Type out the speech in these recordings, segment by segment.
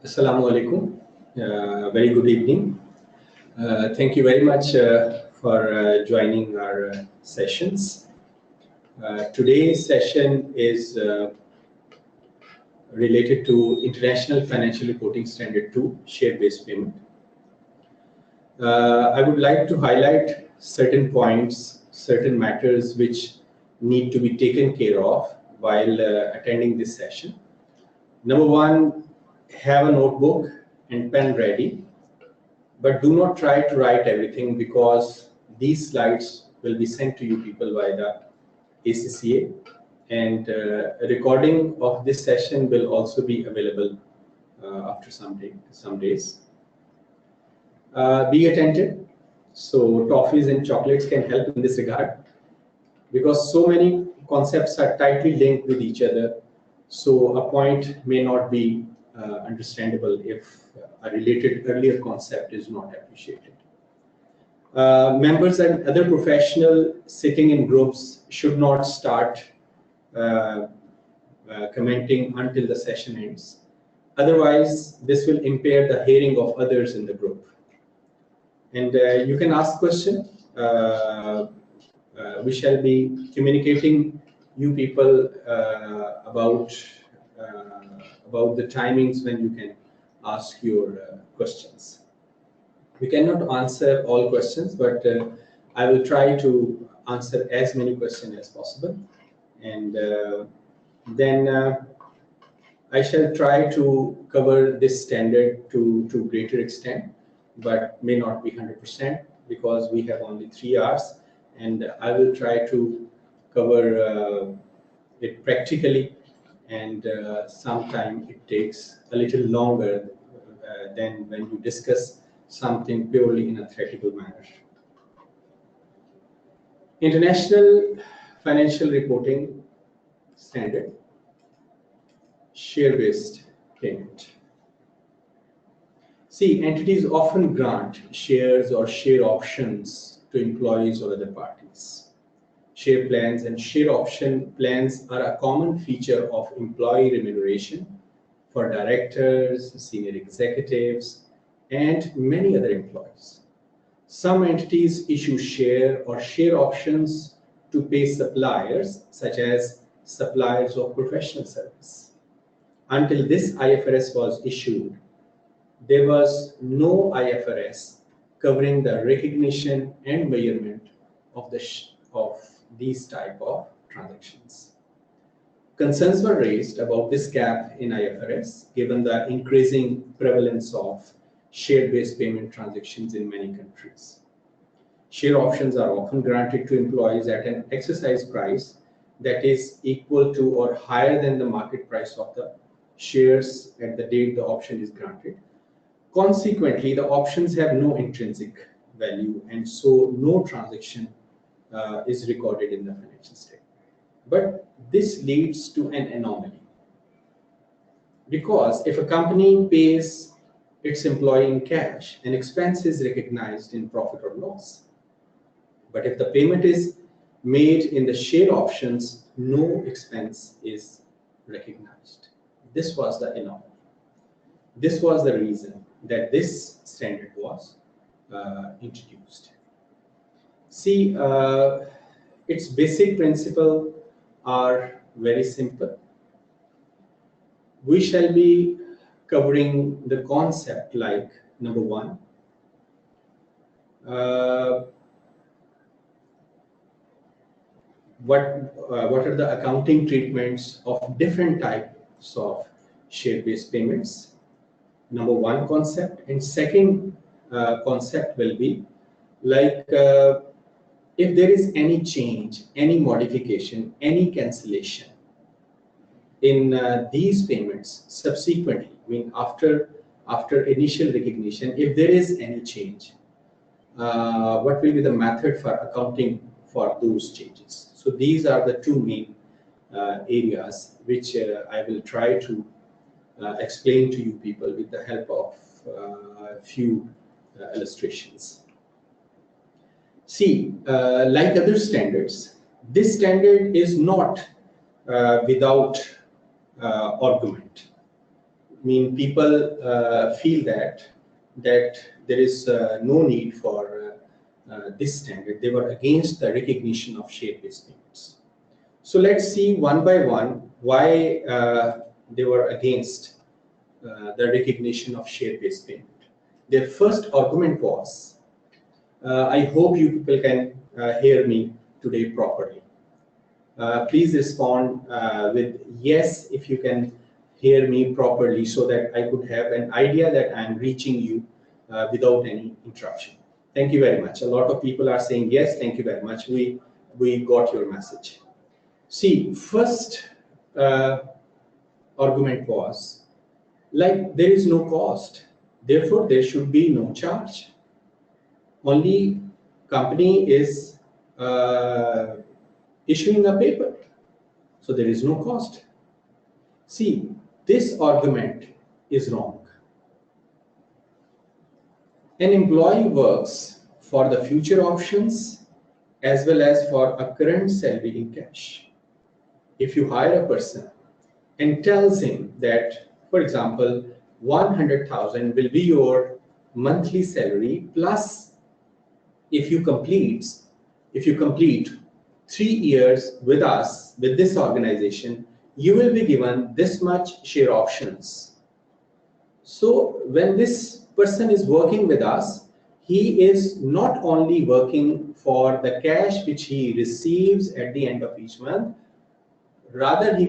Assalamu alaikum. Very good evening. Thank you very much for joining our sessions. Today's session is related to International Financial Reporting Standard 2, Share-Based Payment. I would like to highlight certain points, certain matters which need to be taken care of while attending this session. Number one, have a notebook and pen ready, but do not try to write everything because these slides will be sent to you people by the ACCA, and a recording of this session will also be available after some days. Be attentive. So toffees and chocolates can help in this regard because so many concepts are tightly linked with each other. So a point may not be understandable if a related earlier concept is not appreciated. Members and other professionals sitting in groups should not start commenting until the session ends. Otherwise, this will impair the hearing of others in the group. And you can ask questions. We shall be communicating you people about the timings when you can ask your questions. We cannot answer all questions, but I will try to answer as many questions as possible. And then I shall try to cover this standard to greater extent, but may not be 100% because we have only 3 hours, and I will try to cover it practically, and sometimes it takes a little longer than when you discuss something purely in a theoretical manner. International Financial Reporting Standard, Share-Based Payment. See, entities often grant shares or share options to employees or other parties. Share plans and share option plans are a common feature of employee remuneration for directors, senior executives, and many other employees. Some entities issue share or share options to pay suppliers, such as suppliers of professional service. Until this IFRS was issued, there was no IFRS covering the recognition and measurement of these type of transactions. Concerns were raised about this gap in IFRS, given the increasing prevalence of share-based payment transactions in many countries. Share options are often granted to employees at an exercise price that is equal to or higher than the market price of the shares at the date the option is granted. Consequently, the options have no intrinsic value, and so no transaction is recorded in the financial statement. But this leads to an anomaly, because if a company pays its employee in cash, an expense is recognized in profit or loss. But if the payment is made in the share options, no expense is recognized. This was the anomaly. This was the reason that this standard was introduced. See, its basic principles are very simple. We shall be covering the concept like, number one, what are the accounting treatments of different types of share-based payments? Number one concept. And second concept will be like, if there is any change, any modification, any cancellation in these payments subsequently, I mean after initial recognition, if there is any change, what will be the method for accounting for those changes? So these are the two main areas which I will try to explain to you people with the help of a few illustrations. See, like other standards, this standard is not without argument. mean people feel that there is no need for this standard. They were against the recognition of share-based payments. So let's see one by one why they were against the recognition of share-based payment. Their first argument was, I hope you people can hear me today properly. Please respond with yes if you can hear me properly, so that I could have an idea that I'm reaching you without any interruption. Thank you very much. A lot of people are saying yes, thank you very much. We got your message. See, first argument was, like, there is no cost, therefore there should be no charge. Only company is issuing a paper, so there is no cost. See, this argument is wrong. An employee works for the future options as well as for a current salary in cash. If you hire a person and tells him that, for example, 100,000 will be your monthly salary, plus if you complete 3 years with us, with this organization, you will be given this much share options. So when this person is working with us, he is not only working for the cash which he receives at the end of each month, rather he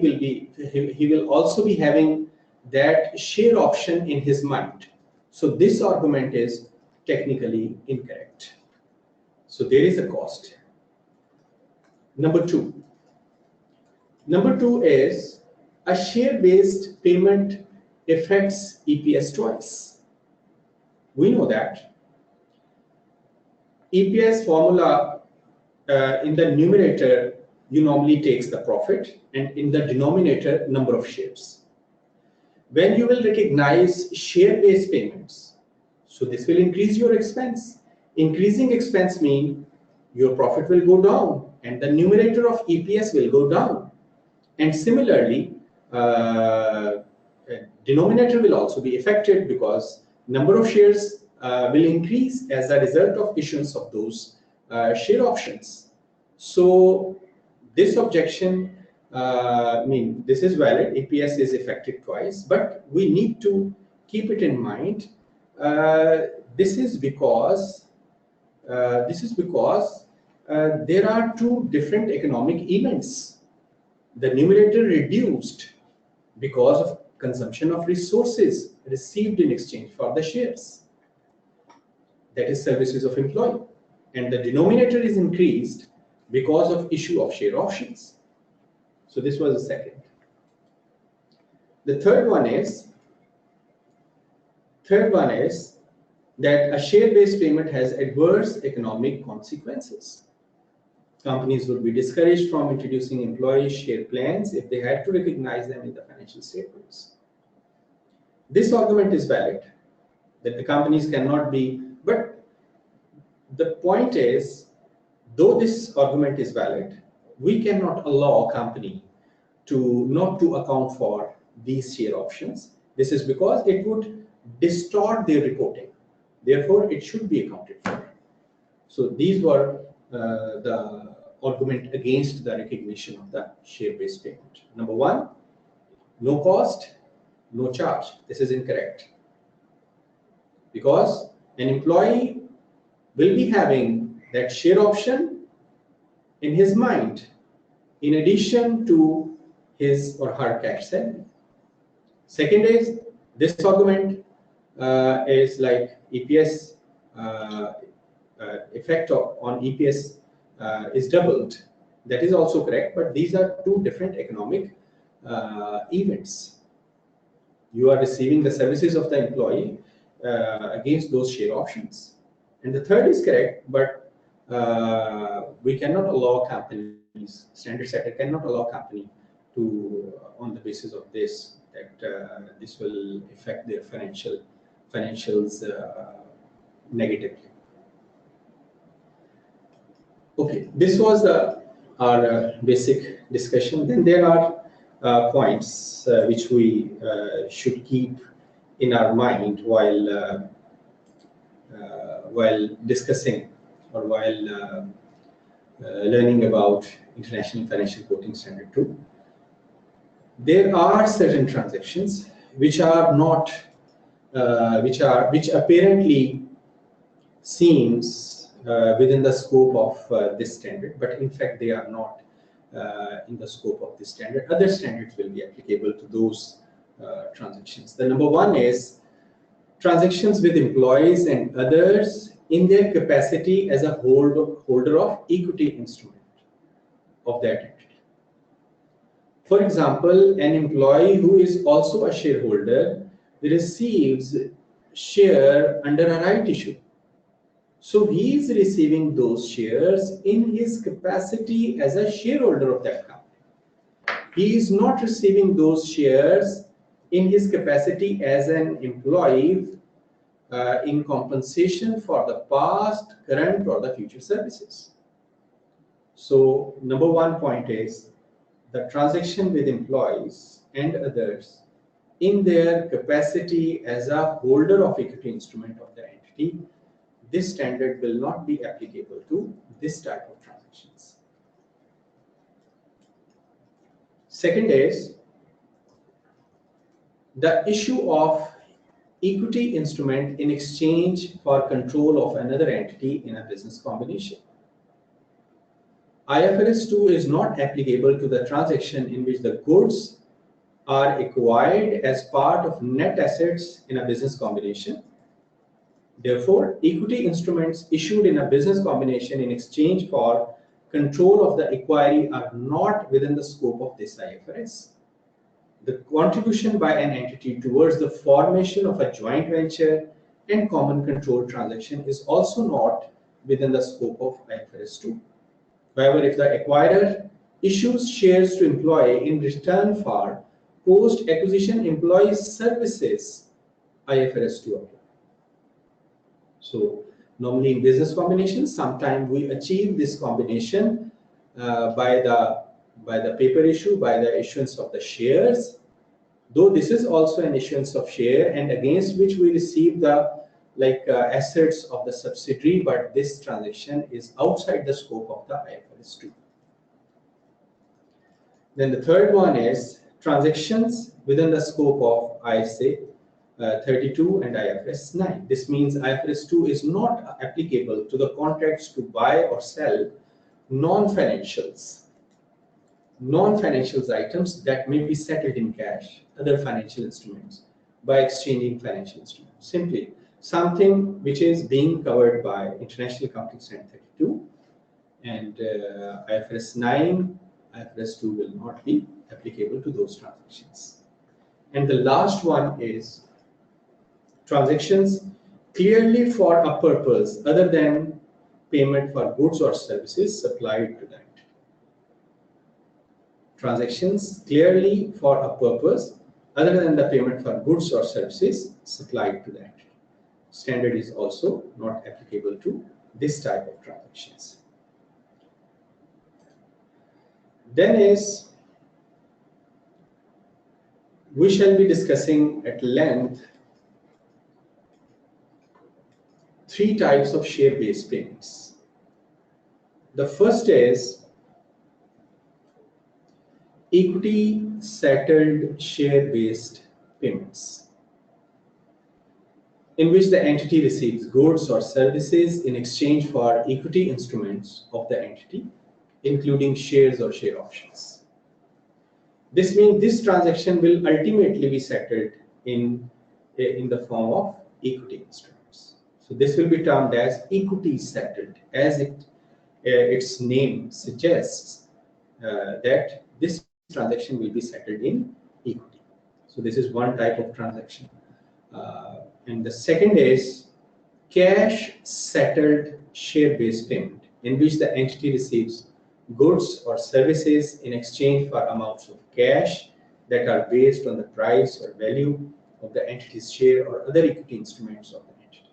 will also be having that share option in his mind. So this argument is technically incorrect. So there is a cost. Number two is a share-based payment affects EPS twice. We know that EPS formula, in the numerator you normally takes the profit, and in the denominator number of shares. When you will recognize share-based payments, so this will increase your expense. Increasing expense means your profit will go down and the numerator of EPS will go down. And similarly, denominator will also be affected because number of shares will increase as a result of issuance of those share options. So this objection, this is valid. EPS is affected twice, but we need to keep it in mind. This is because there are two different economic events. The numerator reduced because of consumption of resources received in exchange for the shares, that is services of employee, and the denominator is increased because of issue of share options. So this was the second. The third one is that a share-based payment has adverse economic consequences. Companies would be discouraged from introducing employee share plans if they had to recognize them in the financial statements. This argument is valid, that the companies cannot be, but the point is, though this argument is valid, we cannot allow a company not to account for these share options. This is because it would distort their reporting. Therefore, it should be accounted for. So these were the argument against the recognition of the share-based payment. Number one, no cost, no charge. This is incorrect, because an employee will be having that share option in his mind in addition to his or her cash salary. Second is, this argument is like EPS effect on EPS is doubled. That is also correct, but these are two different economic events. You are receiving the services of the employee against those share options. And the third is correct, but we cannot allow companies, standard setter cannot allow company to, on the basis of this, that this will affect their financials negatively. Okay, this was our basic discussion. Then there are points which we should keep in our mind while discussing or while learning about International Financial Reporting Standard 2. There are certain transactions which are not, which apparently seems within the scope of this standard, but in fact they are not in the scope of this standard. Other standards will be applicable to those transactions. The number one is transactions with employees and others in their capacity as a holder of equity instrument of that entity. For example, an employee who is also a shareholder receives share under a right issue. So he is receiving those shares in his capacity as a shareholder of that company. He is not receiving those shares in his capacity as an employee in compensation for the past, current, or the future services. So number one point is the transaction with employees and others in their capacity as a holder of equity instrument of the entity. This standard will not be applicable to this type of transactions. Second is the issue of equity instrument in exchange for control of another entity in a business combination. IFRS 2 is not applicable to the transaction in which the goods are acquired as part of net assets in a business combination. Therefore, equity instruments issued in a business combination in exchange for control of the acquiry are not within the scope of this IFRS. The contribution by an entity towards the formation of a joint venture and common control transaction is also not within the scope of IFRS 2. However, if the acquirer issues shares to employee in return for post-acquisition employee services, IFRS 2 applies. So normally in business combinations, sometimes we achieve this combination by the paper issue, by the issuance of the shares, though this is also an issuance of share and against which we receive the assets of the subsidiary, but this transaction is outside the scope of the IFRS 2. Then the third one is transactions within the scope of ISA 32 and IFRS 9. This means IFRS 2 is not applicable to the contracts to buy or sell non-financials items that may be settled in cash, other financial instruments, by exchanging financial instruments. Simply, something which is being covered by International Accounting Standard 32 and IFRS 9, IFRS 2 will not be applicable to those transactions. And the last one is transactions clearly for a purpose other than payment for goods or services supplied to that. Transactions clearly for a purpose other than the payment for goods or services supplied to that. Standard is also not applicable to this type of transactions. Then we shall be discussing at length three types of share-based payments. The first is equity settled share-based payments, in which the entity receives goods or services in exchange for equity instruments of the entity, including shares or share options. This means this transaction will ultimately be settled in the form of equity instruments. So this will be termed as equity settled, as its name suggests that this transaction will be settled in equity. So this is one type of transaction. And the second is cash settled share-based payment, in which the entity receives goods or services in exchange for amounts of cash that are based on the price or value of the entity's share or other equity instruments of the entity.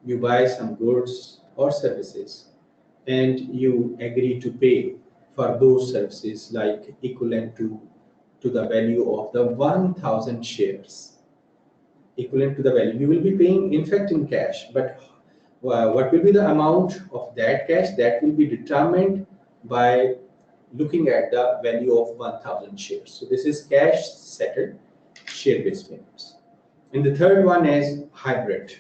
You buy some goods or services and you agree to pay for those services like equivalent to to the value of the 1,000 shares, equivalent to the value. We will be paying, in fact, in cash, but what will be the amount of that cash? That will be determined by looking at the value of 1,000 shares. So this is cash settled share-based payments. And the third one is hybrid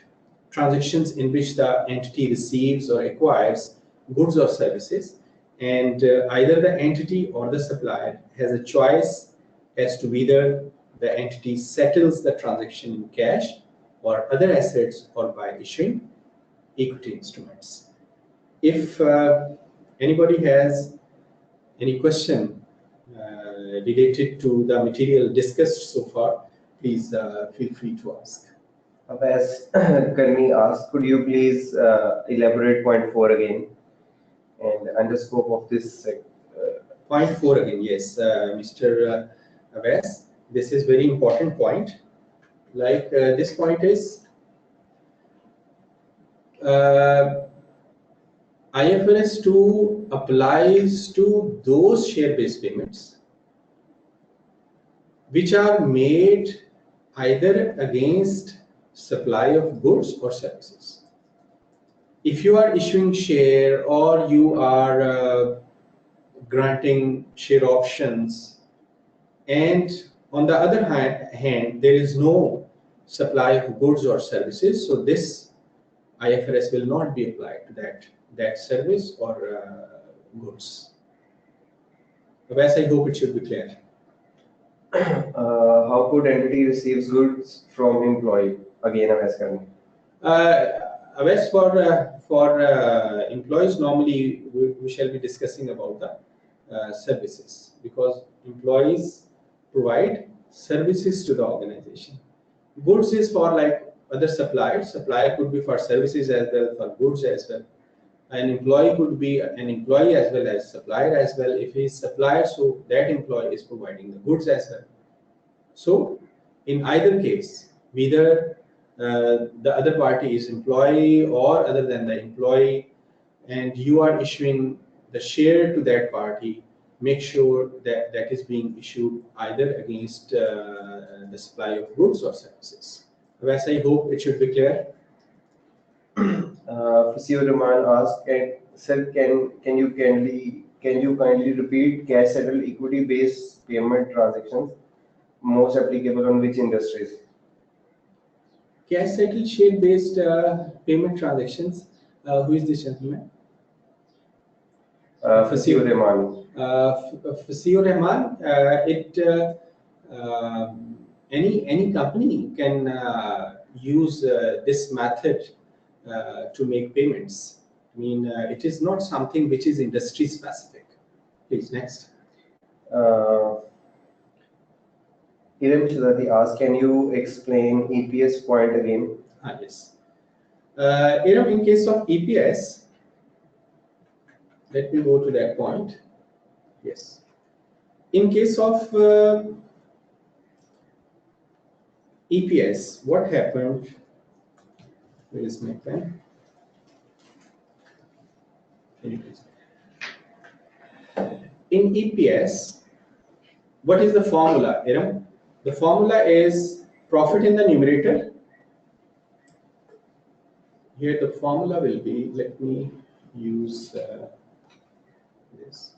transactions, in which the entity receives or acquires goods or services, and either the entity or the supplier has a choice as to whether the entity settles the transaction in cash or other assets or by issuing equity instruments. If anybody has any question related to the material discussed so far, please feel free to ask. As Karmi asked, could you please elaborate point 4 again and the scope of this? Point 4 again, yes, Mr. Abbas, this is very important point. Like this point is IFRS 2 applies to those share-based payments which are made either against supply of goods or services. If you are issuing share or you are granting share options, and on the other hand there is no supply of goods or services, so this IFRS will not be applied to that service or goods. Otherwise, I hope it should be clear. How could entity receives goods from employee? Again, I'm asking. For employees, normally we shall be discussing about the services, because employees provide services to the organization. Goods is for like other suppliers. Supplier could be for services as well, for goods as well. An employee could be an employee as well as supplier as well. If he is supplier, so that employee is providing the goods as well. So in either case, whether the other party is employee or other than the employee, and you are issuing the share to that party, make sure that that is being issued either against the supply of goods or services. Wes, I hope it should be clear. Fasio Rahman asked, sir, can you kindly repeat cash settled equity based payment transactions most applicable on which industries? Cash settled share based payment transactions. Who is this gentleman? Fasio Rahman. Fasio Rahman. Any company can use this method to make payments. I mean, it is not something which is industry specific. Please, next. Hiram Shazadi asked, can you explain EPS point again? Yes. In case of EPS, let me go to that point. Yes. In case of EPS, what happened? Where is my pen? In EPS, what is the formula, Iram? The formula is profit in the numerator. Here the formula will be, let me use this.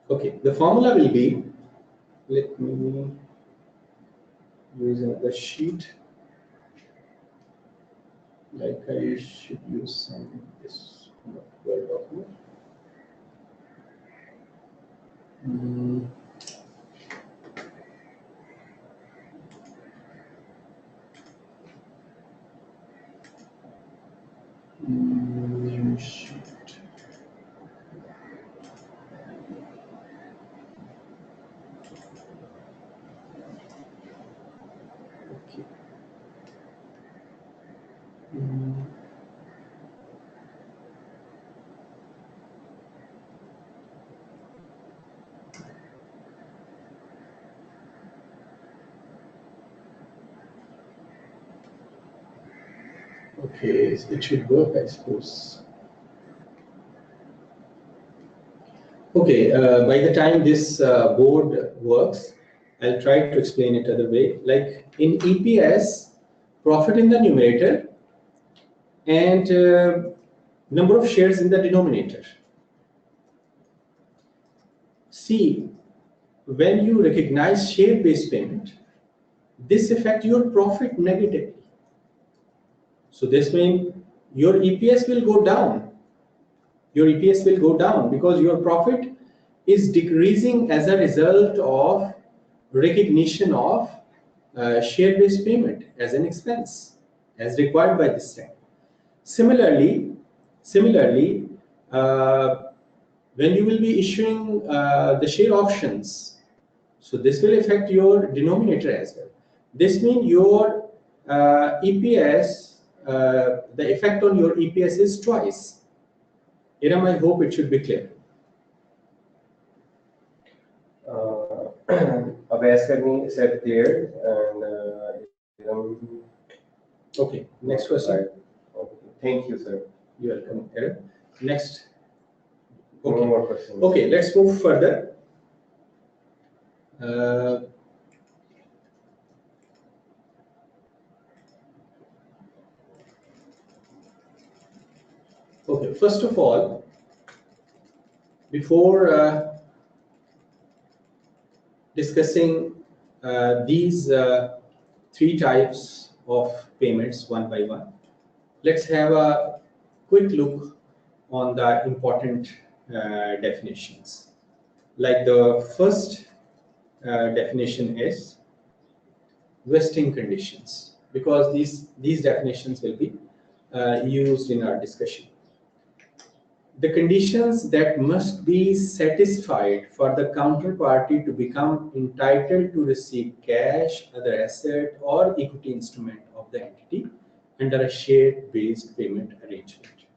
Okay, the formula will be, let me use another sheet. Like I should use this Word document. New sheet. Okay. Okay, it should work, I suppose. Okay, by the time this board works, I'll try to explain it other way. Like in EPS, profit in the numerator and number of shares in the denominator. See, when you recognize share-based payment, this affects your profit negatively. So this means your EPS will go down. Your EPS will go down because your profit is decreasing as a result of recognition of share-based payment as an expense, as required by this standard. Similarly, when you will be issuing the share options, so this will affect your denominator as well. This means your EPS, the effect on your EPS is twice. Iram, I hope it should be clear. Abhas Karni said clear, and Okay, next question. Okay. Thank you, sir. You are welcome, Iram. Next. Okay. No more questions. Okay, let's move further. Okay, first of all, before discussing these three types of payments one by one, let's have a quick look on the important definitions. Like the first definition is vesting conditions, because these definitions will be used in our discussion. The conditions that must be satisfied for the counterparty to become entitled to receive cash, other asset, or equity instrument of the entity under a share-based payment arrangement.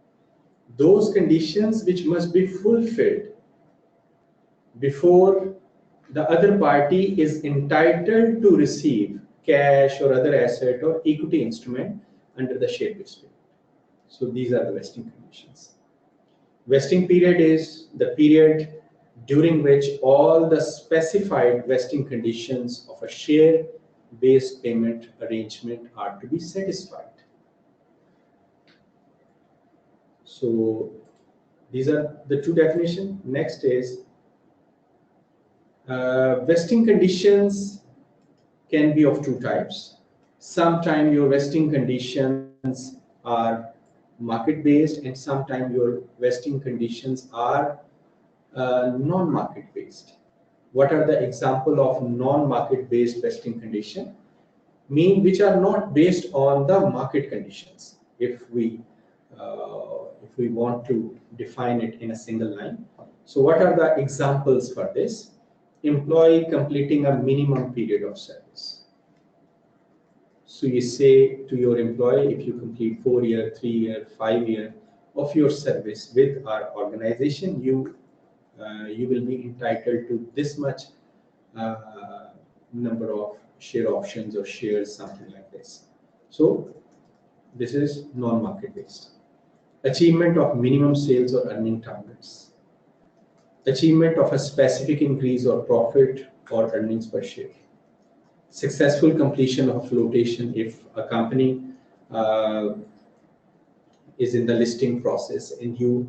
Those conditions which must be fulfilled before the other party is entitled to receive cash or other asset or equity instrument under the share-based payment. So these are the vesting conditions. Vesting period is the period during which all the specified vesting conditions of a share-based payment arrangement are to be satisfied. So these are the two definitions. Next is vesting conditions can be of two types. Sometimes your vesting conditions are market-based, and sometimes your vesting conditions are non-market-based. What are the example of non-market-based vesting condition? Mean which are not based on the market conditions. If we want to define it in a single line. So what are the examples for this? Employee completing a minimum period of service. So you say to your employee, if you complete 4 year, 3 year, 5 year of your service with our organization, you will be entitled to this much number of share options or shares, something like this. So this is non-market based. Achievement of minimum sales or earning targets. Achievement of a specific increase or profit or earnings per share. Successful completion of flotation if a company is in the listing process, and you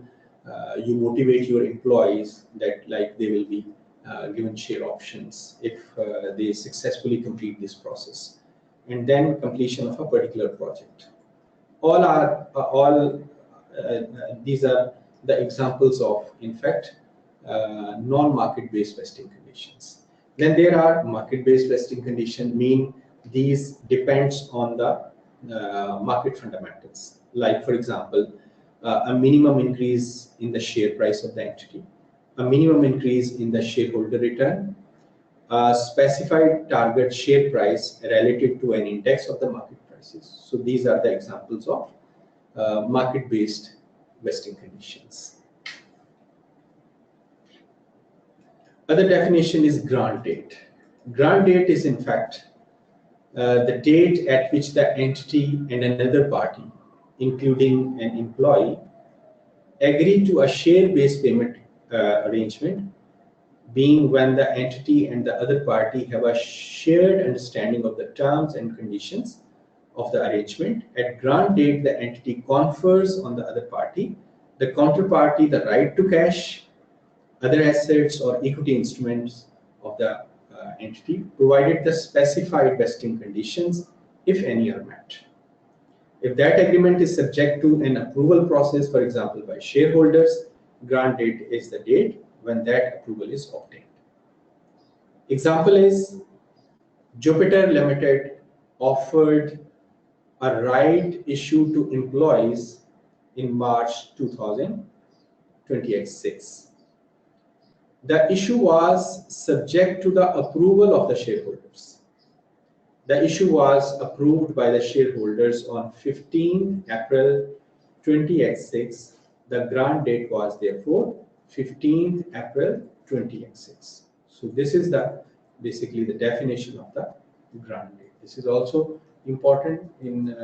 motivate your employees that like they will be given share options if they successfully complete this process, and then completion of a particular project. These are the examples of, in fact, non-market-based vesting conditions. Then there are market-based vesting conditions, mean these depends on the market fundamentals. Like, for example, a minimum increase in the share price of the entity, a minimum increase in the shareholder return, a specified target share price related to an index of the market prices. So these are the examples of market-based vesting conditions. Other definition is grant date. Grant date is in fact the date at which the entity and another party including an employee, agree to a share-based payment arrangement, being when the entity and the other party have a shared understanding of the terms and conditions of the arrangement. At grant date, the entity confers on the other party, the counterparty, the right to cash, other assets or equity instruments of the entity, provided the specified vesting conditions, if any, are met. If that agreement is subject to an approval process, for example, by shareholders, grant date is the date when that approval is obtained. Example is Jupiter Limited offered a right issue to employees in March 2026. The issue was subject to the approval of the shareholders. The issue was approved by the shareholders on 15 April 2026. The grant date was therefore 15th April 2026. So this is basically the definition of the grant date. This is also important in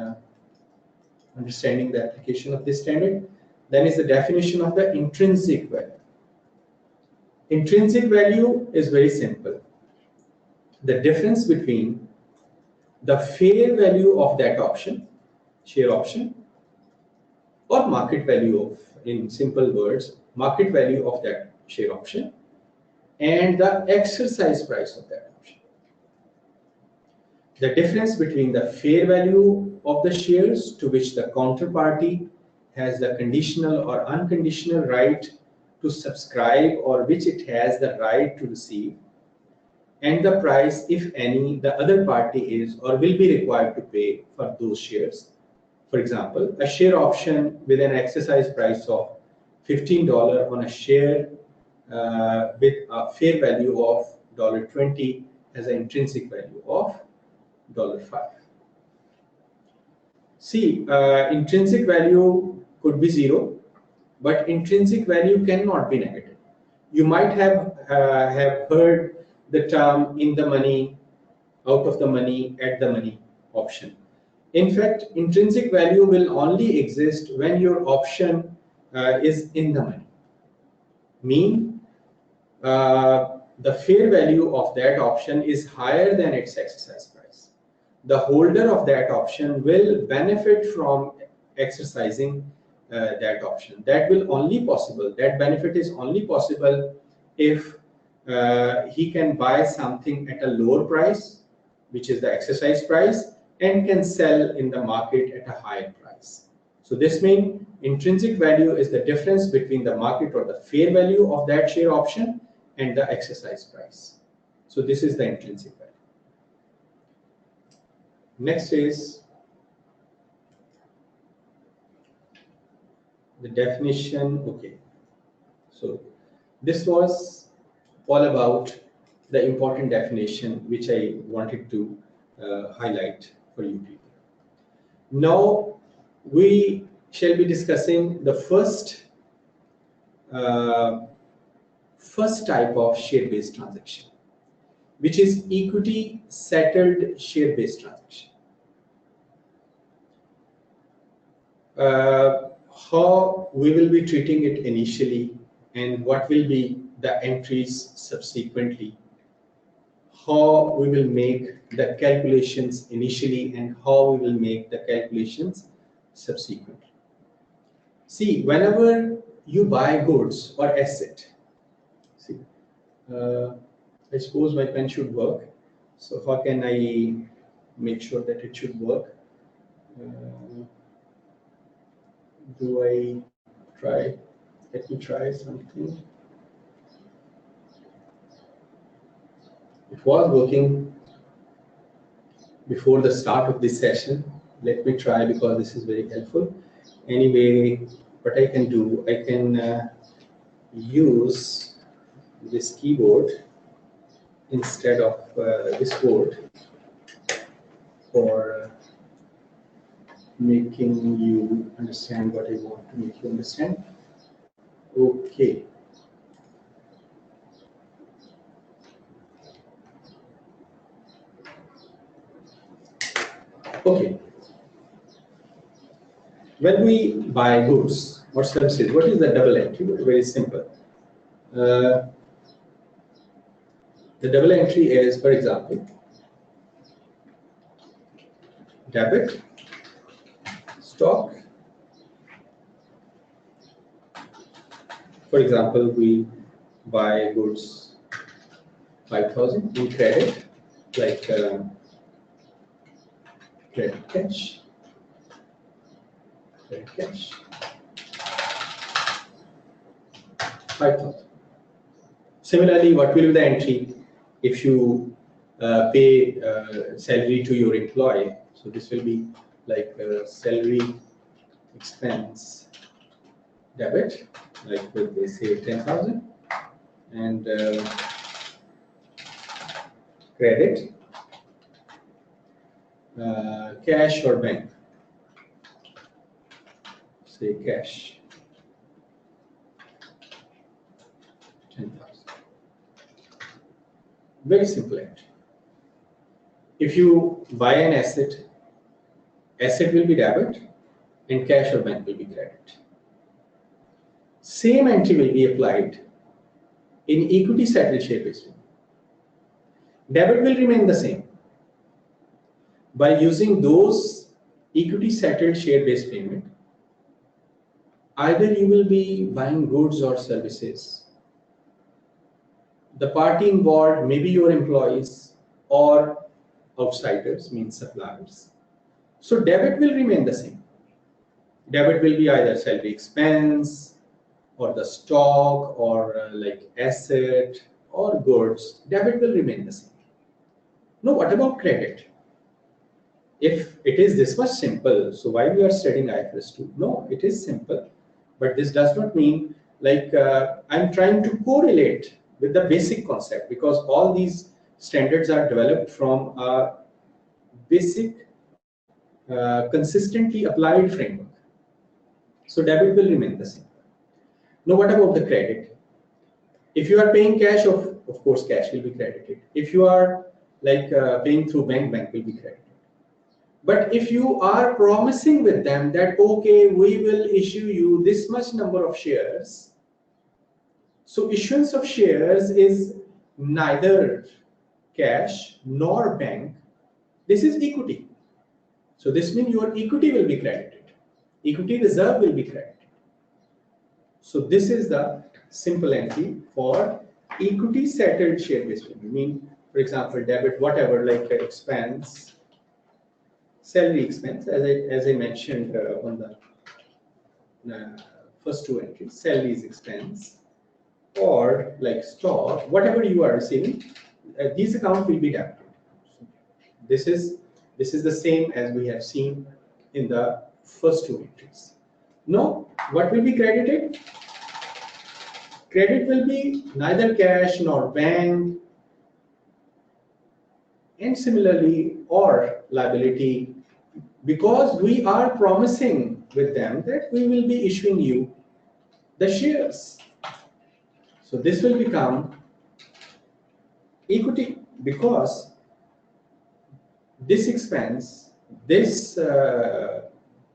understanding the application of this standard. Then is the definition of the intrinsic value. Intrinsic value is very simple. The difference between the fair value of that option, share option, or market value of, in simple words, market value of that share option, and the exercise price of that option. The difference between the fair value of the shares, to which the counterparty has the conditional or unconditional right to subscribe, or which it has the right to receive, and the price, if any, the other party is or will be required to pay for those shares. For example, a share option with an exercise price of $15 on a share with a fair value of $20 has an intrinsic value of $5. See, intrinsic value could be 0, but intrinsic value cannot be negative. You might have heard the term in the money, out of the money, at the money option. In fact, intrinsic value will only exist when your option is in the money. Mean the fair value of that option is higher than its exercise price. The holder of that option will benefit from exercising that option. That benefit is only possible if he can buy something at a lower price, which is the exercise price, and can sell in the market at a higher price. So this means intrinsic value is the difference between the market or the fair value of that share option and the exercise price. So this is the intrinsic value. Next is the definition. Okay, so this was all about the important definition which I wanted to highlight for you people. Now we shall be discussing the first type of share-based transaction, which is equity settled share-based transaction. How we will be treating it initially, and what will be the entries subsequently, how we will make the calculations initially, and how we will make the calculations subsequently. See, whenever you buy goods or asset, see, I suppose my pen should work. So how can I make sure that it should work? Do I try? Let me try something. It was working before the start of this session. Let me try, because this is very helpful. Anyway, what I can do, I can use this keyboard instead of this board for making you understand what I want to make you understand. Okay. Okay. When we buy goods or services, what is the double entry? Very simple. The double entry is, for example, debit, stock. For example, we buy goods 5,000 in credit, like credit cash. Credit cash. 5,000. Similarly, what will be the entry if you pay salary to your employee? So this will be like salary expense debit, like with they say 10,000, and credit cash or bank. Say cash 10,000. Very simple entry. If you buy an asset, asset will be debit and cash or bank will be credit. Same entry will be applied in equity settled share based payment. Debit will remain the same. By using those equity settled share based payment, either you will be buying goods or services. The party involved may be your employees or outsiders, means suppliers. So debit will remain the same. Debit will be either salary expense or the stock or like asset or goods. Debit will remain the same. Now, what about credit? If it is this much simple, so why we are studying IFRS 2? No, it is simple, but this does not mean like I'm trying to correlate with the basic concept, because all these standards are developed from a basic consistently applied framework. So debit will remain the same. Now, what about the credit? If you are paying cash, of course, cash will be credited. If you are like paying through bank will be credited. But if you are promising with them that, okay, we will issue you this much number of shares, so issuance of shares is neither cash nor bank. This is equity. So this means your equity will be credited. Equity reserve will be credited. So this is the simple entry for equity settled share based payment. I mean, for example, debit, whatever, like expense, salary expense, as I mentioned on the first two entries, salaries expense, or like stock, whatever you are receiving, these accounts will be debited. This is the same as we have seen in the first two entries. Now, what will be credited? Credit will be neither cash nor bank, and similarly, or liability, because we are promising with them that we will be issuing you the shares. So this will become equity, because this expense, this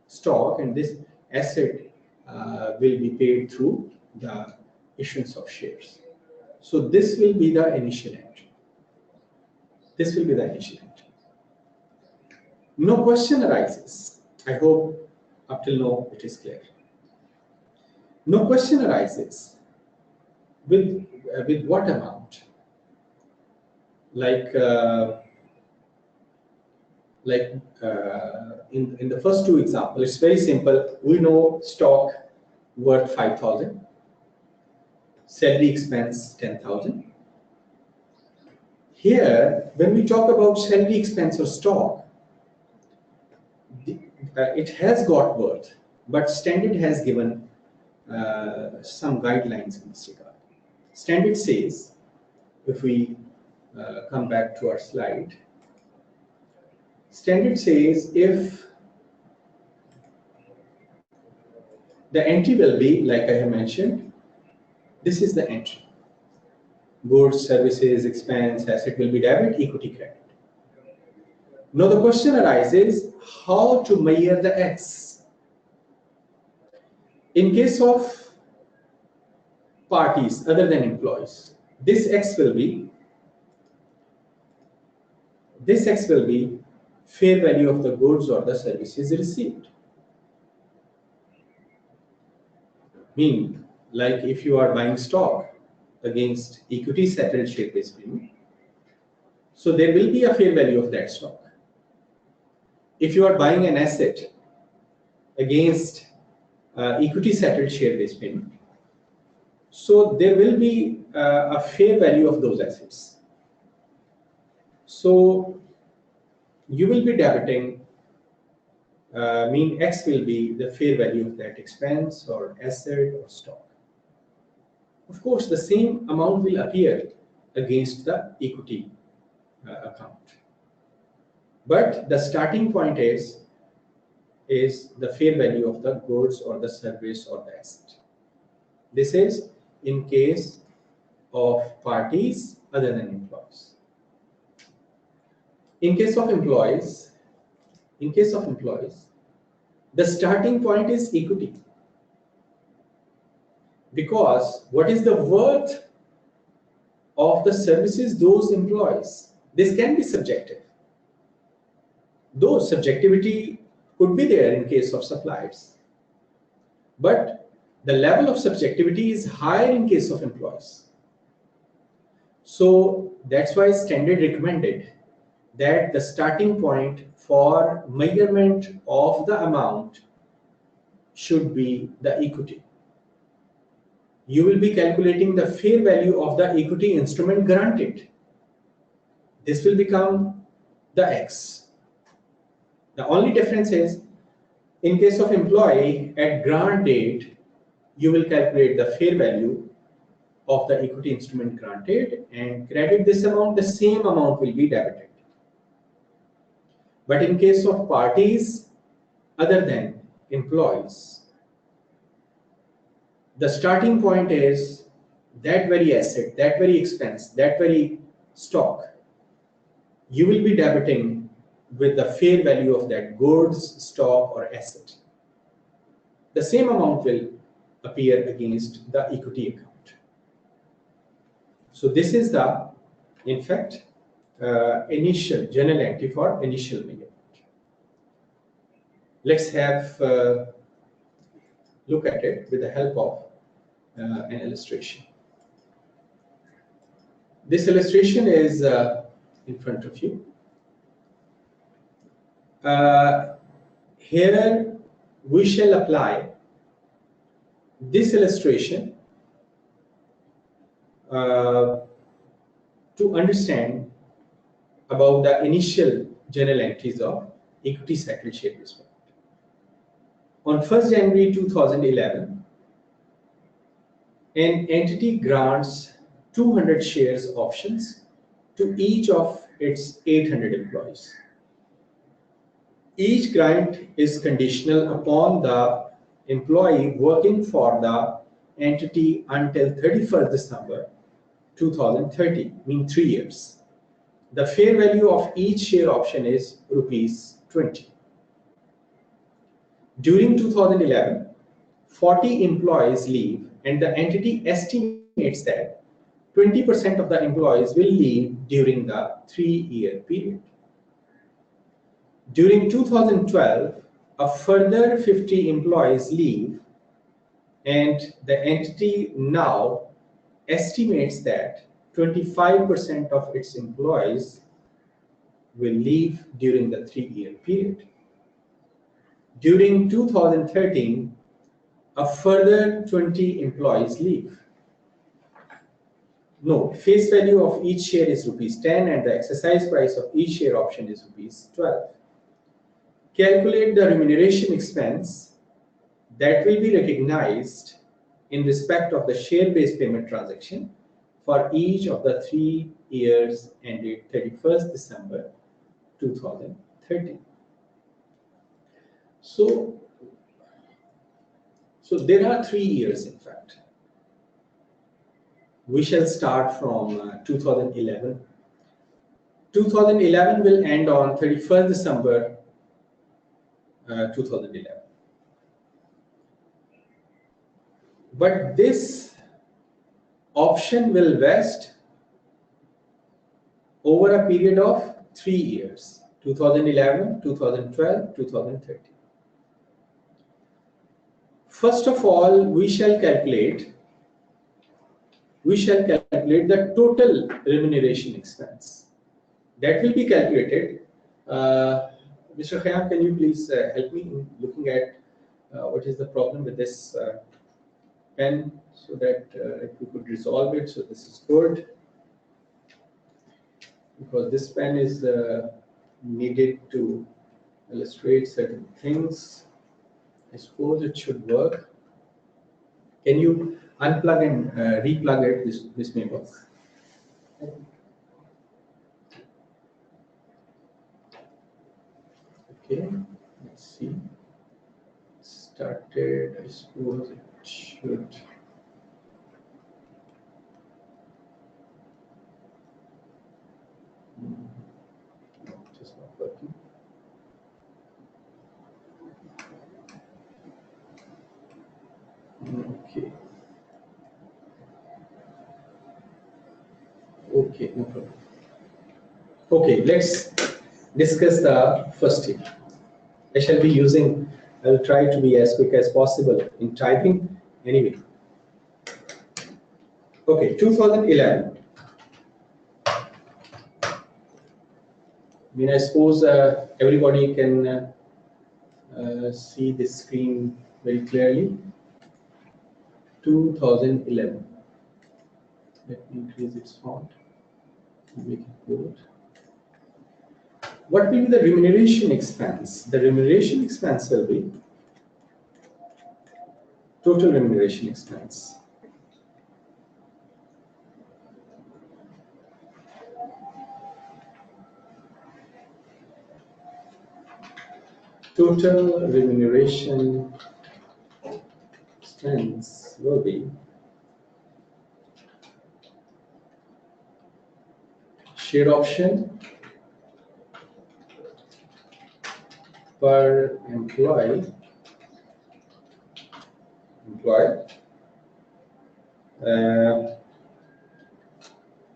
stock and this asset will be paid through the issuance of shares. So this will be the initial entry. This will be the initial entry. No question arises. I hope up till now it is clear. No question arises with what amount? Like in the first two examples, it's very simple. We know stock worth 5,000, salary expense 10,000. Here, when we talk about salary expense or stock, it has got worth, but standard has given some guidelines in this regard. Standard says, if we come back to our slide, standard says if the entry will be, like I have mentioned, this is the entry. Goods, services, expense, asset will be debit, equity credit. Now the question arises, how to measure the X? In case of parties other than employees, this X will be fair value of the goods or the services received. Meaning, like if you are buying stock against equity settled share-based payment, so there will be a fair value of that stock. If you are buying an asset against equity settled share-based payment, so there will be a fair value of those assets. So you will be debiting, mean X will be the fair value of that expense or asset or stock. Of course, the same amount will appear against the equity account. But the starting point is the fair value of the goods or the service or the asset. This is in case of parties other than employees. In case of employees, the starting point is equity. Because what is the worth of the services those employees? This can be subjective. Though subjectivity could be there in case of suppliers. But the level of subjectivity is higher in case of employees. So that's why standard recommended that the starting point for measurement of the amount should be the equity. You will be calculating the fair value of the equity instrument granted. This will become the X. The only difference is, in case of employee, at grant date, you will calculate the fair value of the equity instrument granted and credit this amount, the same amount will be debited. But in case of parties other than employees, the starting point is that very asset, that very expense, that very stock. You will be debiting with the fair value of that goods, stock, or asset. The same amount will appear against the equity account. So this is the, in fact, initial journal entry for initial measurement. Let's have look at it with the help of an illustration. This illustration is in front of you. Here we shall apply this illustration to understand about the initial journal entries of equity settled share-based payment. On 1st January 2011, an entity grants 200 shares options to each of its 800 employees. Each grant is conditional upon the employee working for the entity until 31st December 2030, meaning 3 years. The fair value of each share option is ₹20. During 2011, 40 employees leave and the entity estimates that 20% of the employees will leave during the 3-year period. During 2012, a further 50 employees leave and the entity now estimates that 25% of its employees will leave during the 3-year period. During 2013, a further 20 employees leave. Note, face value of each share is ₹10 and the exercise price of each share option is ₹12. Calculate the remuneration expense that will be recognized in respect of the share-based payment transaction for each of the 3 years ended 31st December 2013. So there are 3 years, in fact. We shall start from 2011. 2011 will end on 31st December 2011. But this option will vest over a period of 3 years, 2011, 2012, 2013. First of all, we shall calculate the total remuneration expense. That will be calculated. Mr. Khayyam, can you please help me in looking at what is the problem with this pen, so that if we could resolve it. So this is good, because this pen is needed to illustrate certain things. I suppose it should work. Can you unplug and replug it? This may work. Okay, let's see. Started. I suppose it should. No, it is not working. Okay. Okay, no problem. Okay, let's discuss the first thing. I will try to be as quick as possible in typing anyway. Okay, 2011. I suppose everybody can see this screen very clearly. 2011. Let me increase its font and make it bold. What will be the remuneration expense? The remuneration expense will be total remuneration expense. Total remuneration expense will be share option per employee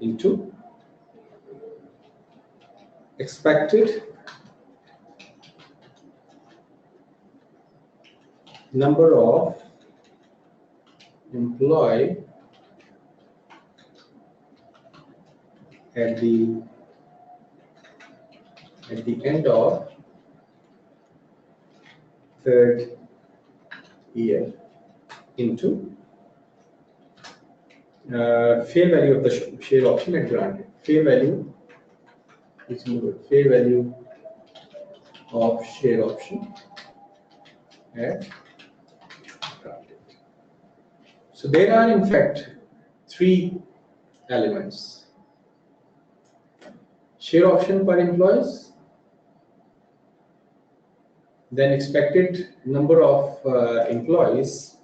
into expected number of employee at the end of third year into fair value of the share option at granted. Fair value is fair value of share option at granted. So there are in fact 3 elements: share option per employees, then expected number of employees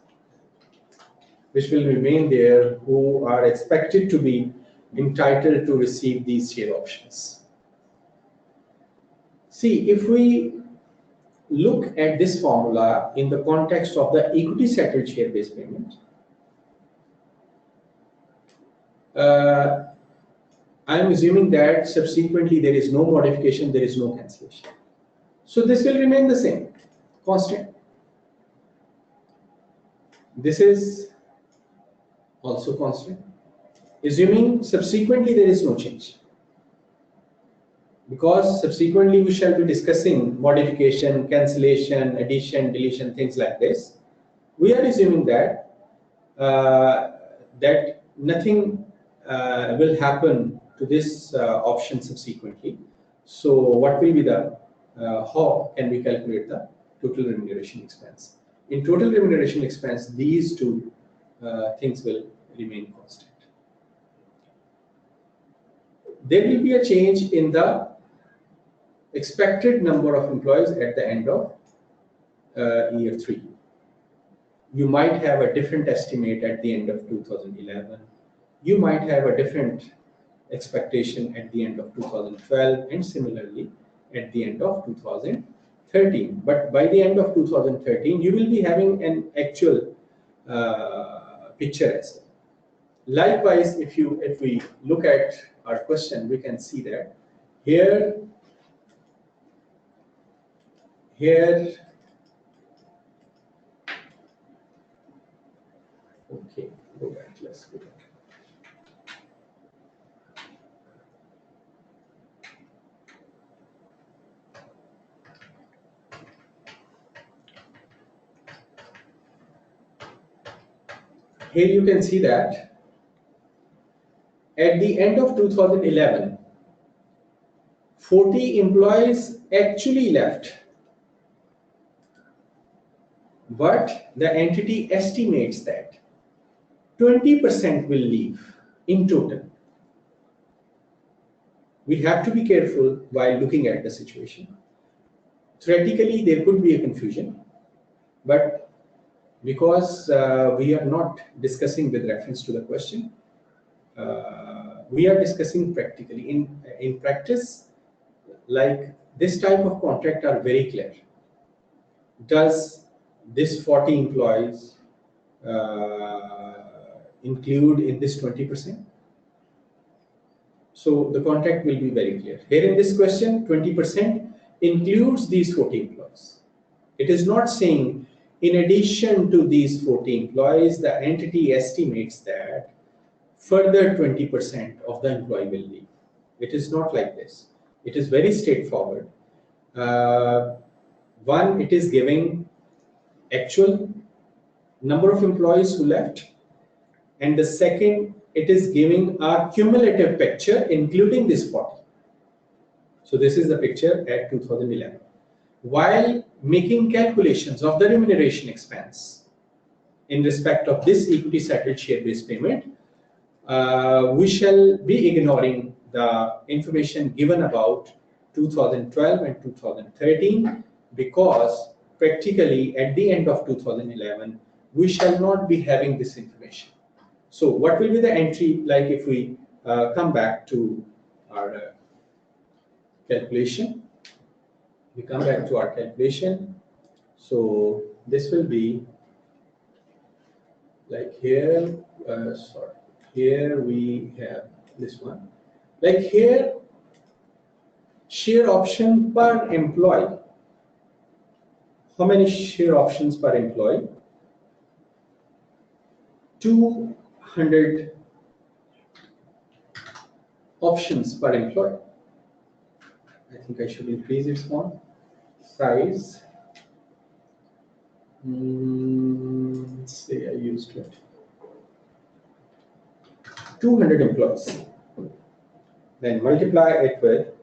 which will remain there who are expected to be entitled to receive these share options. See, if we look at this formula in the context of the equity settled share based payment, I am assuming that subsequently there is no modification, there is no cancellation. So this will remain the same, constant. This is also constant, assuming subsequently there is no change. Because subsequently we shall be discussing modification, cancellation, addition, deletion, things like this. We are assuming that that nothing will happen to this option subsequently. So what will be the how can we calculate the total remuneration expense? In total remuneration expense, these 2 things will remain constant. There will be a change in the expected number of employees at the end of year 3. You might have a different estimate at the end of 2011. You might have a different expectation at the end of 2012, and similarly at the end of 2013. But by the end of 2013, you will be having an actual picture as well. Likewise, if we look at our question, we can see that here, okay, go back, let's go back. Here you can see that at the end of 2011, 40 employees actually left, but the entity estimates that 20% will leave in total. We have to be careful while looking at the situation. Theoretically, there could be a confusion, but because we are not discussing with reference to the question, we are discussing practically. In practice, like this type of contract are very clear. Does this 40 employees include in this 20%? So the contract will be very clear. Here in this question, 20% includes these 40 employees. It is not saying in addition to these 40 employees, the entity estimates that further 20% of the employee will leave. It is not like this. It is very straightforward. One, it is giving actual number of employees who left, and the second, it is giving a cumulative picture including this 40. So this is the picture at 2011. While making calculations of the remuneration expense in respect of this equity settled share-based payment, we shall be ignoring the information given about 2012 and 2013, because practically at the end of 2011, we shall not be having this information. So what will be the entry like if we come back to our calculation? We come back to our calculation. So this will be like here, sorry, here we have this one. Like here, share option per employee. How many share options per employee? 200 options per employee. I think I should increase its font size. Let's say I used it. 200 employees. Then multiply it with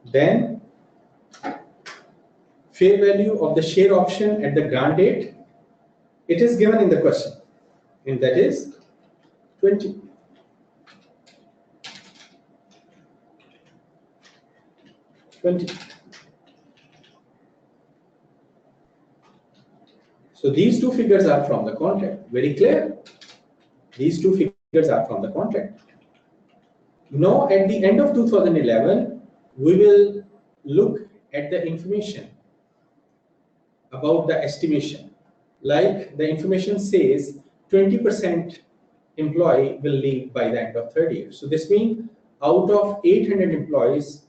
then fair value of the share option at the grant date. It is given in the question, and that is 20. So these two figures are from the contract. Very clear. These two figures are from the contract. Now, at the end of 2011, we will look at the information about the estimation. Like the information says 20% employee will leave by the end of third year. So this means out of 800 employees,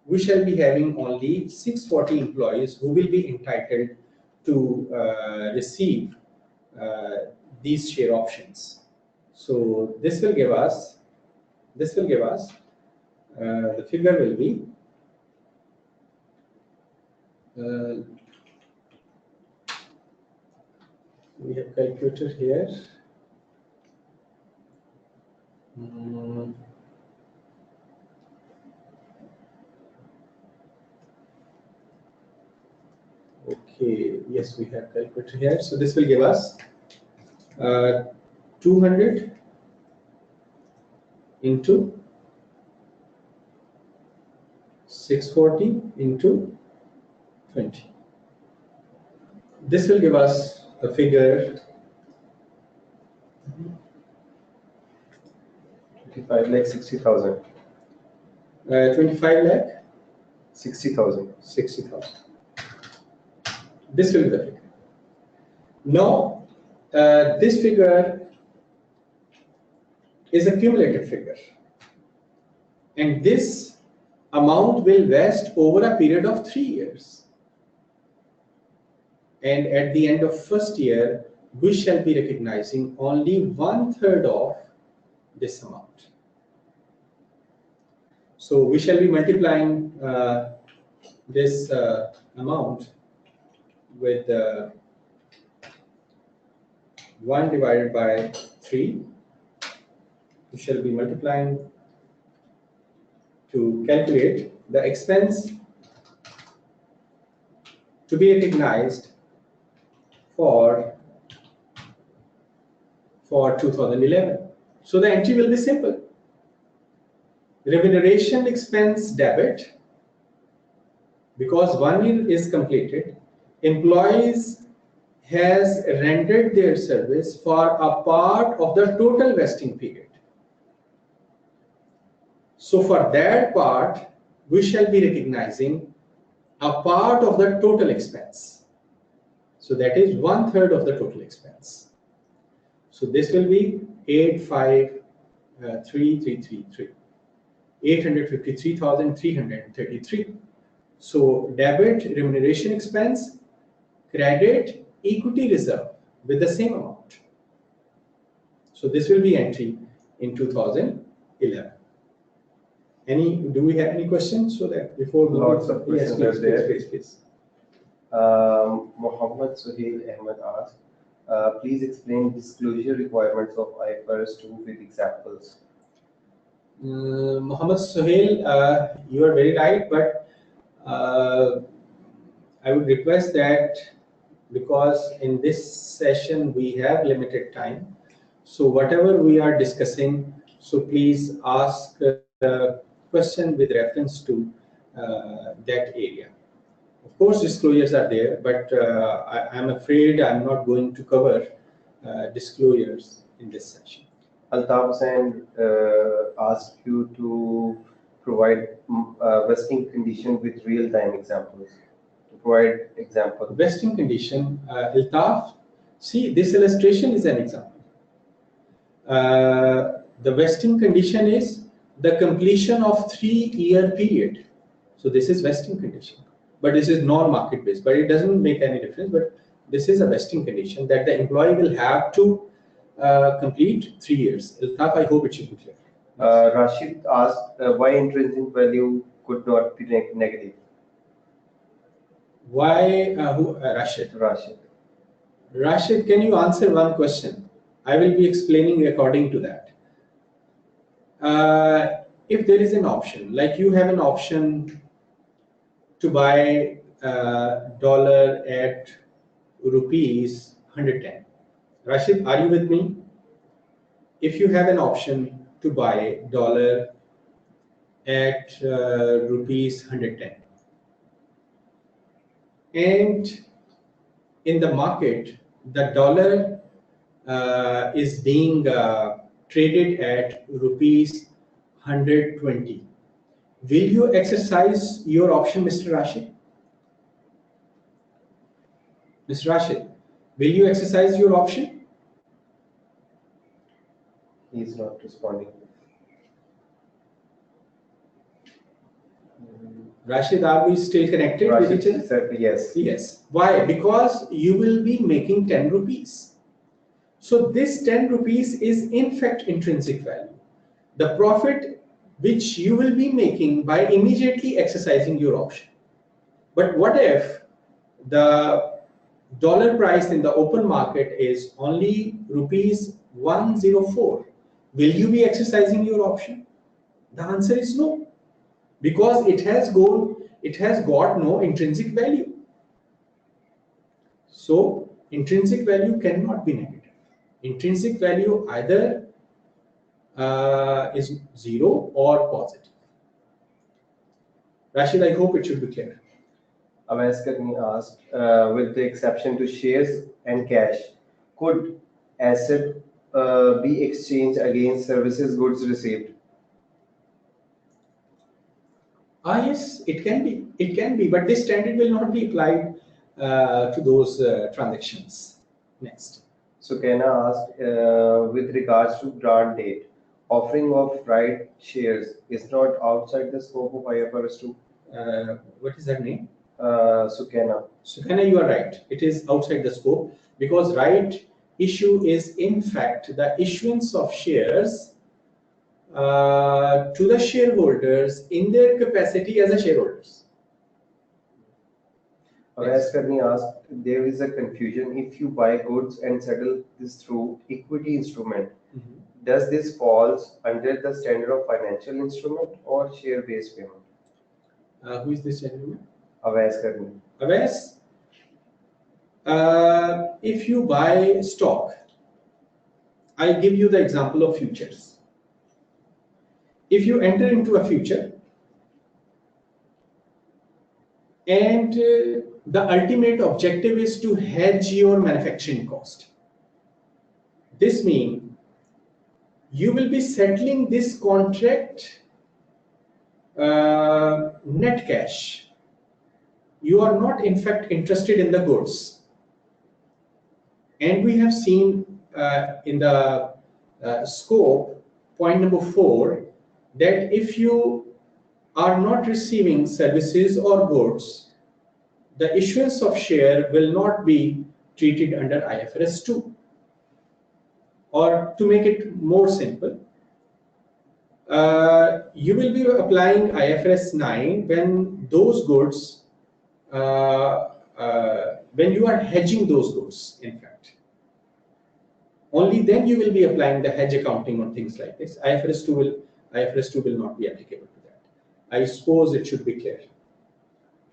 we shall be having only 640 employees who will be entitled to receive these share options. So this will give us, the figure will be we have calculator here. Okay, yes, we have calculator here. So this will give us 200 into 640 into 20. This will give us a figure 25 lakh 60,000. 25 lakh 60,000. 60,000. This will be the figure. Now, this figure is a cumulative figure, and this amount will vest over a period of 3 years. And at the end of first year, we shall be recognizing only 1/3 of this amount. So we shall be multiplying this amount with 1 divided by 3. We shall be multiplying to calculate the expense to be recognized for 2011. So the entry will be simple. Remuneration expense debit, because 1 year is completed, employees has rendered their service for a part of the total vesting period. So for that part, we shall be recognizing a part of the total expense. So that is 1/3 of the total expense. So this will be 85333. 853,333. So debit remuneration expense, credit equity reserve with the same amount. So this will be entry in 2011. Do we have any questions? So that before lots of questions are there. Please. Muhammad Suhail Ahmed asked, please explain disclosure requirements of IFRS 2 with examples. Muhammad Suhail, you are very right, but I would request that, because in this session we have limited time, so whatever we are discussing, so please ask a question with reference to that area. Of course, disclosures are there, but I'm afraid I'm not going to cover disclosures in this session. Altaf Hussain asked you to provide vesting condition with real-time examples. To provide example. Vesting condition, Altaf, see, this illustration is an example. The vesting condition is the completion of 3-year period. So this is vesting condition, but this is non-market based, but it doesn't make any difference. But this is a vesting condition that the employee will have to complete 3 years. Altaf, I hope it should be clear. Rashid asked why intrinsic value could not be negative. Why? Rashid. Rashid, can you answer one question? I will be explaining according to that. If there is an option, like you have an option to buy dollar at rupees 110. Rashid, are you with me? If you have an option to buy dollar at rupees 110, and in the market the dollar is being traded at rupees 120, will you exercise your option, Mr. Rashid? Mr. Rashid, will you exercise your option? He is not responding. Rashid, are we still connected with each other? Said yes. Yes. Why? Because you will be making 10 rupees. So this 10 rupees is in fact intrinsic value. The profit which you will be making by immediately exercising your option. But what if the dollar price in the open market is only rupees 104? Will you be exercising your option? The answer is no, because it has got no intrinsic value. So intrinsic value cannot be negative. Intrinsic value either is 0 or positive. Rashid, I hope it should be clear. Awais Karni asked, with the exception to shares and cash, could asset be exchanged against services goods received? Yes, it can be. It can be, but this standard will not be applied to those transactions. Next. So can I ask, with regards to grant date, offering of right shares is not outside the scope of IFRS 2? What is that name? Sukena. Sukana, you are right. It is outside the scope because right issue is in fact the issuance of shares to the shareholders in their capacity as a shareholders. As Karni asked, there is a confusion. If you buy goods and settle this through equity instrument, does this falls under the standard of financial instrument or share-based payment? Who is this gentleman? Avais Karni. Avais, if you buy stock, I give you the example of futures. If you enter into a future and the ultimate objective is to hedge your manufacturing cost, this means you will be settling this contract net cash. You are not in fact interested in the goods. And we have seen in the scope, point number 4, that if you are not receiving services or goods, the issuance of share will not be treated under IFRS 2. Or to make it more simple, you will be applying IFRS 9 when those goods, when you are hedging those goods, in fact. Only then you will be applying the hedge accounting on things like this. IFRS 2 will not be applicable to that. I suppose it should be clear.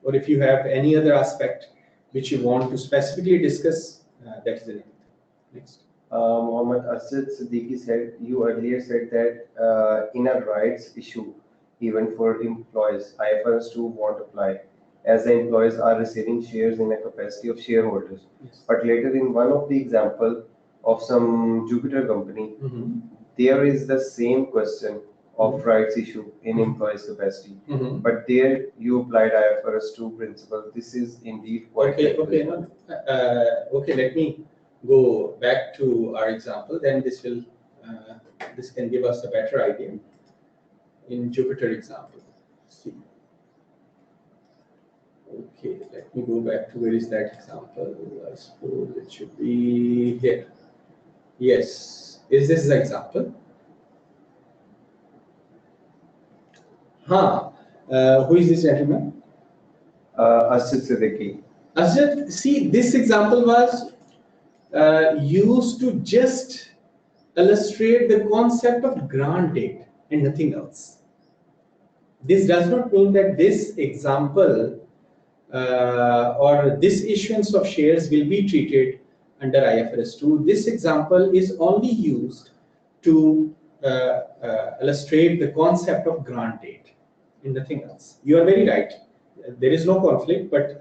Or if you have any other aspect which you want to specifically discuss, that is anything. Next. Mohammed Asad Siddiqui said, you earlier said that in a rights issue, even for employees, IFRS 2 won't apply, as the employees are receiving shares in a capacity of shareholders. Yes. But later in one of the example of some Jupiter company, there is the same question of rights issue in employees capacity. But there you applied IFRS 2 principle. This is indeed quite okay. Okay, let me go back to our example. Then this will this can give us a better idea. In Jupiter example, see. Okay, let me go back to where is that example. I suppose it should be here. Yes, is this the example? Who is this gentleman? Asad Siddiqui. Asad, see, this example was used to just illustrate the concept of grant date and nothing else. This does not mean that this example or this issuance of shares will be treated under IFRS 2. This example is only used to illustrate the concept of grant date and nothing else. You are very right. There is no conflict, but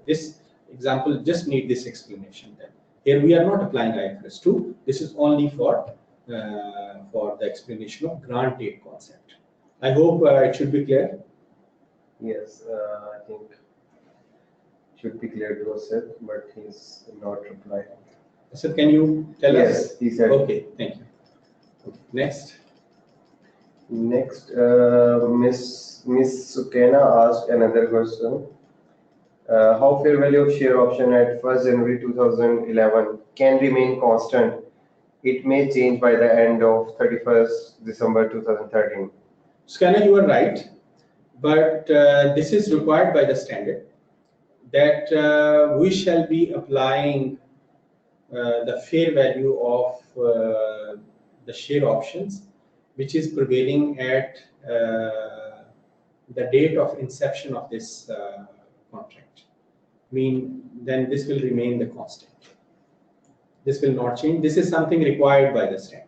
this example just needs this explanation. Then here we are not applying IFRS 2. This is only for the explanation of grant date concept. I hope it should be clear. Yes, I think should be clear to Asad, but he's not replying. Asad, can you tell us? Yes, he said. Okay, thank you. Okay, next. Next, Miss Sukena asked another question. How fair value of share option at 1st January 2011 can remain constant? It may change by the end of 31st December 2013. Sukena, you are right, but this is required by the standard that we shall be applying the fair value of the share options, which is prevailing at the date of inception of this contract. Then this will remain the constant. This will not change. This is something required by the standard.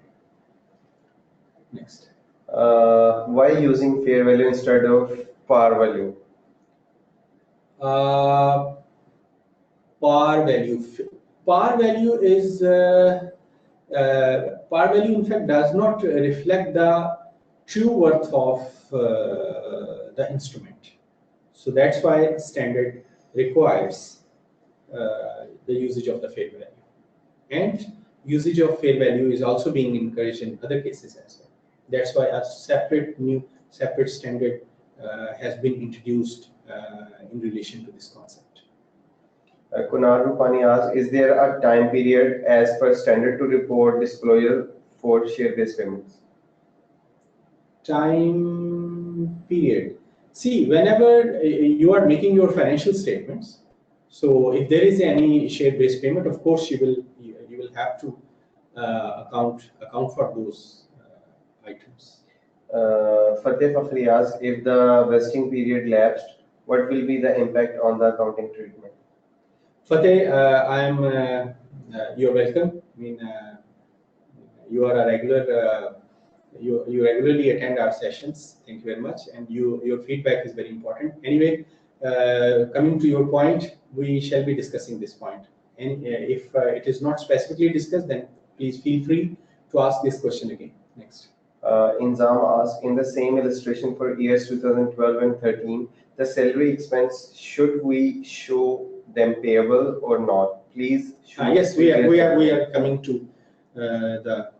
Next. Why using fair value instead of par value? Par value. Par value is par value in fact does not reflect the true worth of the instrument. So that's why standard requires the usage of the fair value. And usage of fair value is also being encouraged in other cases as well. That's why a separate standard has been introduced in relation to this concept. Kunal Rupani asks, is there a time period as per standard to report disclosure for share-based payments? Time period. See, whenever you are making your financial statements, so if there is any share-based payment, of course you will have to account for those items. Fateh Fakhri asks, if the vesting period lapsed, what will be the impact on the accounting treatment? Fateh, you're welcome. I mean, you are a regular. You regularly attend our sessions. Thank you very much, and your feedback is very important. Anyway, coming to your point, we shall be discussing this point. And if it is not specifically discussed, then please feel free to ask this question again. Next. Inzam asks, in the same illustration for years 2012 and 13, the salary expense, should we show them payable or not? Please. Yes, we are coming to the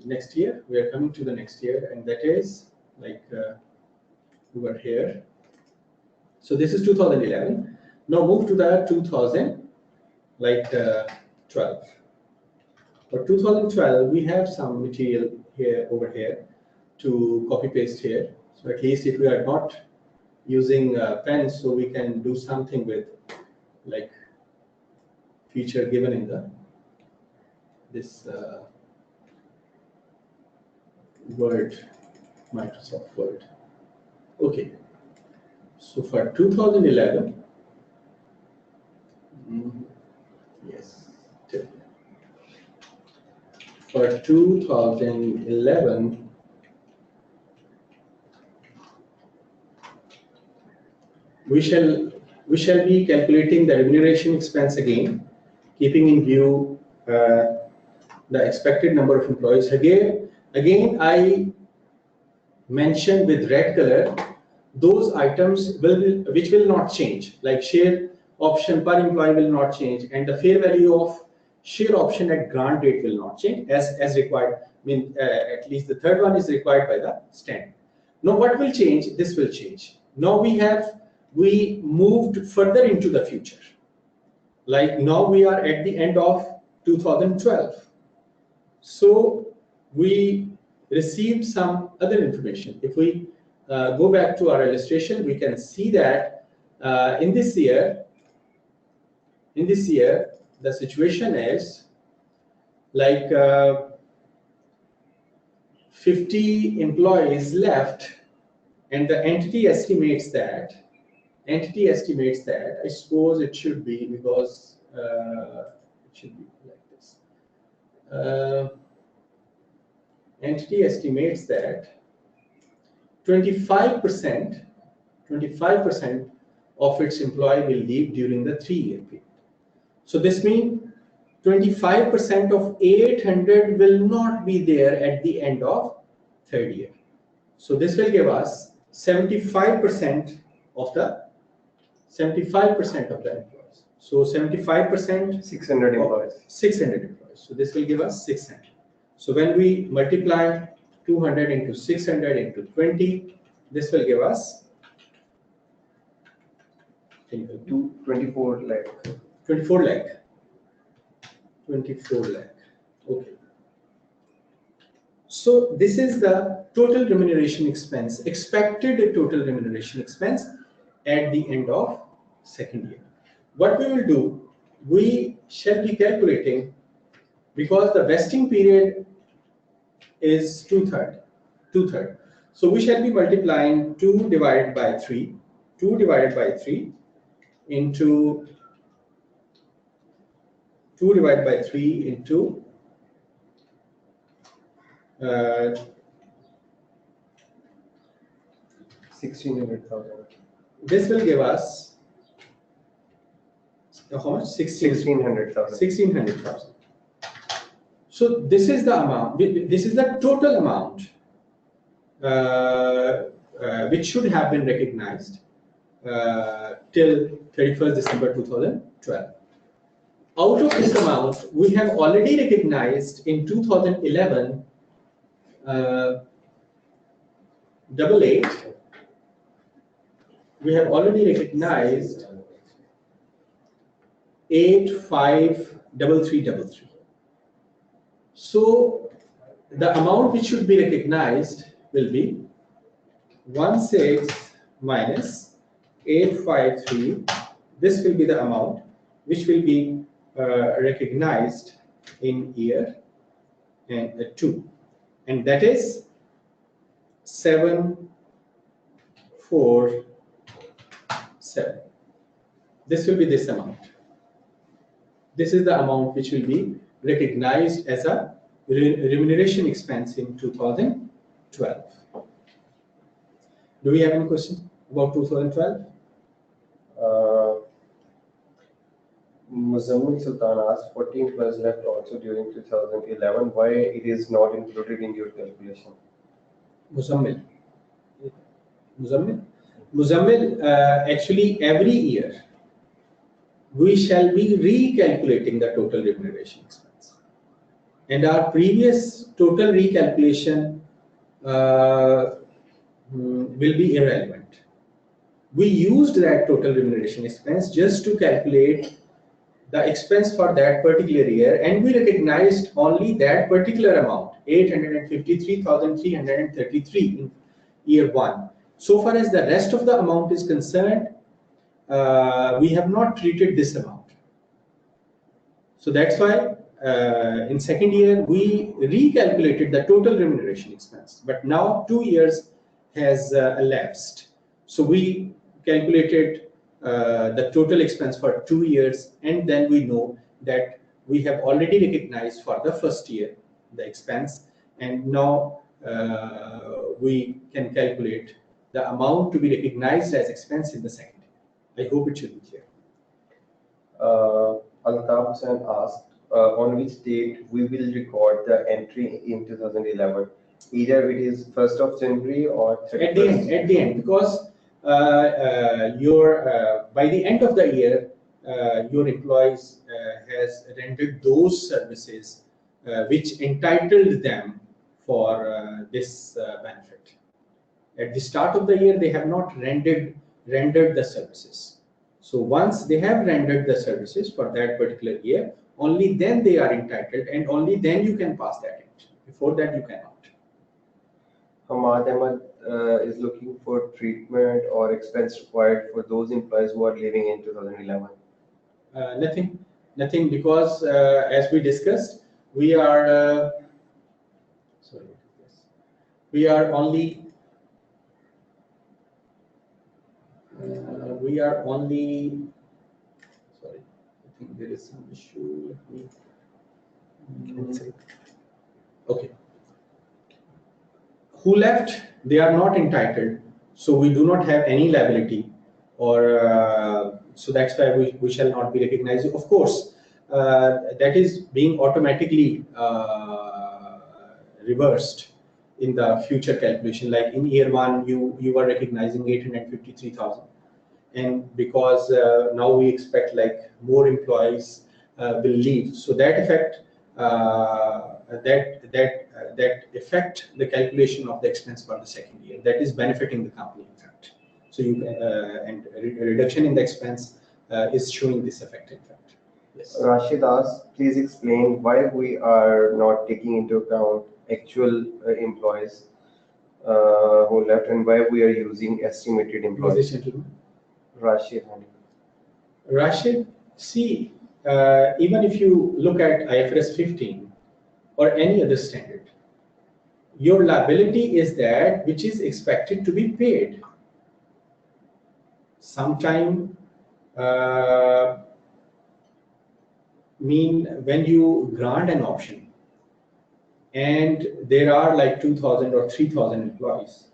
next year. We are coming to the next year, and that is like over here. So this is 2011. Now move to the 2012. For 2012, we have some material here over here to copy paste here. So at least if we are not using pens, so we can do something with like feature given in the this Word, Microsoft Word. Okay. So for 2011, yes. For 2011, we shall be calculating the remuneration expense again, keeping in view the expected number of employees. Again, I mentioned with red color those items which will not change, like share option per employee will not change, and the fair value of share option at grant date will not change as required. I mean, at least the third one is required by the standard. Now, what will change? This will change. Now we moved further into the future. Like now we are at the end of 2012. So we received some other information. If we go back to our illustration, we can see that in this year, the situation is like 50 employees left, and the entity estimates that. I suppose it should be, because it should be like this. Entity estimates that 25% of its employee will leave during the 3-year period. So this means 25% of 800 will not be there at the end of third year. So this will give us 75% of the employees. So 75%, 600 employees. 600 employees. So this will give us 600. So when we multiply 200 into 600 into 20, this will give us 24 lakh. 24 lakh. 24 lakh. Okay. So this is the total remuneration expense, expected total remuneration expense at the end of second year. What we will do, we shall be calculating, because the vesting period is two-third. So we shall be multiplying 2 divided by 3 into 1,600,000. This will give us how much? 1,600,000. 1,600,000. So this is the amount. This is the total amount which should have been recognized till 31st December 2012. Out of this amount, we have already recognized in 2011 double eight. We have already recognized 853333. So the amount which should be recognized will be 16 minus 853. This will be the amount which will be recognized in year 2, and that is 747. This will be this amount. This is the amount which will be recognized as a remuneration expense in 2012. Do we have any question about 2012? Muzammil Sultan asked 14 plus left also during 2011. Why it is not included in your calculation? Muzammil, actually every year we shall be recalculating the total remuneration expense, and our previous total recalculation will be irrelevant. We used that total remuneration expense just to calculate the expense for that particular year, and we recognized only that particular amount, 853,333 in year 1. So far as the rest of the amount is concerned, we have not treated this amount. So that's why in second year we recalculated the total remuneration expense. But now 2 years has elapsed, so we calculated the total expense for 2 years, and then we know that we have already recognized for the first year the expense, and now we can calculate the amount to be recognized as expense in the second year. I hope it should be clear. Altaf Hussain asked, on which date we will record the entry in 2011? Either it is 1st of January or 31st? At the end, because by the end of the year, your employees has rendered those services which entitled them for this benefit. At the start of the year, they have not rendered the services. So once they have rendered the services for that particular year, only then they are entitled, and only then you can pass that entry. Before that, you cannot. Hamad Ahmad is looking for treatment or expense required for those employees who are leaving in 2011. Nothing, because as we discussed, we are only sorry, I think there is some issue. Okay. Who left? They are not entitled, so we do not have any liability, or so that's why we shall not be recognized. Of course, that is being automatically reversed in the future calculation. Like in year 1, you were recognizing 853,000, and because now we expect like more employees will leave, so that effect that affect the calculation of the expense for the second year. That is benefiting the company, in fact. So you and reduction in the expense is showing this effect, in fact. Yes. Rashid asks, please explain why we are not taking into account actual employees who left, and why we are using estimated employees. Rashid, see, even if you look at IFRS 15 or any other standard, your liability is that which is expected to be paid. Sometime when you grant an option and there are like 2,000 or 3,000 employees,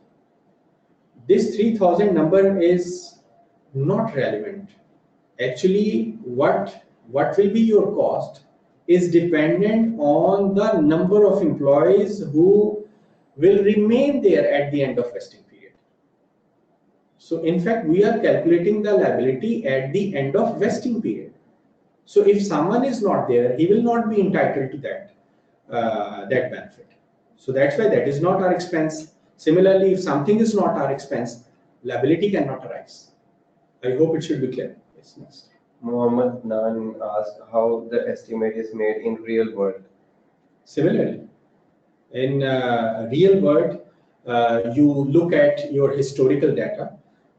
this 3,000 number is not relevant. Actually, what will be your cost is dependent on the number of employees who will remain there at the end of vesting period. So in fact, we are calculating the liability at the end of vesting period. So if someone is not there, he will not be entitled to that benefit. So that's why that is not our expense. Similarly, if something is not our expense, liability cannot arise. I hope it should be clear. Yes, next. Muhammad Nan asked how the estimate is made in real world. Similarly, in real world, you look at your historical data,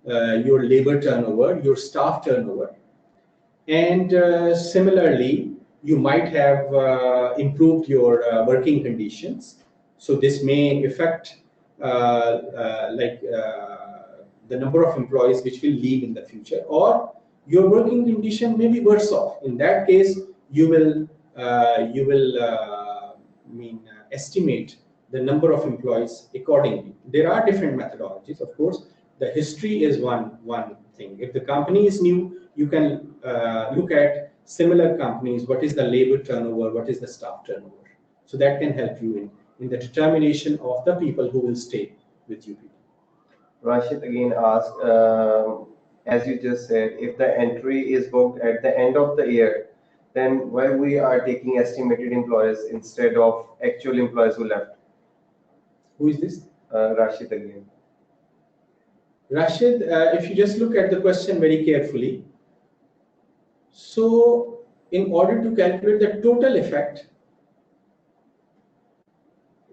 your labor turnover, your staff turnover, and similarly, you might have improved your working conditions. So this may affect the number of employees which will leave in the future, or your working condition may be worse off. In that case, you will estimate the number of employees accordingly. There are different methodologies, of course. The history is one thing. If the company is new, you can look at similar companies. What is the labor turnover? What is the staff turnover? So that can help you in the determination of the people who will stay with you. Rashid again asked, as you just said, if the entry is booked at the end of the year, then why we are taking estimated employees instead of actual employees who left? Who is this? Rashid again. Rashid, if you just look at the question very carefully, so in order to calculate the total effect,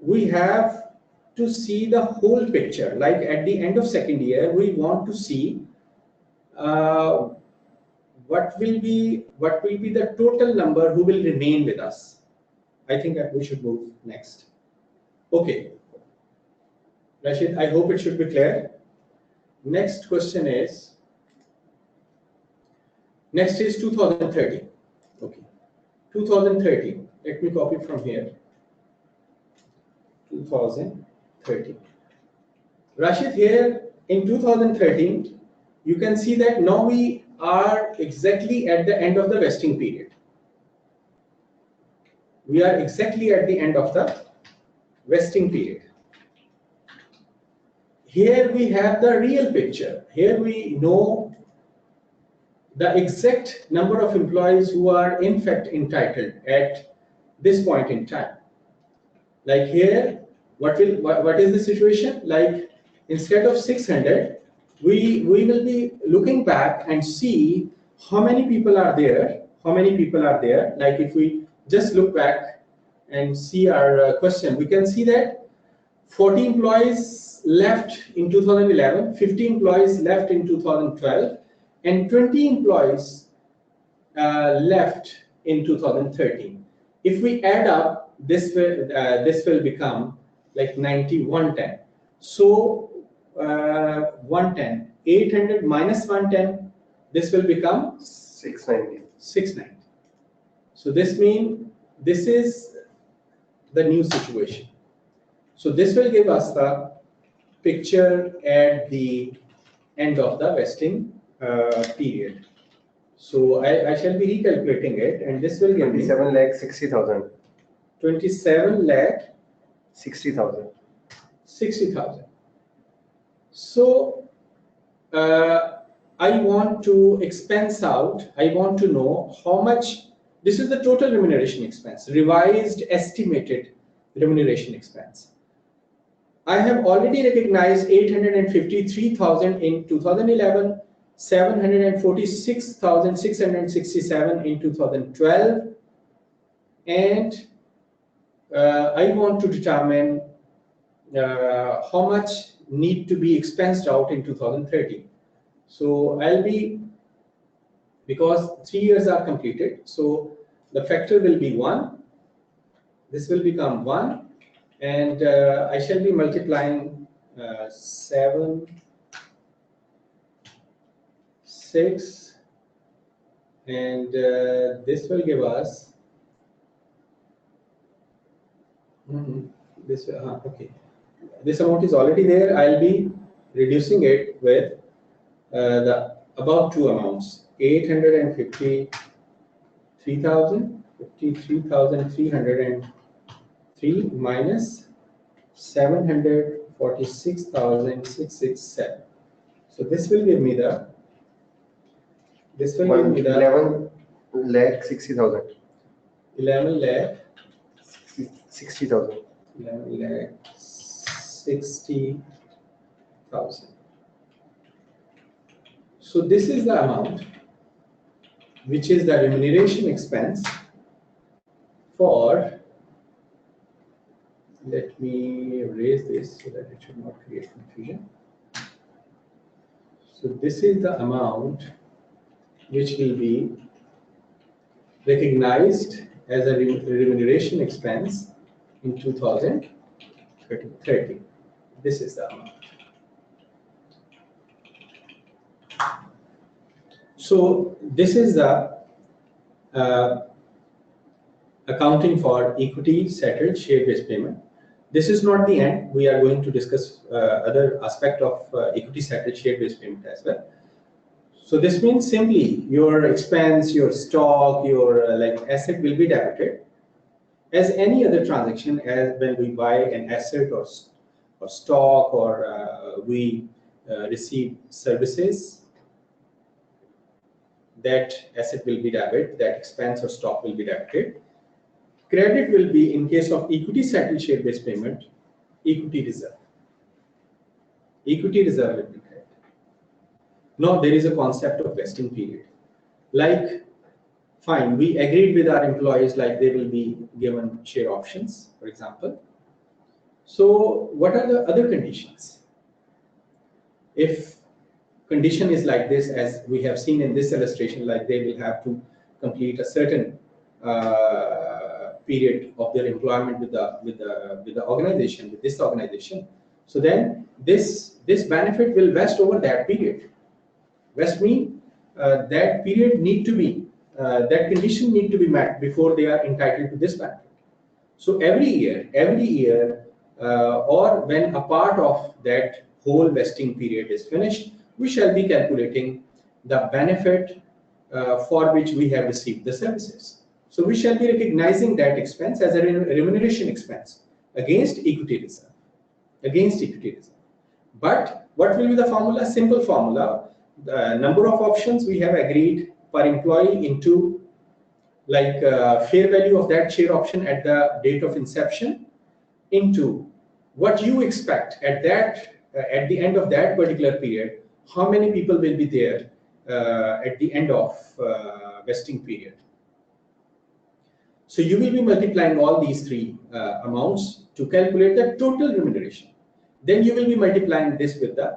we have to see the whole picture. Like at the end of second year, we want to see what will be the total number who will remain with us. I think that we should move next. Okay, Rashid, I hope it should be clear. Next question is, next is 2030. Okay, 2030. Let me copy from here. 2030. Rashid, here in 2013, you can see that now we are exactly at the end of the vesting period. We are exactly at the end of the vesting period. Here we have the real picture. Here we know the exact number of employees who are in fact entitled at this point in time. Like here, what is the situation? Like instead of 600, we will be looking back and see how many people are there. How many people are there? Like if we just look back and see our question, we can see that 40 employees left in 2011, 50 employees left in 2012, and 20 employees left in 2013. If we add up, this will become like 110. So 110, 800 minus 110, this will become 690. 690. So this means this is the new situation. So this will give us the picture at the end of the vesting period. So I shall be recalculating it, and this will give me 27 lakh 60,000. 27 lakh 60,000. 60,000. So I want to expense out. I want to know how much. This is the total remuneration expense, revised estimated remuneration expense. I have already recognized 853,000 in 2011, 746,667 in 2012, and I want to determine how much need to be expensed out in 2030. So I'll be, because 3 years are completed, so the factor will be 1. This will become 1. And I shall be multiplying 7, 6, and this will give us this. Okay, this amount is already there. I'll be reducing it with the above two amounts: 853,303 minus 746,667. So this will give me the 11 lakh 60,000. 11 lakh 60,000. 11 lakh 60,000. So this is the amount which is the remuneration expense for, let me erase this so that it should not create confusion. So this is the amount which will be recognized as a remuneration expense in 2030. This is the amount. So this is the accounting for equity settled share-based payment. This is not the end. We are going to discuss other aspect of equity settled share-based payment as well. So this means simply your expense, your stock, your like asset will be debited as any other transaction, as when we buy an asset or stock, or we receive services. That asset will be debited, that expense or stock will be debited. Credit will be, in case of equity settled share-based payment, equity reserve. Equity reserve will be credited. Now there is a concept of vesting period. Like, fine, we agreed with our employees, like they will be given share options, for example. So what are the other conditions? If condition is like this, as we have seen in this illustration, like they will have to complete a certain period of their employment with the organization, with this organization. So then this benefit will vest over that period. Vest mean that period need to be, that condition need to be met before they are entitled to this benefit. So every year, or when a part of that whole vesting period is finished, we shall be calculating the benefit for which we have received the services. So we shall be recognizing that expense as a remuneration expense against equity reserve. But what will be the formula? Simple formula. The number of options we have agreed per employee into, like fair value of that share option at the date of inception, into what you expect at that at the end of that particular period, how many people will be there at the end of vesting period. So you will be multiplying all these three amounts to calculate the total remuneration. Then you will be multiplying this with the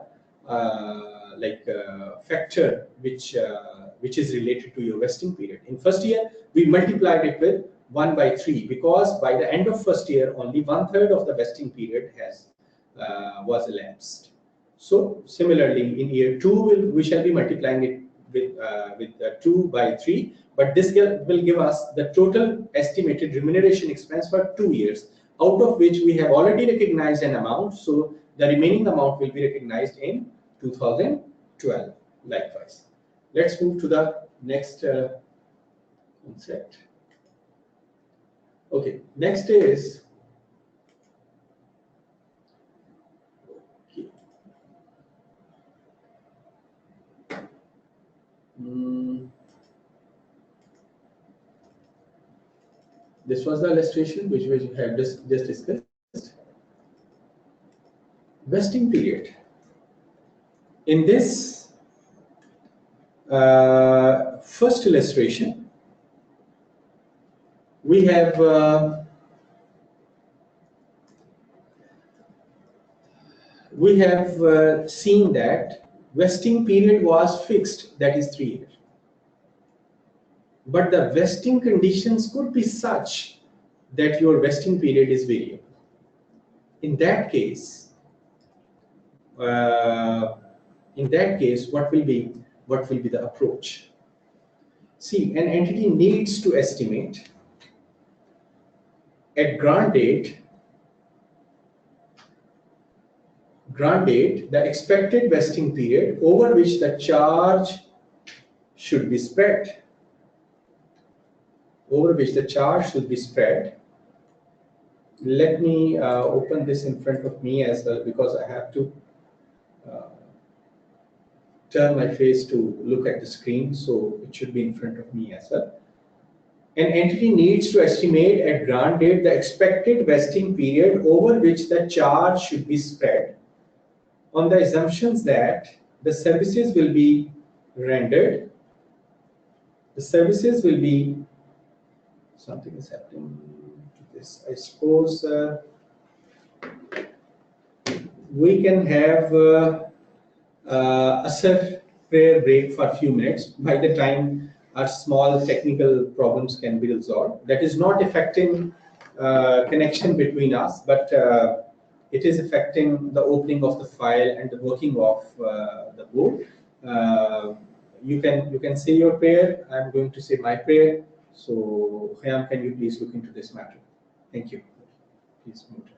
factor which is related to your vesting period. In first year, we multiplied it with 1/3 because by the end of first year, only 1/3 of the vesting period was elapsed. So similarly, in year 2, we shall be multiplying it with 2/3, but this will give us the total estimated remuneration expense for 2 years, out of which we have already recognized an amount. So the remaining amount will be recognized in 2012. Likewise, let's move to the next concept. Okay, next is this was the illustration which we have just discussed. Vesting period. In this first illustration, we have seen that vesting period was fixed, that is 3 years. But the vesting conditions could be such that your vesting period is variable. In that case, what will be the approach? See, an entity needs to estimate at grant date the expected vesting period over which the charge should be spread. let me open this in front of me as well, because I have to turn my face to look at the screen, so it should be in front of me as well. An entity needs to estimate at grant date the expected vesting period over which the charge should be spread, on the assumptions that the services will be rendered. The services will be, something is happening to this. I suppose we can have a self-prayer break for a few minutes. By the time our small technical problems can be resolved, that is not affecting connection between us, but it is affecting the opening of the file and the working of the board. You can say your prayer. I'm going to say my prayer. So, Khayyam, can you please look into this matter? Thank you. Please mute it.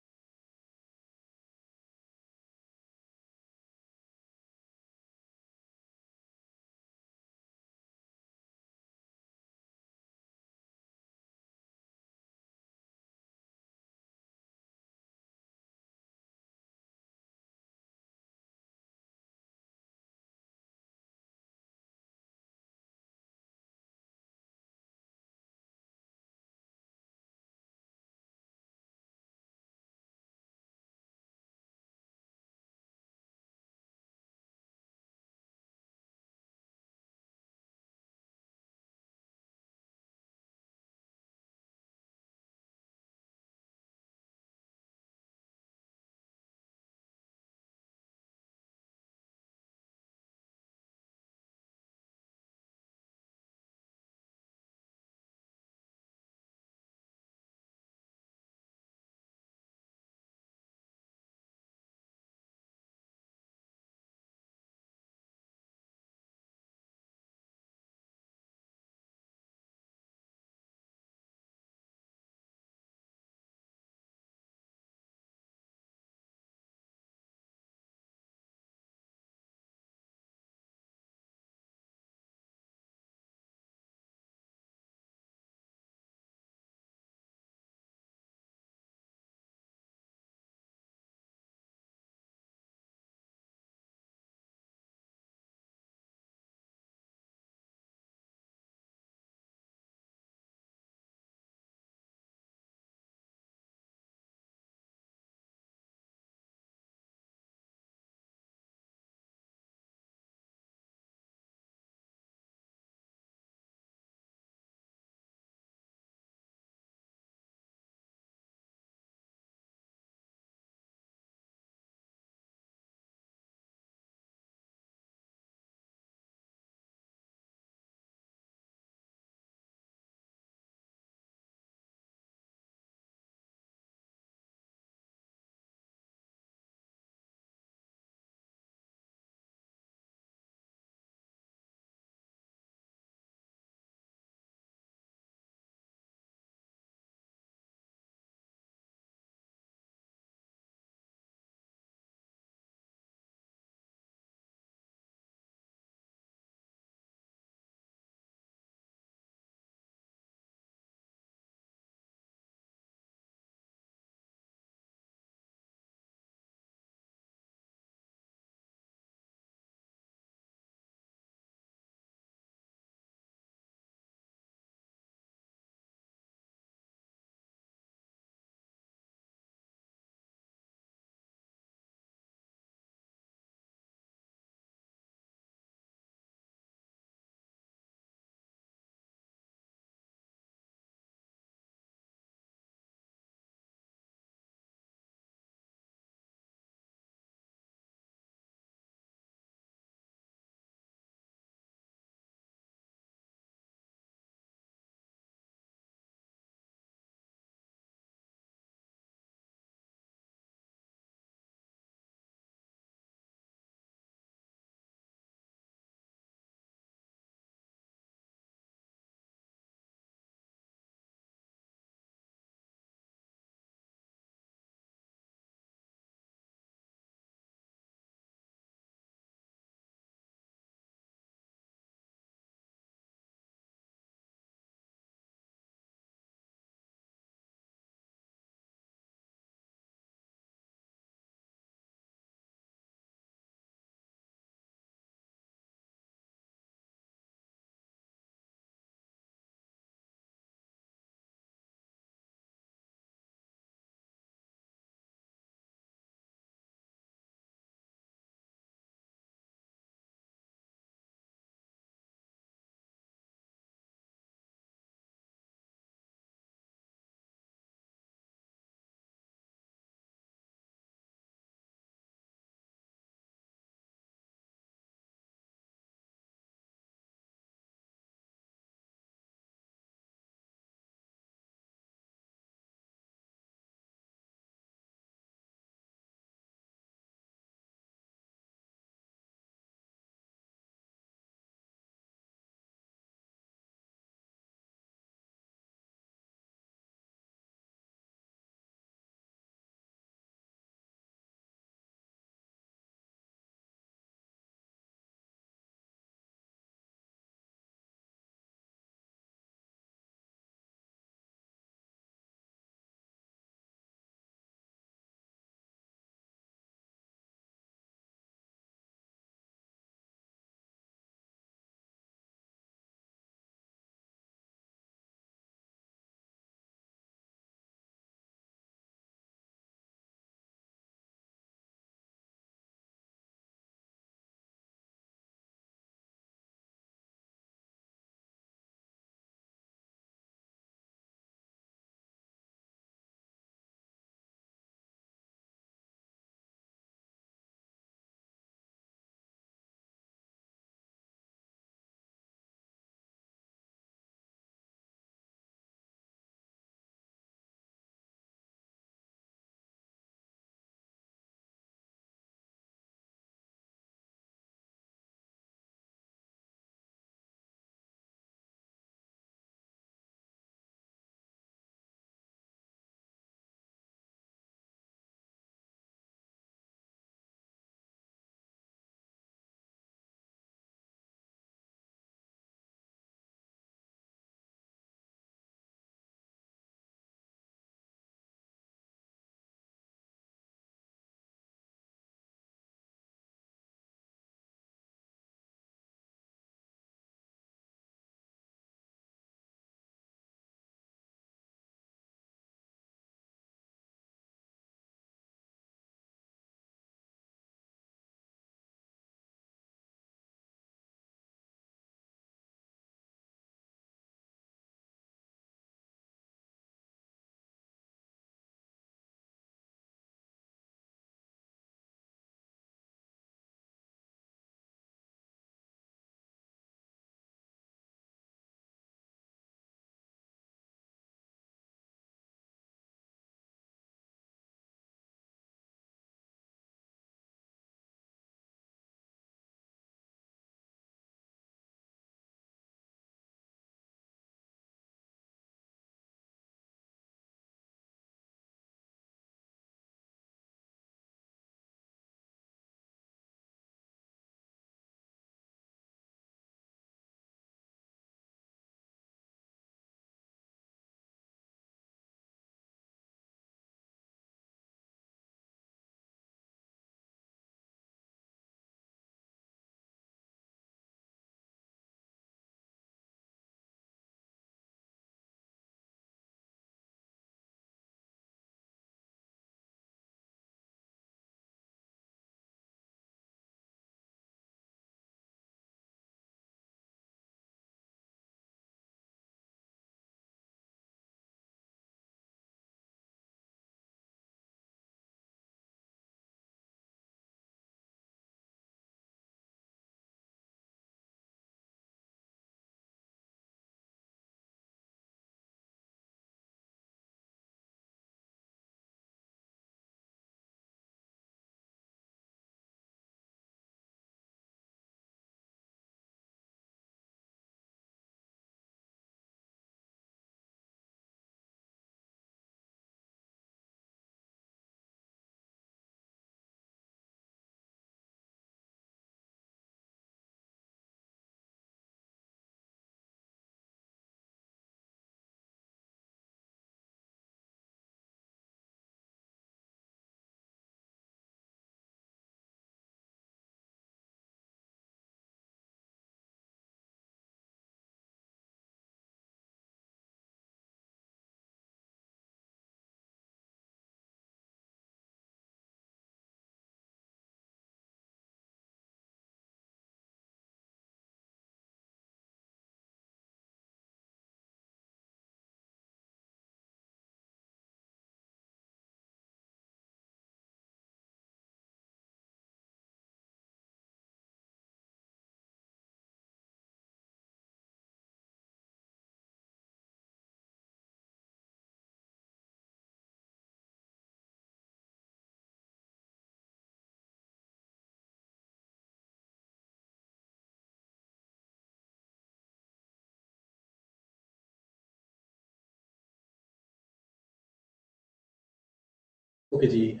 Okay, ji,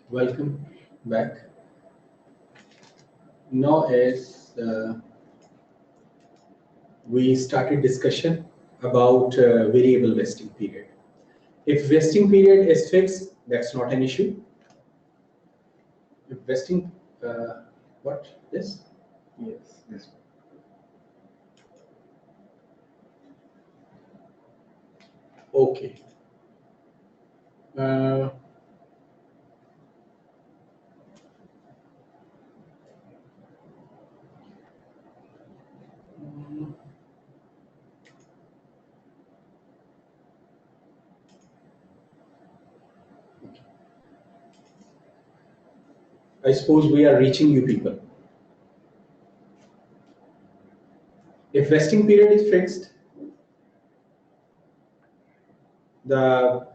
welcome back. Now, as we started discussion about variable vesting period. If vesting period is fixed, that's not an issue. If vesting, what this? Yes, this Okay. I suppose we are reaching you people. If vesting period is fixed, the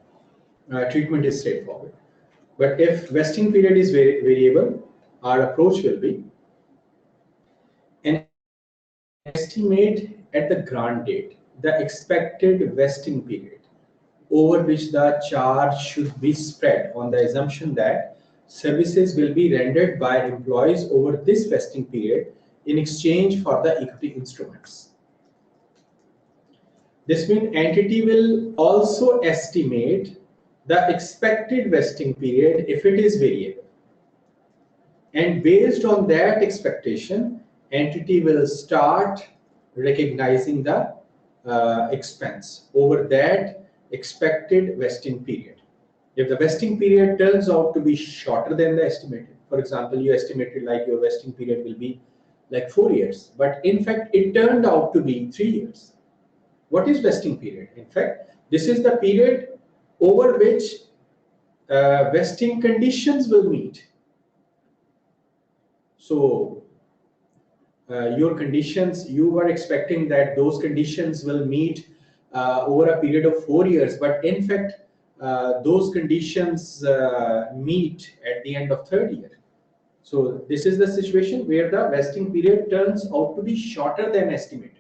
treatment is straightforward. But if vesting period is variable, our approach will be an estimate at the grant date the expected vesting period over which the charge should be spread on the assumption that services will be rendered by employees over this vesting period in exchange for the equity instruments. This means entity will also estimate the expected vesting period if it is variable. And based on that expectation, entity will start recognizing the expense over that expected vesting period. If the vesting period turns out to be shorter than the estimated, for example, you estimated like your vesting period will be like 4 years, but in fact it turned out to be 3 years. What is vesting period? In fact, this is the period over which vesting conditions will meet. So your conditions, you were expecting that those conditions will meet over a period of 4 years, but in fact those conditions meet at the end of third year. So this is the situation where the vesting period turns out to be shorter than estimated.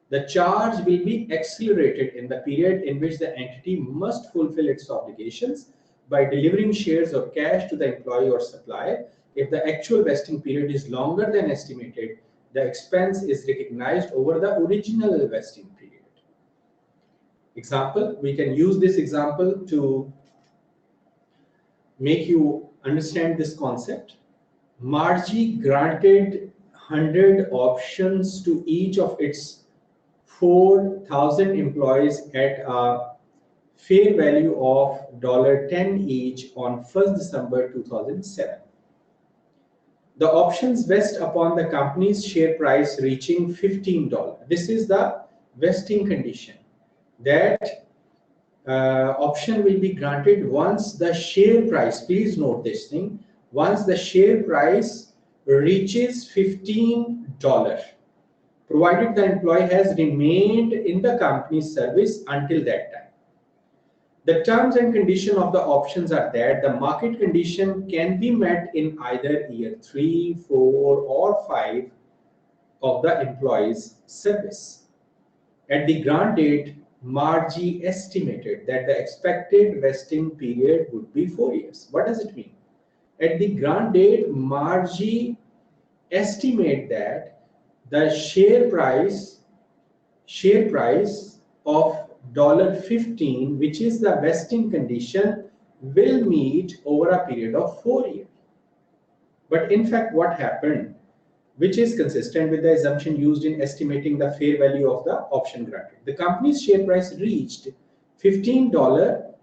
The charge will be accelerated in the period in which the entity must fulfill its obligations by delivering shares or cash to the employee or supplier. If the actual vesting period is longer than estimated, the expense is recognized over the original vesting period. Example, we can use this example to make you understand this concept. Margie granted 100 options to each of its 4,000 employees at a fair value of $10 each on 1st December 2007. The options vest upon the company's share price reaching $15. This is the vesting condition. That option will be granted once the share price, please note this thing, once the share price reaches $15, provided the employee has remained in the company's service until that time. The terms and conditions of the options are that the market condition can be met in either year 3, 4, or 5 of the employee's service. At the grant date, Margie estimated that the expected vesting period would be 4 years. What does it mean? At the grant date, Margie estimated that the share price of $15, which is the vesting condition, will meet over a period of 4 years. But in fact, what happened, which is consistent with the assumption used in estimating the fair value of the option granted. The company's share price reached $15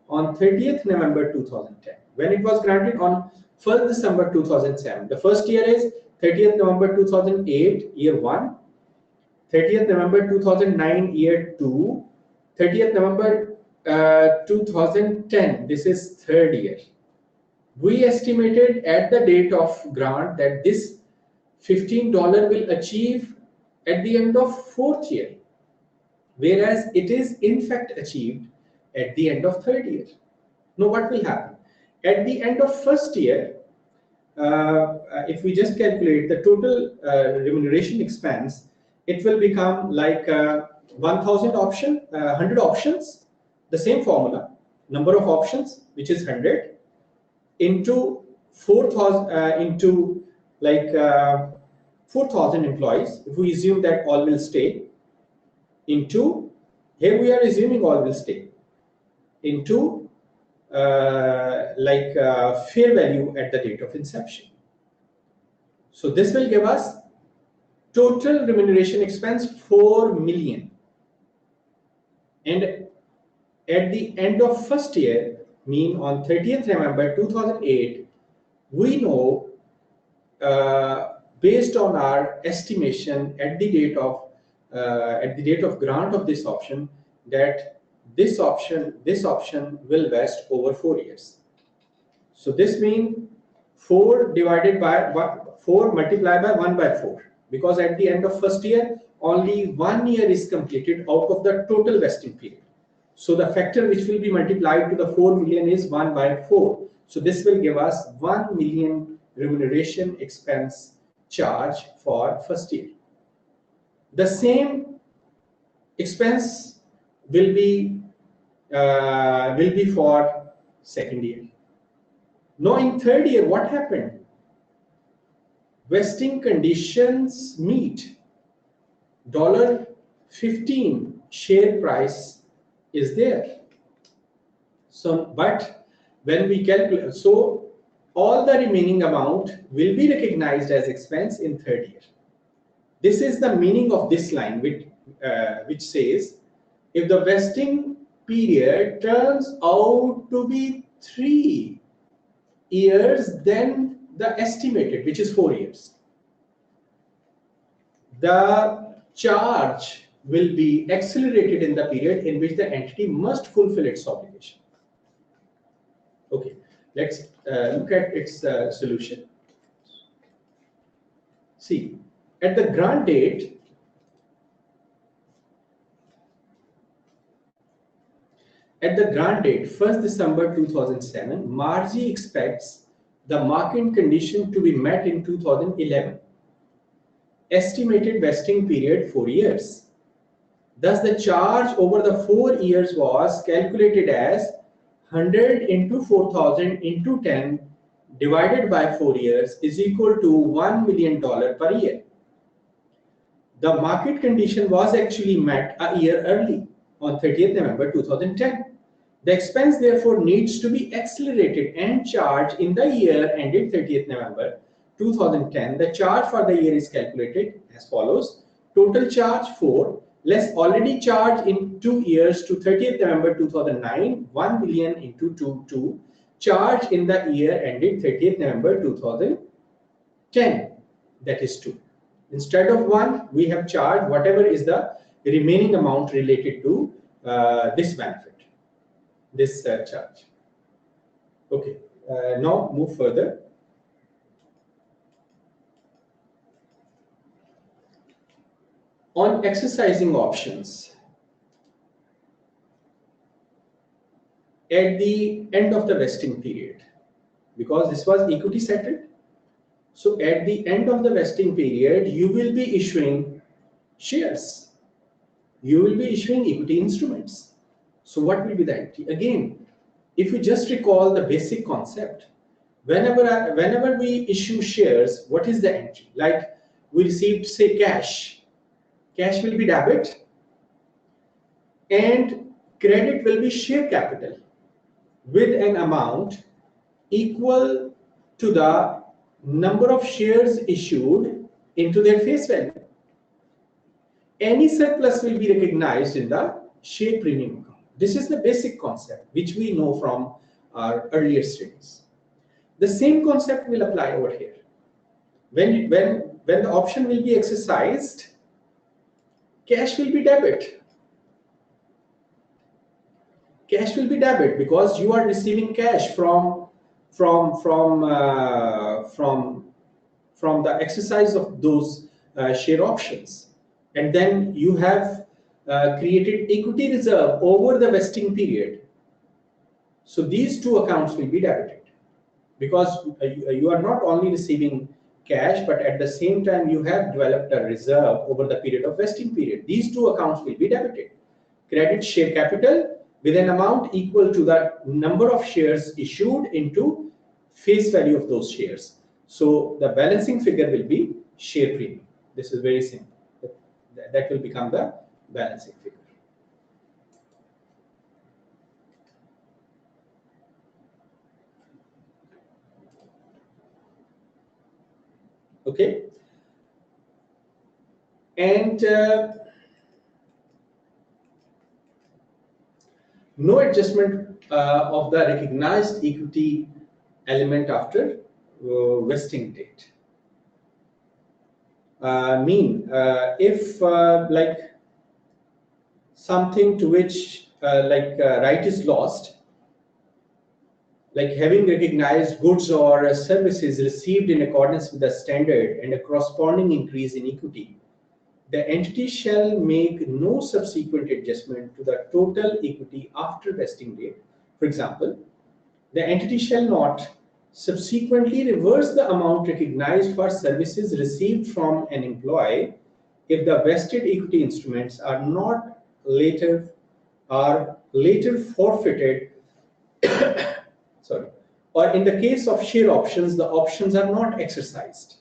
on 30th November 2010, when it was granted on 1st December 2007. The first year is 30th November 2008, year 1, 30th November 2009, year 2, 30th November 2010, this is third year. We estimated at the date of grant that this $15 will achieve at the end of fourth year, whereas it is in fact achieved at the end of third year. Now what will happen? At the end of first year, if we just calculate the total remuneration expense, it will become like 1,000 option, 100 options, the same formula, number of options, which is 100, into 4,000 into like 4,000 employees. If we assume that all will stay, into here we are assuming all will stay, into fair value at the date of inception. So this will give us total remuneration expense 4 million, and at the end of first year, mean on 30th November 2008, we know based on our estimation at the date of grant of this option, that this option will vest over 4 years. So this means 4 divided by 4 multiplied by 1 by 4, because at the end of first year only 1 year is completed out of the total vesting period. So the factor which will be multiplied to the 4 million is 1 by 4. So this will give us 1 million remuneration expense charge for first year. The same expense will be for second year. Now in third year, what happened? Vesting conditions meet. $15 share price is there. So, but when we calculate, so all the remaining amount will be recognized as expense in third year. This is the meaning of this line, which says, if the vesting period turns out to be 3 years than the estimated, which is 4 years, the charge will be accelerated in the period in which the entity must fulfill its obligation. Okay, let's look at its solution. See, at the grant date, at the grant date, 1st December 2007, Margie expects the market condition to be met in 2011. Estimated vesting period 4 years. Thus, the charge over the 4 years was calculated as 100 into 4,000 into 10 divided by 4 years is equal to $1 million per year. The market condition was actually met a year early on 30th November 2010. The expense therefore needs to be accelerated and charged in the year ended 30th November 2010. The charge for the year is calculated as follows. Total charge 4 less already charged in 2 years to 30th November 2009, 1 million into 2, charge in the year ended 30th November 2010, that is 2. Instead of 1, we have charged whatever is the remaining amount related to this benefit, this charge. Okay, now move further. On exercising options, at the end of the vesting period, because this was equity settled, so at the end of the vesting period, you will be issuing shares. You will be issuing equity instruments. So what will be the entry? Again, if you just recall the basic concept, whenever we issue shares, what is the entry? Like we received, say, cash. Cash will be debit and credit will be share capital with an amount equal to the number of shares issued into their face value. Any surplus will be recognized in the share premium account. This is the basic concept which we know from our earlier studies. The same concept will apply over here. When the option will be exercised, cash will be debit. Cash will be debit because you are receiving cash from the exercise of those share options, and then you have created equity reserve over the vesting period. So these two accounts will be debited because you are not only receiving cash, but at the same time you have developed a reserve over the period of vesting period. These two accounts will be debited. Credit share capital with an amount equal to the number of shares issued into face value of those shares. So the balancing figure will be share premium. This is very simple. That will become the balancing figure. Okay. And no adjustment of the recognized equity element after vesting date. If like something to which right is lost, like having recognized goods or services received in accordance with the standard and a corresponding increase in equity, the entity shall make no subsequent adjustment to the total equity after vesting date. For example, the entity shall not subsequently reverse the amount recognized for services received from an employee if the vested equity instruments are not later forfeited sorry, or in the case of share options, the options are not exercised.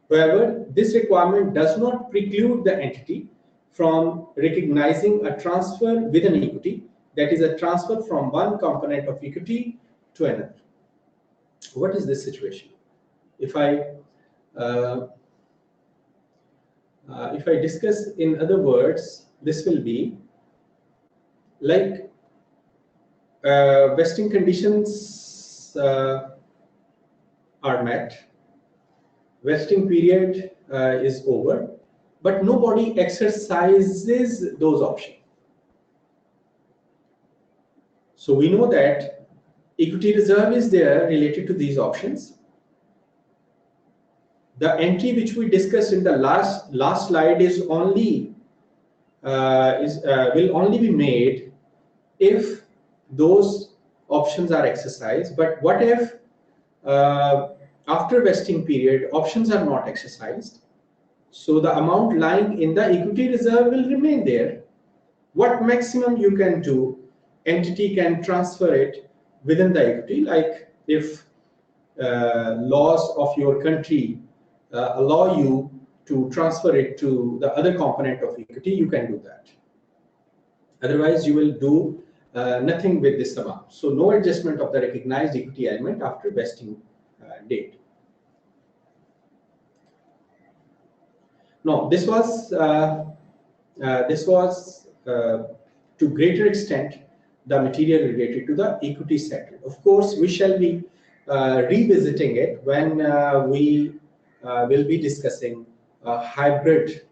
However, this requirement does not preclude the entity from recognizing a transfer with an equity, that is a transfer from one component of equity to another. What is this situation? If I discuss in other words, this will be like vesting conditions are met, vesting period is over, but nobody exercises those options. So we know that equity reserve is there related to these options. The entry which we discussed in the last slide is only will only be made if those options are exercised. But what if after vesting period options are not exercised? So the amount lying in the equity reserve will remain there. What maximum you can do, entity can transfer it within the equity. Like if laws of your country allow you to transfer it to the other component of equity, you can do that. Otherwise, you will do nothing with this amount. So no adjustment of the recognized equity element after vesting date. No, this was to greater extent the material related to the equity settled. Of course, we shall be revisiting it when we will be discussing hybrid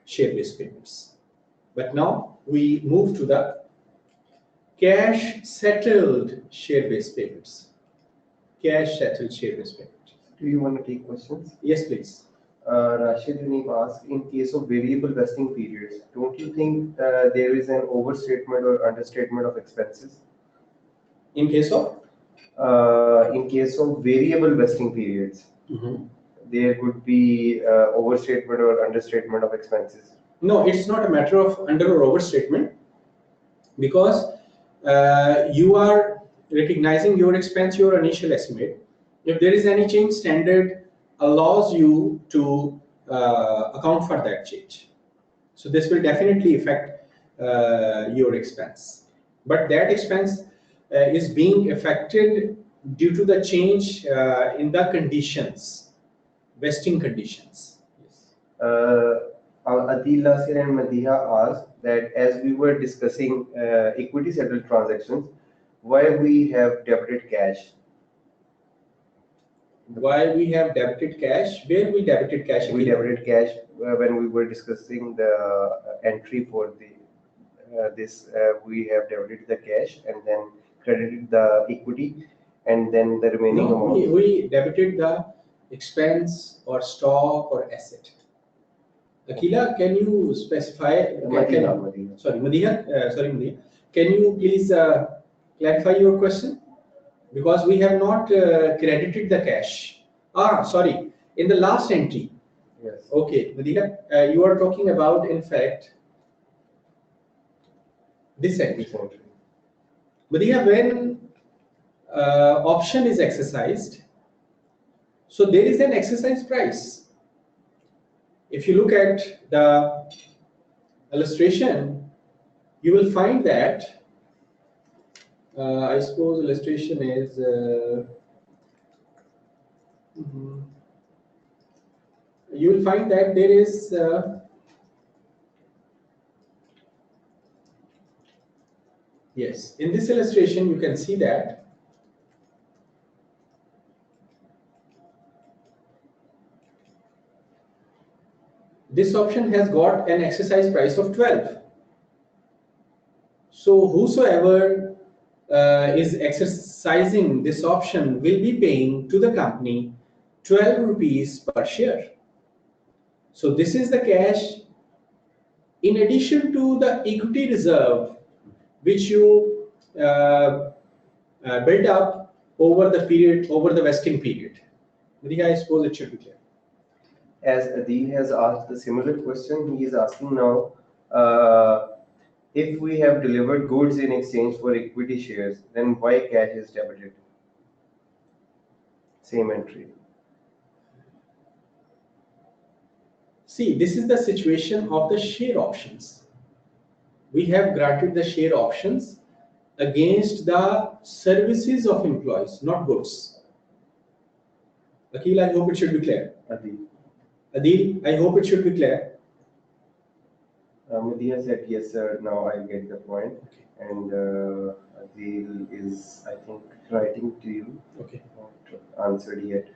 share-based payments. But now we move to the cash settled share-based payments. Cash settled share-based payment. Do you want to take questions? Yes, please. Rashid Hanif asked, in case of variable vesting periods, don't you think there is an overstatement or understatement of expenses? In case of? In case of variable vesting periods, there could be overstatement or understatement of expenses. No, it's not a matter of under or overstatement, because you are recognizing your expense, your initial estimate. If there is any change, standard allows you to account for that change. So this will definitely affect your expense. But that expense is being affected due to the change in the conditions, vesting conditions. Yes. Adil Nasir and Madiha asked that as we were discussing equity settled transactions, why we have debited cash? Why we have debited cash? Where we debited cash? We debited cash when we were discussing the entry for the we have debited the cash and then credited the equity and then the remaining amount. We debited the expense or stock or asset. Akila, can you specify? Madiha. Sorry, Madiha. Can you please clarify your question? Because we have not credited the cash. Sorry, in the last entry. Yes. Okay, Madiha, you are talking about, in fact, this entry. Madiha, when option is exercised, so there is an exercise price. If you look at the illustration, you will find that I suppose illustration is you will find that there is yes, in this illustration you can see that this option has got an exercise price of 12. So whosoever is exercising this option will be paying to the company 12 rupees per share. So this is the cash in addition to the equity reserve which you built up over the period, over the vesting period. I suppose it should be clear. As Adil has asked the similar question, he is asking now, if we have delivered goods in exchange for equity shares, then why cash is debited? Same entry. See, this is the situation of the share options. We have granted the share options against the services of employees, not goods. Akhil, I hope it should be clear. Adil, I hope it should be clear. Madhya said yes, sir. Now I get the point. Okay. And Adil is, I think, writing to you. Okay. Not answered yet.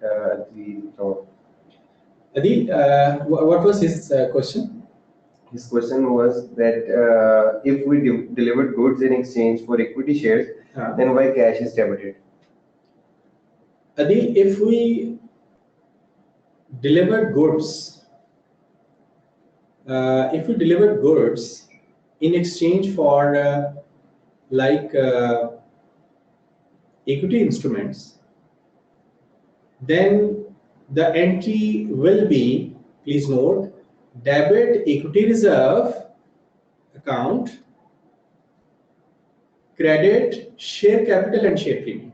Adil, no. Adil, what was his question? His question was that if we delivered goods in exchange for equity shares, then why cash is debited? Adil, if we delivered goods, in exchange for equity instruments, then the entry will be, please note, debit equity reserve account, credit share capital and share premium.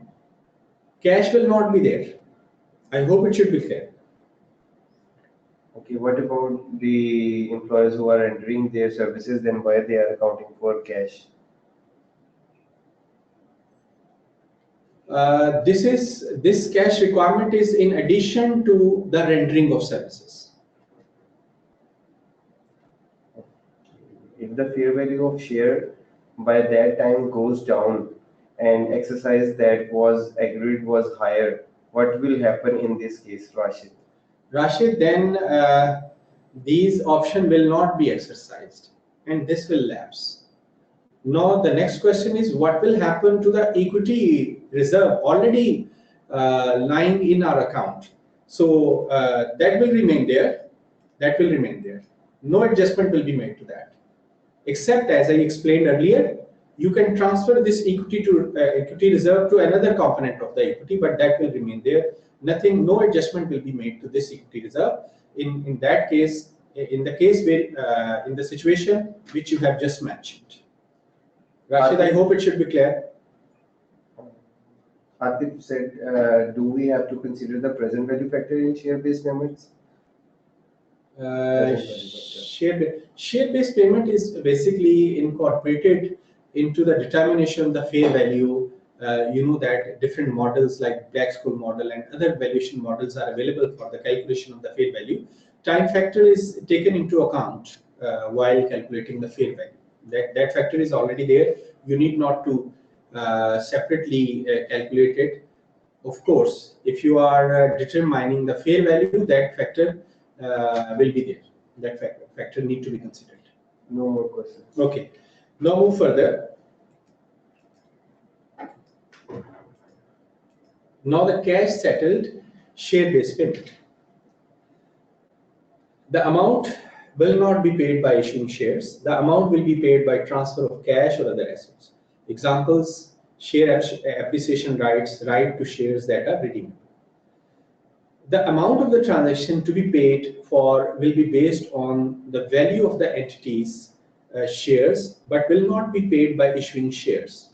Cash will not be there. I hope it should be clear. Okay, what about the employees who are entering their services, then why they are accounting for cash? This cash requirement is in addition to the rendering of services. If the fair value of share by that time goes down and exercise that was agreed was higher, what will happen in this case, Rashid? Rashid, then these options will not be exercised and this will lapse. Now the next question is, what will happen to the equity reserve already lying in our account? So that will remain there. That will remain there. No adjustment will be made to that, except, as I explained earlier, you can transfer this equity reserve to another component of the equity, but that will remain there. Nothing, no adjustment will be made to this equity reserve. In that case, in the situation which you have just mentioned. Rashid, I hope it should be clear. Atif said, do we have to consider the present value factor in share-based payments? Share-based payment is basically incorporated into the determination of the fair value. You know that different models like Black School model and other valuation models are available for the calculation of the fair value. Time factor is taken into account while calculating the fair value. That factor is already there. You need not to separately calculate it. Of course, if you are determining the fair value, that factor will be there. That factor need to be considered. No more questions. Okay. Now move further. Now the cash settled share-based payment. The amount will not be paid by issuing shares. The amount will be paid by transfer of cash or other assets. Examples: share appreciation rights, right to shares that are redeemable. The amount of the transaction to be paid for will be based on the value of the entity's shares, but will not be paid by issuing shares.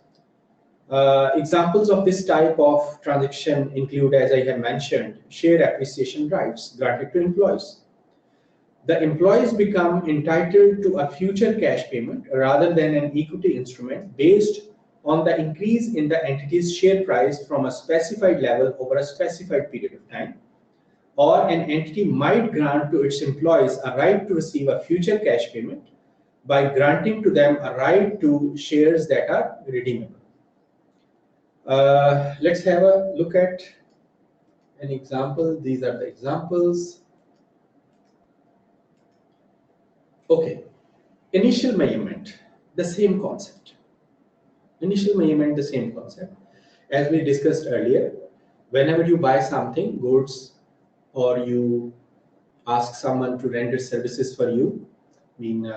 Examples of this type of transaction include, as I have mentioned, share appreciation rights granted to employees. The employees become entitled to a future cash payment rather than an equity instrument based on the increase in the entity's share price from a specified level over a specified period of time. Or an entity might grant to its employees a right to receive a future cash payment by granting to them a right to shares that are redeemable. Let's have a look at an example. These are the examples. Okay, initial measurement, the same concept. Initial measurement, the same concept. As we discussed earlier, whenever you buy something, goods, or you ask someone to render services for you,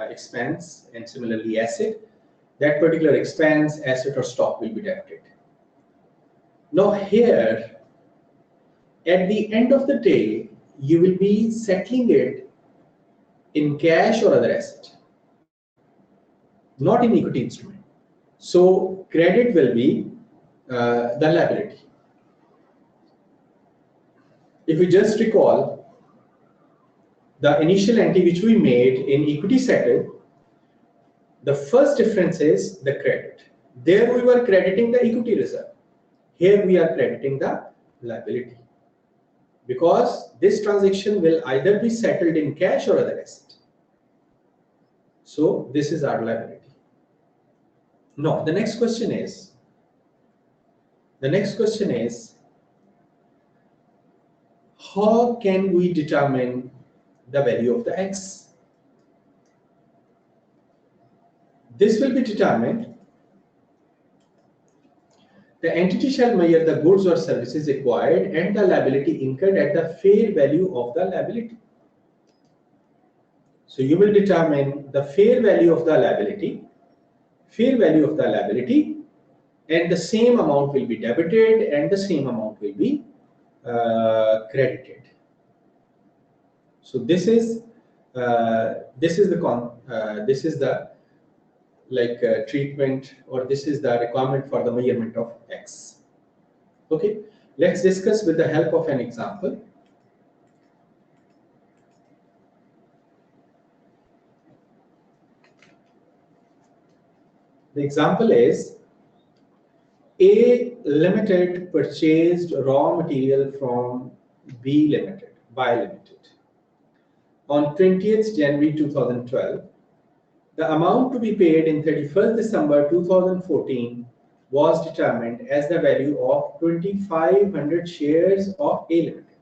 expense, and similarly asset, that particular expense, asset, or stock will be debited. Now here, at the end of the day, you will be settling it in cash or other asset, not in equity instrument. So credit will be the liability. If we just recall, the initial entry which we made in equity settled, the first difference is the credit. There we were crediting the equity reserve. Here we are crediting the liability, because this transaction will either be settled in cash or other asset. So this is our liability. Now the next question is, how can we determine the value of the X? This will be determined. The entity shall measure the goods or services acquired and the liability incurred at the fair value of the liability. So you will determine the fair value of the liability, and the same amount will be debited and the same amount will be credited. So this is the treatment, or this is the requirement for the measurement of X. Okay, let's discuss with the help of an example. The example is, A Limited purchased raw material from B Limited, on 20th January 2012. The amount to be paid in 31st December 2014 was determined as the value of 2,500 shares of A Limited.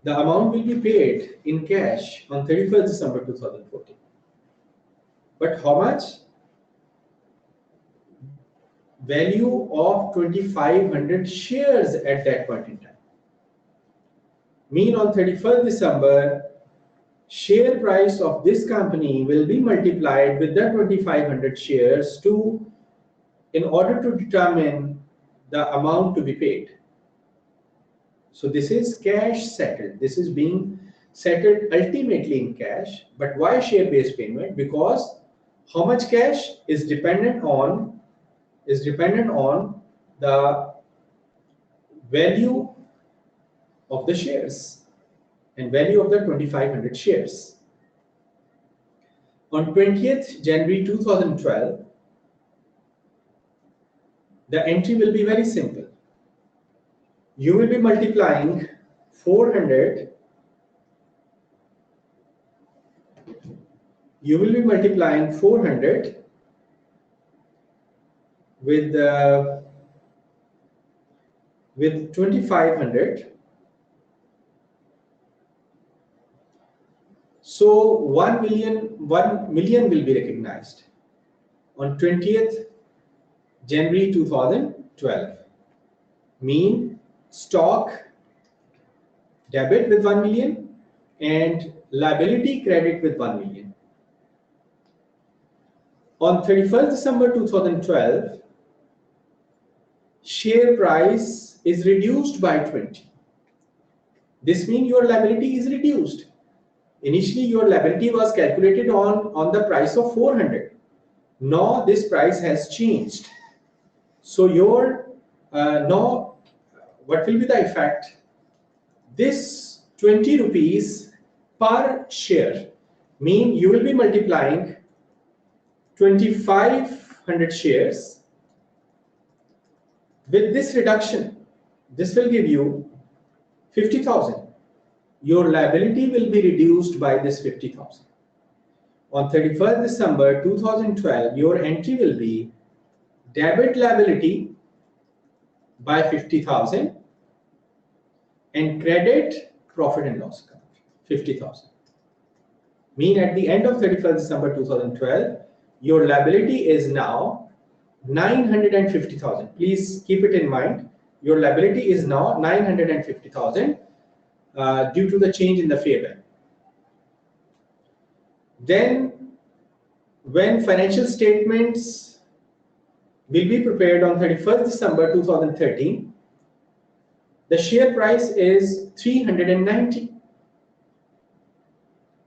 The amount will be paid in cash on 31st December 2014. But how much? Value of 2,500 shares at that point in time. Mean on 31st December, share price of this company will be multiplied with the 2,500 shares in order to determine the amount to be paid. So this is cash settled. This is being settled ultimately in cash. But why share-based payment? Because how much cash is dependent on the value of the shares and value of the 2,500 shares. On 20th January 2012, the entry will be very simple. You will be multiplying 400. You will be multiplying 400 with 2,500. So 1 million will be recognized on 20th January 2012. Mean stock debit with 1 million and liability credit with 1 million. On 31st December 2012, share price is reduced by 20. This means your liability is reduced. Initially, your liability was calculated on the price of 400. Now this price has changed. So your now what will be the effect? This 20 rupees per share mean you will be multiplying 2500 shares with this reduction. This will give you 50,000. Your liability will be reduced by this 50,000. On 31st December 2012, your entry will be debit liability by 50,000 and credit profit and loss account 50,000. Mean at the end of 31st December 2012, your liability is now 950,000. Please keep it in mind. Your liability is now 950,000 due to the change in the fair value. Then, when financial statements will be prepared on 31st December 2013, the share price is 390,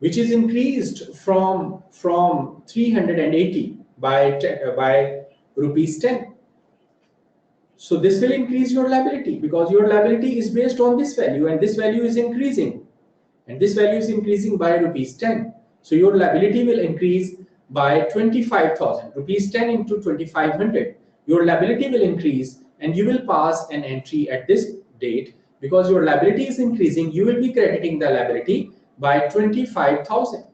which is increased from 380 by rupees 10. So this will increase your liability because your liability is based on this value and this value is increasing, and this value is increasing by rupees 10. So your liability will increase by 25,000. Rupees 10 into 2500. Your liability will increase and you will pass an entry at this date because your liability is increasing. You will be crediting the liability by 25,000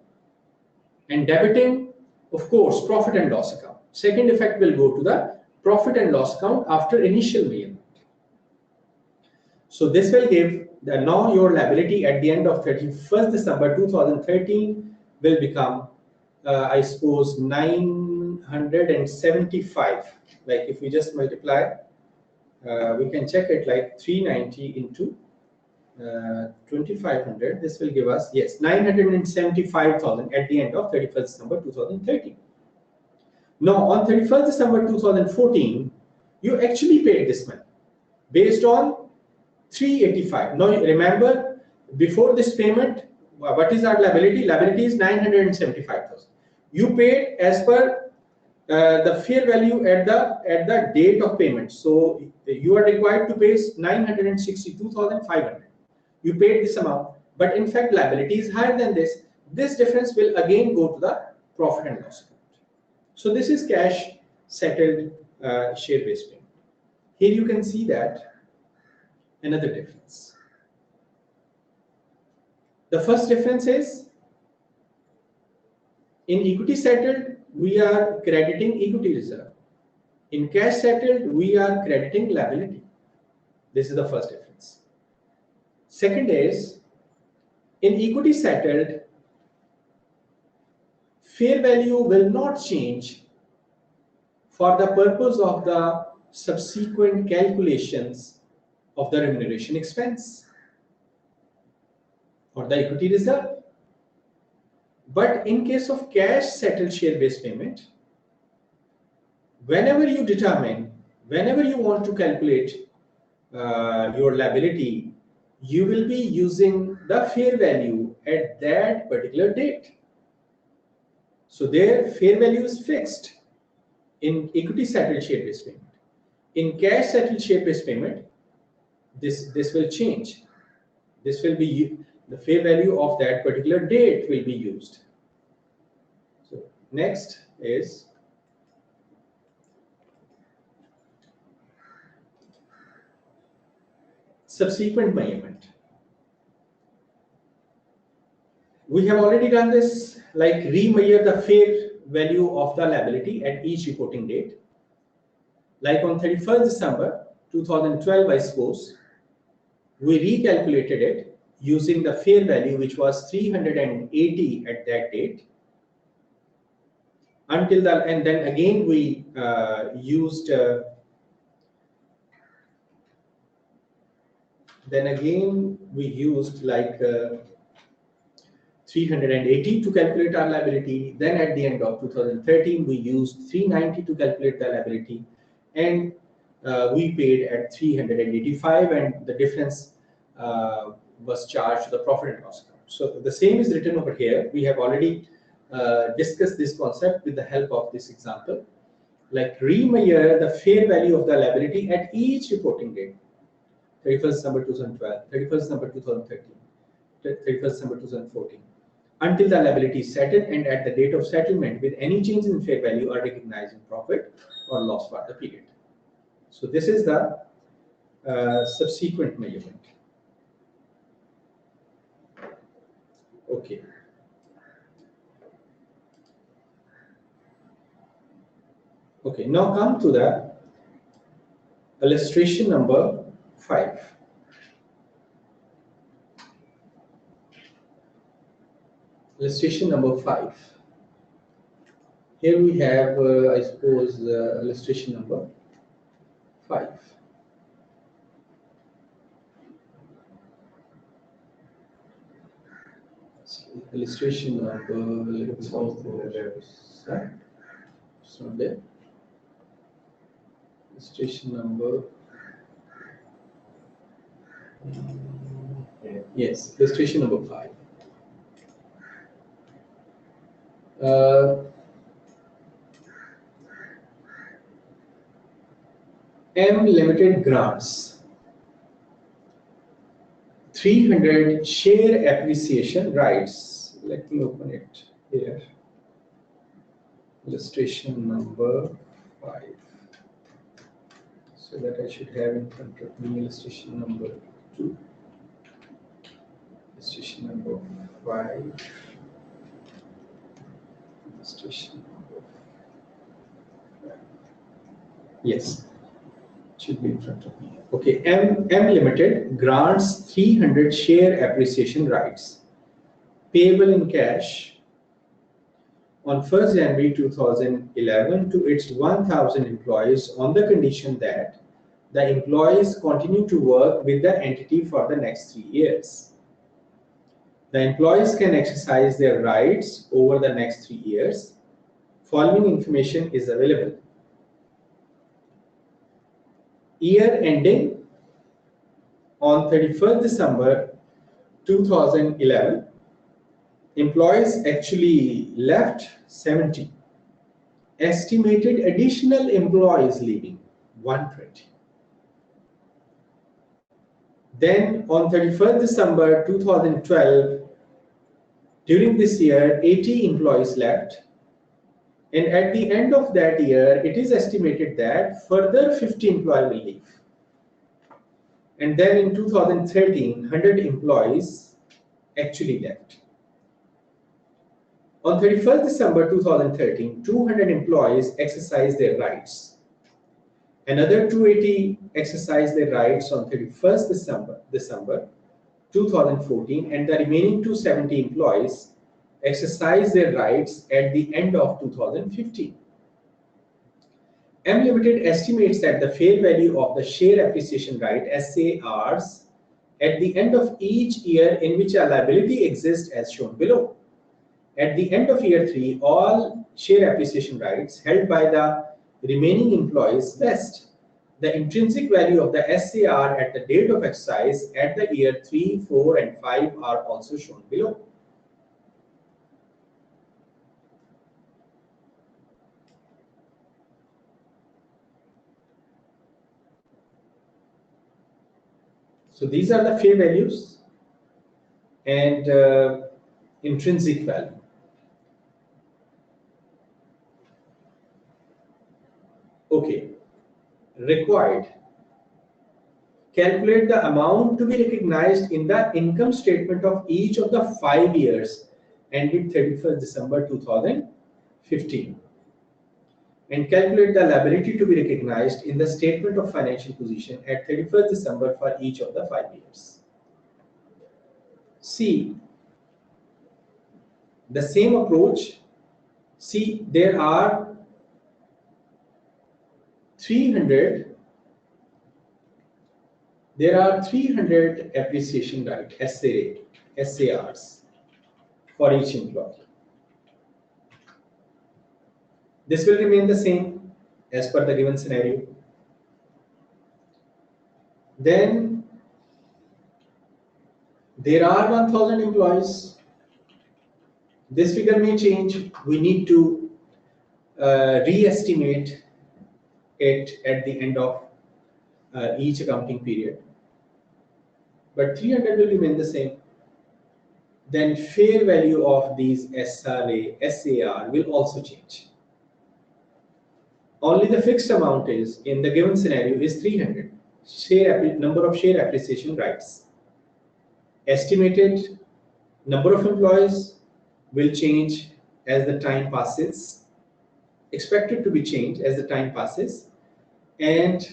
and debiting, of course, profit and loss account. Second effect will go to the profit and loss account after initial measurement. So this will give the now your liability at the end of 31st December 2013 will become, I suppose, 975. Like if we just multiply, we can check it like 390 into 2500. This will give us, yes, 975,000 at the end of 31st December 2013. Now on 31st December 2014, you actually paid this money based on 385. Now remember, before this payment, what is our liability? Liability is 975,000. You paid as per the fair value at the date of payment. So you are required to pay 962,500. You paid this amount, but in fact liability is higher than this. This difference will again go to the profit and loss account. So this is cash settled share-based payment. Here you can see that another difference. The first difference is in equity settled, we are crediting equity reserve. In cash settled, we are crediting liability. This is the first difference. Second is, in equity settled, fair value will not change for the purpose of the subsequent calculations of the remuneration expense or the equity reserve. But in case of cash settled share-based payment, whenever you want to calculate your liability, you will be using the fair value at that particular date. So their fair value is fixed in equity settled share-based payment. In cash settled share-based payment, this will change. This will be the fair value of that particular date will be used. So next is subsequent measurement. We have already done this, like remeasure the fair value of the liability at each reporting date. Like on 31st December 2012, I suppose, we recalculated it using the fair value, which was 380 at that date. Until that, and then again we used like 380 to calculate our liability. Then at the end of 2013, we used 390 to calculate the liability, and we paid at 385, and the difference was charged to the profit and loss account. So the same is written over here. We have already discuss this concept with the help of this example. Like remeasure the fair value of the liability at each reporting date. 31st December 2012, 31st December 2013, 31st December 2014, until the liability is settled, and at the date of settlement with any change in fair value are recognized in profit or loss for the period. So this is the subsequent measurement. Okay. Okay, now come to the illustration number 5. Illustration number 5. Here we have, I suppose, illustration number 5. Illustration number. It's not there. Illustration number. Yes, illustration number 5. M Limited grants 300 share appreciation rights. Let me open it here. Illustration number 5. So that I should have in front of me illustration number 2. Illustration number 5. Illustration number 5. Yes. Should be in front of me. Okay, M Limited grants 300 share appreciation rights payable in cash on 1st January 2011 to its 1,000 employees on the condition that the employees continue to work with the entity for the next 3 years. The employees can exercise their rights over the next 3 years. Following information is available. Year ending on 31st December 2011, employees actually left 70. Estimated additional employees leaving 120. Then on 31st December 2012, during this year, 80 employees left. And at the end of that year, it is estimated that further 50 employees will leave. And then in 2013, 100 employees actually left. On 31st December 2013, 200 employees exercised their rights. Another 280 exercised their rights on 31st December 2014, and the remaining 270 employees exercised their rights at the end of 2015. M Limited estimates that the fair value of the share appreciation right (SARs) at the end of each year in which a liability exists as shown below. At the end of year 3, all share appreciation rights held by the remaining employees vest. The intrinsic value of the SAR at the date of exercise at the year 3, 4, and 5 are also shown below. So these are the fair values and intrinsic value. Okay, required. Calculate the amount to be recognized in the income statement of each of the 5 years ended 31st December 2015. And calculate the liability to be recognized in the statement of financial position at 31st December for each of the 5 years. See, the same approach. See, there are 300 appreciation right SARs for each employee. This will remain the same as per the given scenario. Then there are 1,000 employees. This figure may change. We need to re-estimate it at the end of each accounting period. But 300 will remain the same. Then fair value of these SRA, SAR will also change. Only the fixed amount is, in the given scenario, is 300. Number of share appreciation rights. Estimated number of employees will change as the time passes. Expected to be changed as the time passes. And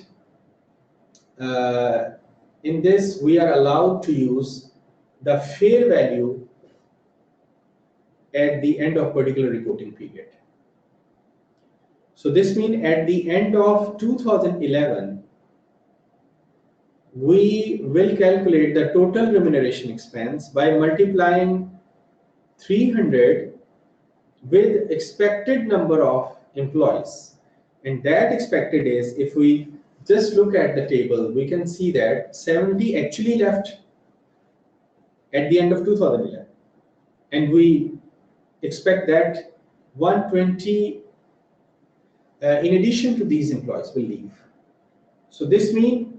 in this, we are allowed to use the fair value at the end of particular reporting period. So this means at the end of 2011, we will calculate the total remuneration expense by multiplying 300 with expected number of employees. And that expected is, if we just look at the table, we can see that 70 actually left at the end of 2011. And we expect that 120 in addition to these employees will leave. So this means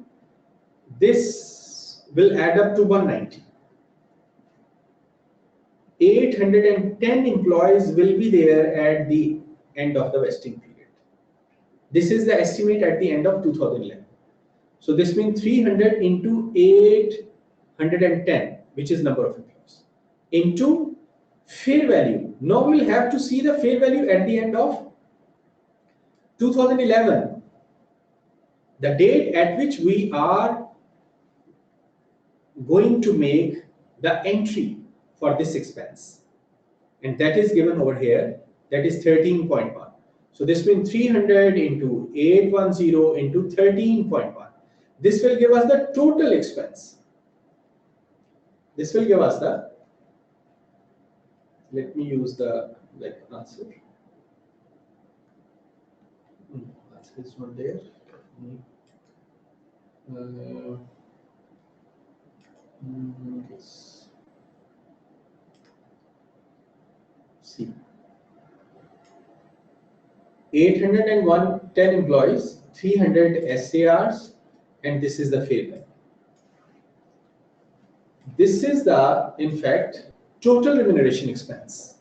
this will add up to 190. 810 employees will be there at the end of the vesting period. This is the estimate at the end of 2011. So this means 300 into 810, which is number of employees, into fair value. Now we'll have to see the fair value at the end of 2011, the date at which we are going to make the entry for this expense. And that is given over here, that is 13.1. So this means 300 into 810 into 13.1. This will give us the total expense. This will give us the, let me use the answer. This one there. See, 810 employees, 300 SARs, and this is the fair value. This is the, in fact, total remuneration expense.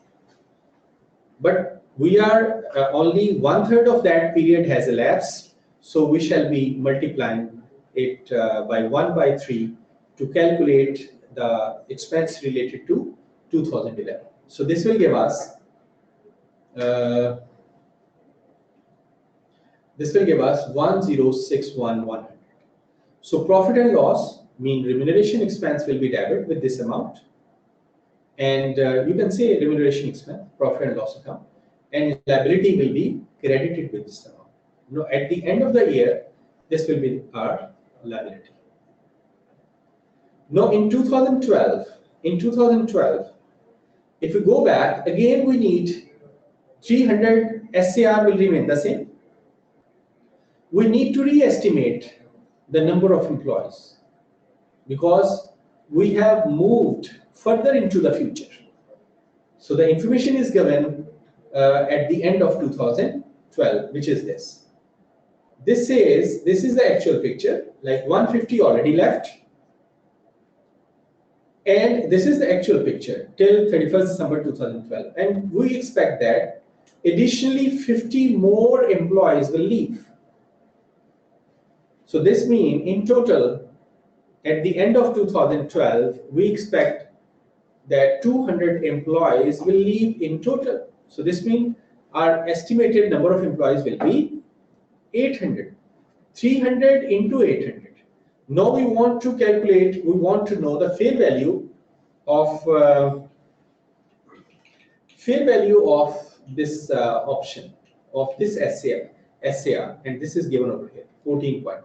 But we are only 1/3 of that period has elapsed, so we shall be multiplying it by 1/3 to calculate the expense related to 2011. So this will give us 1061100. So profit and loss mean remuneration expense will be debited with this amount, and you can say remuneration expense, profit and loss account, and liability will be credited with this amount. Now, at the end of the year, this will be our liability. Now, in 2012, if we go back again, we need 300 SAR will remain the same. We need to re-estimate the number of employees because we have moved further into the future. So the information is given at the end of 2012, which is this. This says this is the actual picture, like 150 already left. And this is the actual picture till 31st December 2012. And we expect that additionally 50 more employees will leave. So this means in total, at the end of 2012, we expect that 200 employees will leave in total. So this means our estimated number of employees will be 800. 300 into 800. Now we want to calculate, we want to know the fair value of this option, of this SAR, and this is given over here, 14.5.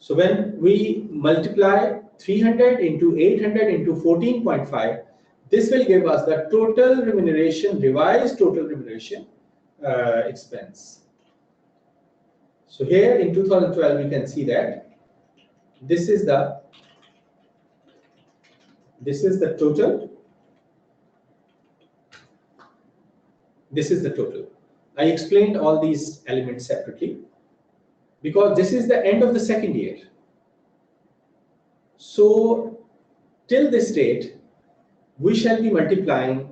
So when we multiply 300 into 800 into 14.5, this will give us the total remuneration, revised total remuneration expense. So here in 2012, we can see that this is the, total, 14.5 This is the total. I explained all these elements separately because this is the end of the second year. So till this date, we shall be multiplying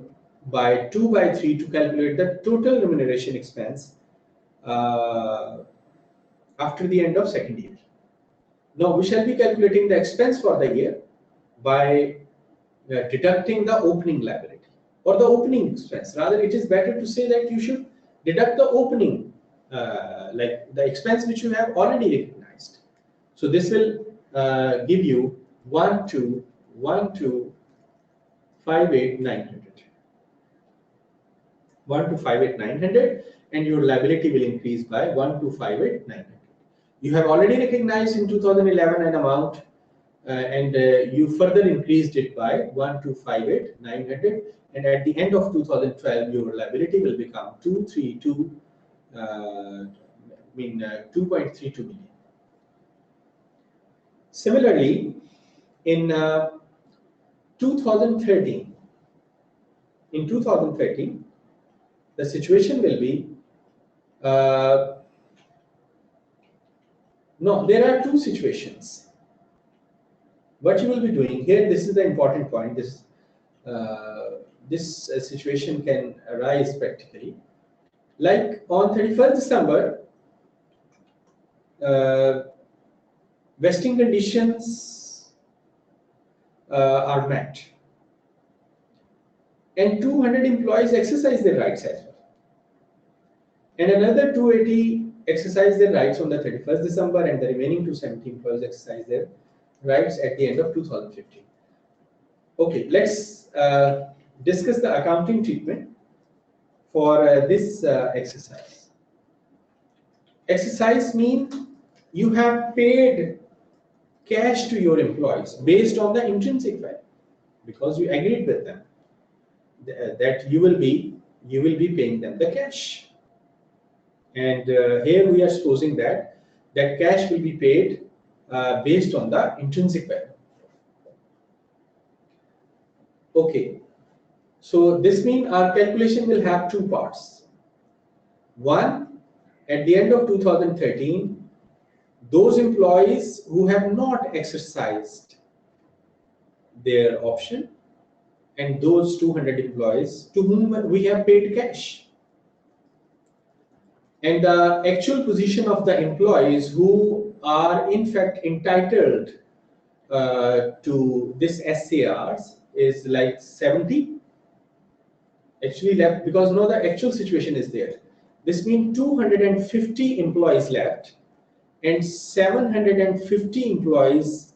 by 2 by 3 to calculate the total remuneration expense after the end of second year. Now we shall be calculating the expense for the year by deducting the opening liability or the opening expense. Rather, it is better to say that you should deduct the opening, like the expense which you have already recognized. So this will give you 1,258,900. 1,258,900, and your liability will increase by 1,258,900. You have already recognized in 2011 an amount, and you further increased it by 1,258,900, and at the end of 2012, your liability will become 2.32 million. Similarly, in 2013, the situation will be no, there are two situations. What you will be doing here, this is the important point. This situation can arise practically. Like on 31st December, vesting conditions are met, and 200 employees exercise their rights as well, and another 280 exercise their rights on the 31st December, and the remaining 270 employees exercise their rights at the end of 2015. Okay, let's discuss the accounting treatment for this exercise. Exercise means you have paid cash to your employees based on the intrinsic value, because you agreed with them that you will be paying them the cash. And here we are supposing that cash will be paid based on the intrinsic value. Okay, so this means our calculation will have two parts. One, at the end of 2013, those employees who have not exercised their option, and those 200 employees to whom we have paid cash. And the actual position of the employees who are in fact entitled to this SARs is like 70 actually left, because now the actual situation is there. This means 250 employees left, and 750 employees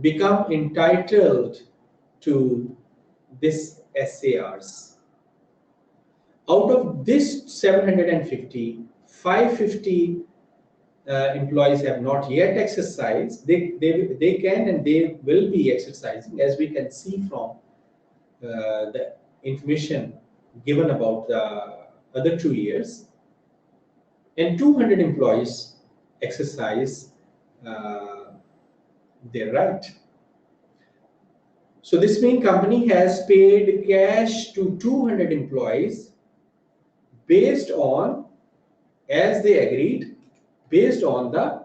become entitled to this SARs. Out of this 750, 550 employees have not yet exercised. They can and they will be exercising, as we can see from the information given about the other 2 years. And 200 employees exercise their right. So this means company has paid cash to 200 employees based on, as they agreed, based on the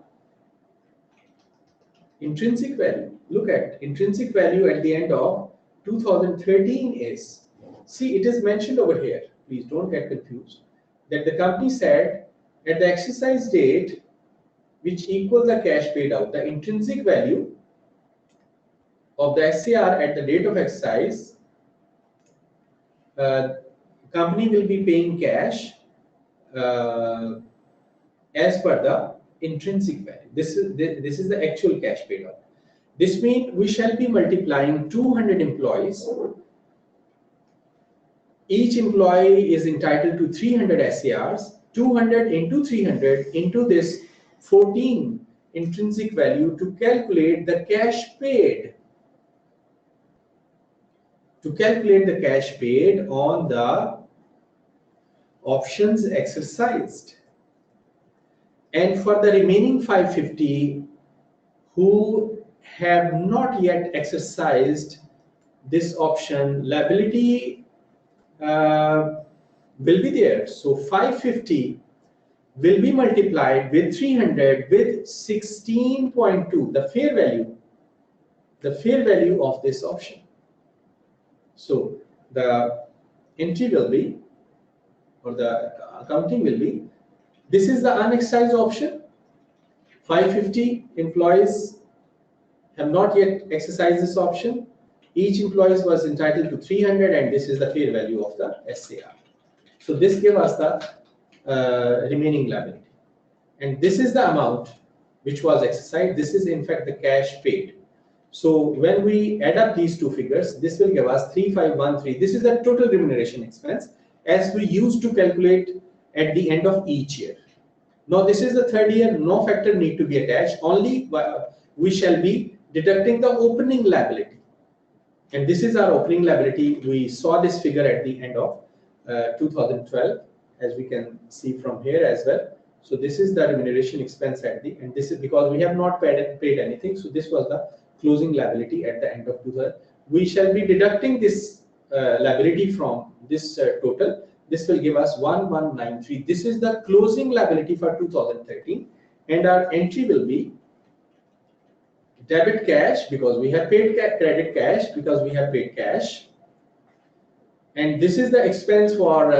intrinsic value. Look at intrinsic value at the end of 2013 is, see, it is mentioned over here, please don't get confused, that the company said at the exercise date, which equals the cash paid out, the intrinsic value of the SCR at the date of exercise, company will be paying cash as per the intrinsic value. This is the actual cash paid out. This means we shall be multiplying 200 employees. Each employee is entitled to 300 SCRs. 200 into 300 into this 14 intrinsic value to calculate the cash paid. To calculate the cash paid on the options exercised. And for the remaining 550 who have not yet exercised this option, liability will be there. So 550 will be multiplied with 300 with 16.2, the fair value of this option. So the entry will be, or the accounting will be, this is the unexercised option. 550 employees have not yet exercised this option. Each employee was entitled to 300, and this is the fair value of the SAR. So this gives us the remaining liability. And this is the amount which was exercised. This is in fact the cash paid. So when we add up these two figures, this will give us 3513. This is the total remuneration expense as we used to calculate at the end of each year. Now this is the third year, no factor need to be attached, only we shall be deducting the opening liability. And this is our opening liability. We saw this figure at the end of 2012, as we can see from here as well. So this is the remuneration expense at the end. This is because we have not paid anything. So this was the closing liability at the end of 2000. We shall be deducting this liability from this total. This will give us 1193. This is the closing liability for 2013, and our entry will be debit cash because we have paid credit cash because we have paid cash, and this is the expense for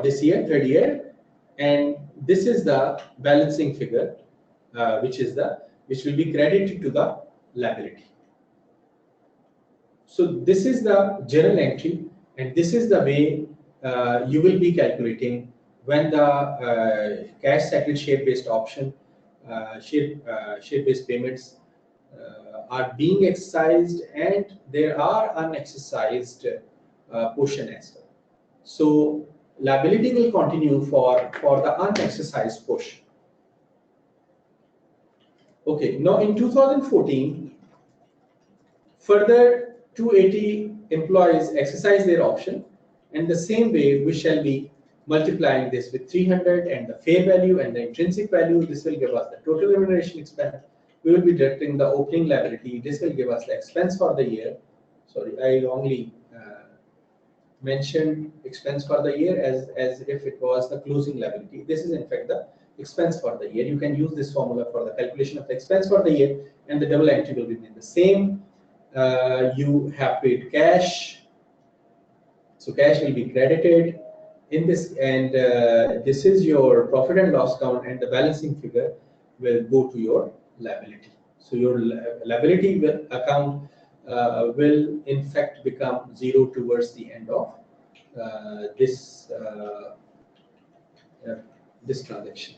this year, third year, and this is the balancing figure, which will be credited to the liability. So this is the journal entry, and this is the way you will be calculating when the cash settled share-based option, share-based payments are being exercised, and there are unexercised portion as well. So liability will continue for the unexercised portion. Okay, now in 2014, further 280 employees exercise their option, and the same way we shall be multiplying this with 300 and the fair value and the intrinsic value. This will give us the total remuneration expense. We will be deducting the opening liability. This will give us the expense for the year. Sorry, I wrongly mentioned expense for the year as if it was the closing liability. This is in fact the expense for the year. You can use this formula for the calculation of the expense for the year, and the double entry will remain the same. You have paid cash, so cash will be credited in this, and this is your profit and loss account, and the balancing figure will go to your liability. So your liability account will in fact become zero towards the end of this transaction.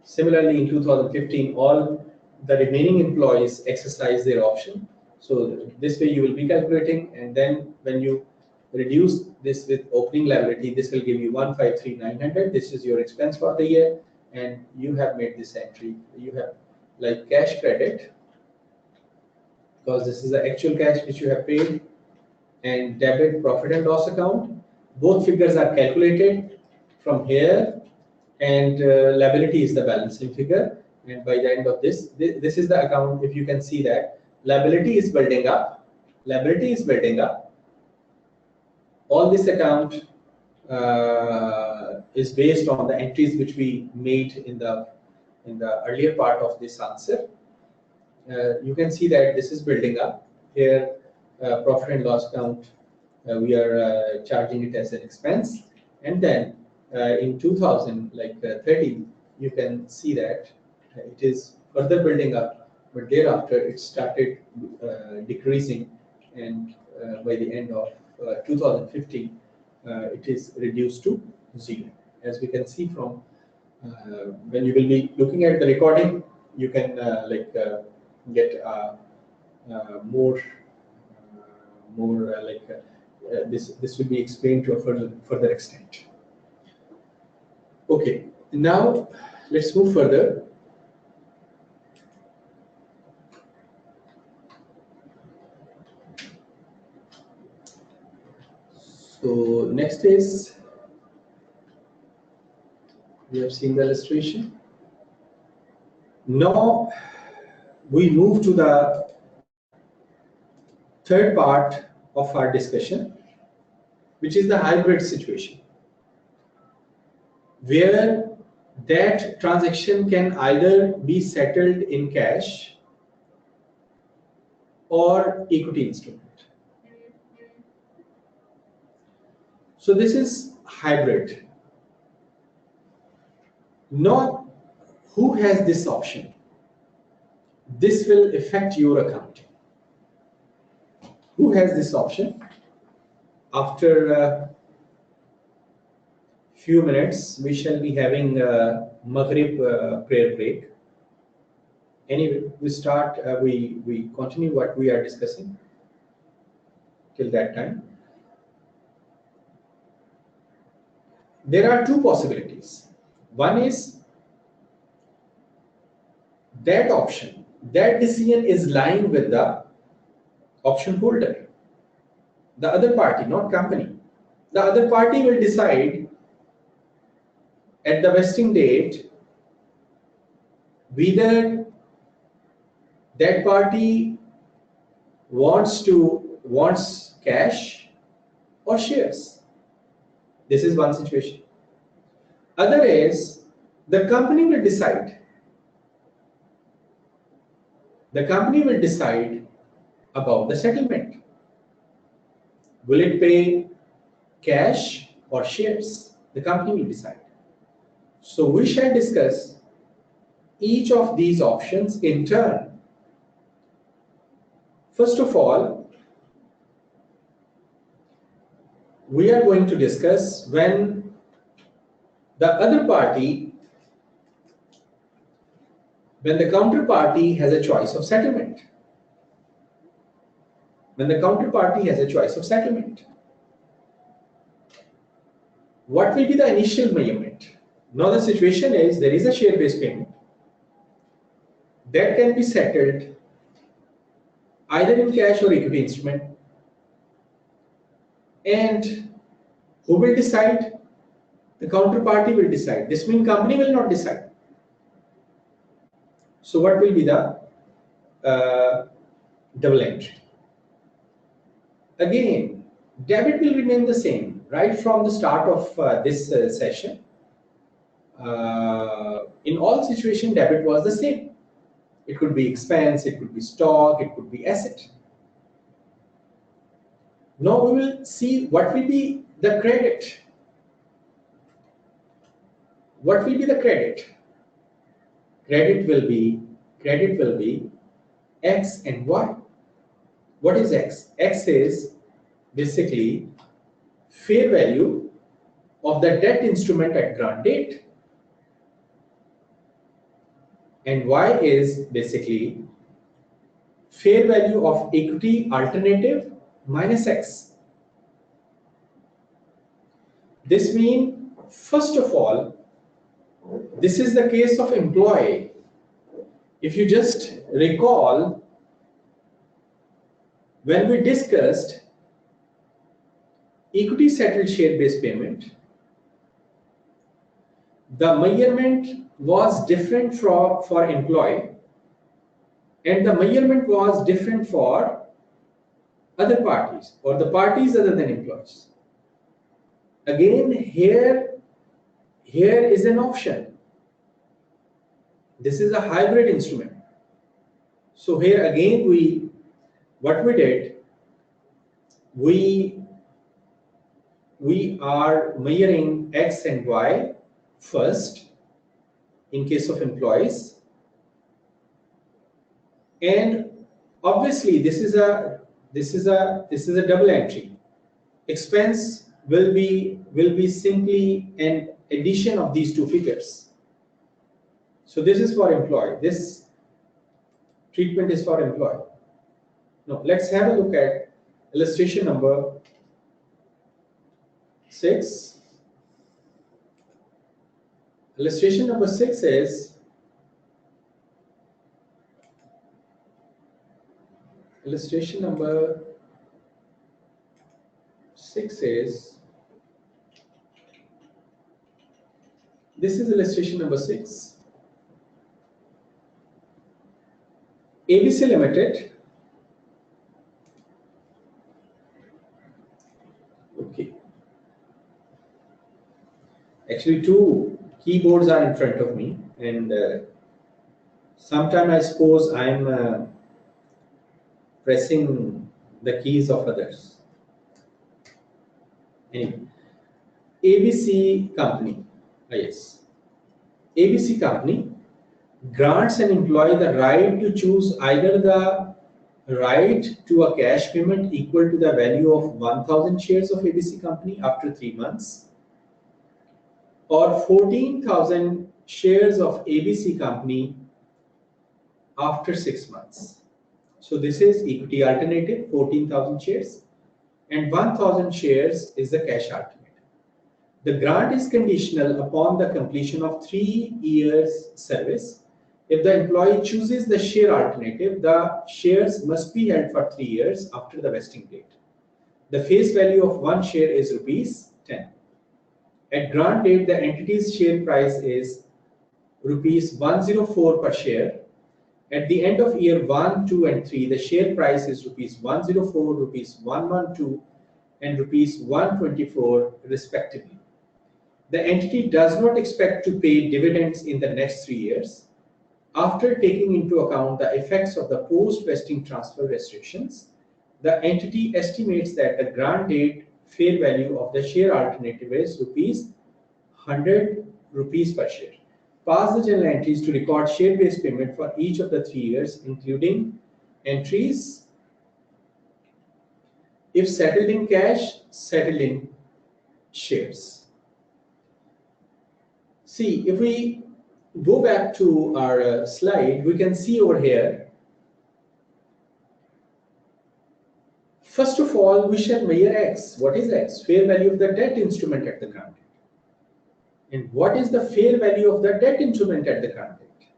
Similarly, in 2015, all the remaining employees exercise their option. So this way you will be calculating, and then when you reduce this with opening liability, this will give you 153,900. This is your expense for the year, and you have made this entry. You have like cash credit because this is the actual cash which you have paid, and debit profit and loss account. Both figures are calculated from here, and liability is the balancing figure. And by the end of this is the account. If you can see that liability is building up, all this account is based on the entries which we made in the earlier part of this answer. You can see that this is building up here. Profit and loss account, we are charging it as an expense, and then in 2013 you can see that it is further building up, but thereafter it started decreasing, and by the end of 2015 it is reduced to zero. As we can see from when you will be looking at the recording, you can get more this will be explained to a further extent. Okay, now let's move further. So next is, we have seen the illustration. Now we move to the third part of our discussion, which is the hybrid situation, where that transaction can either be settled in cash or equity instrument. So this is hybrid. Now, who has this option? This will affect your accounting. Who has this option? After a few minutes, we shall be having a Maghrib prayer break. Anyway, we continue what we are discussing till that time. There are two possibilities. One is that option, that decision is lying with the option holder, the other party, not company. The other party will decide at the vesting date whether that party wants cash or shares. This is one situation. Other is the company will decide. The company will decide about the settlement. Will it pay cash or shares? The company will decide. So we shall discuss each of these options in turn. First of all, we are going to discuss when the other party, when the counterparty has a choice of settlement. When the counterparty has a choice of settlement. What will be the initial measurement? Now the situation is there is a share-based payment that can be settled either in cash or equity instrument. And who will decide? The counterparty will decide. This means company will not decide. So what will be the double entry? Again, debit will remain the same right from the start of this session. In all situations, debit was the same. It could be expense, it could be stock, it could be asset. Now we will see what will be the credit. What will be the credit? Credit will be X and Y. What is X? X is basically fair value of the debt instrument at grant date. And Y is basically fair value of equity alternative minus X. This means, first of all, this is the case of employee. If you just recall, when we discussed equity settled share-based payment, the measurement was different for employee and the measurement was different for other parties or the parties other than employees. Again, here is an option. This is a hybrid instrument. So here again what we did, we are measuring X and Y first in case of employees, and obviously this is a double entry. Expense will be simply an addition of these two figures. So this is for employee. This treatment is for employee. Now let's have a look at illustration number 6. Illustration number 6 is this is illustration number 6. ABC Limited. Okay. Actually, two keyboards are in front of me, and sometimes I suppose I'm pressing the keys of others. Anyway, ABC company, yes, ABC company grants an employee the right to choose either the right to a cash payment equal to the value of 1,000 shares of ABC company after 3 months, or 14,000 shares of ABC company after 6 months. So this is equity alternative, 14,000 shares, and 1,000 shares is the cash alternative. The grant is conditional upon the completion of 3 years service. If the employee chooses the share alternative, the shares must be held for 3 years after the vesting date. The face value of one share is rupees 10. At grant date, the entity's share price is rupees 104 per share. At the end of year 1, 2, and 3, the share price is rupees 104, rupees 112, and rupees 124 respectively. The entity does not expect to pay dividends in the next 3 years. After taking into account the effects of the post-vesting transfer restrictions, the entity estimates that the grant date fair value of the share alternative is rupees 100 rupees per share. Pass the journal entries to record share-based payment for each of the 3 years, including entries if settled in cash, settled in shares. See, if we go back to our slide, we can see over here. First of all, we shall measure X. What is X? Fair value of the debt instrument at the grant date. And what is the fair value of the debt instrument at the grant date?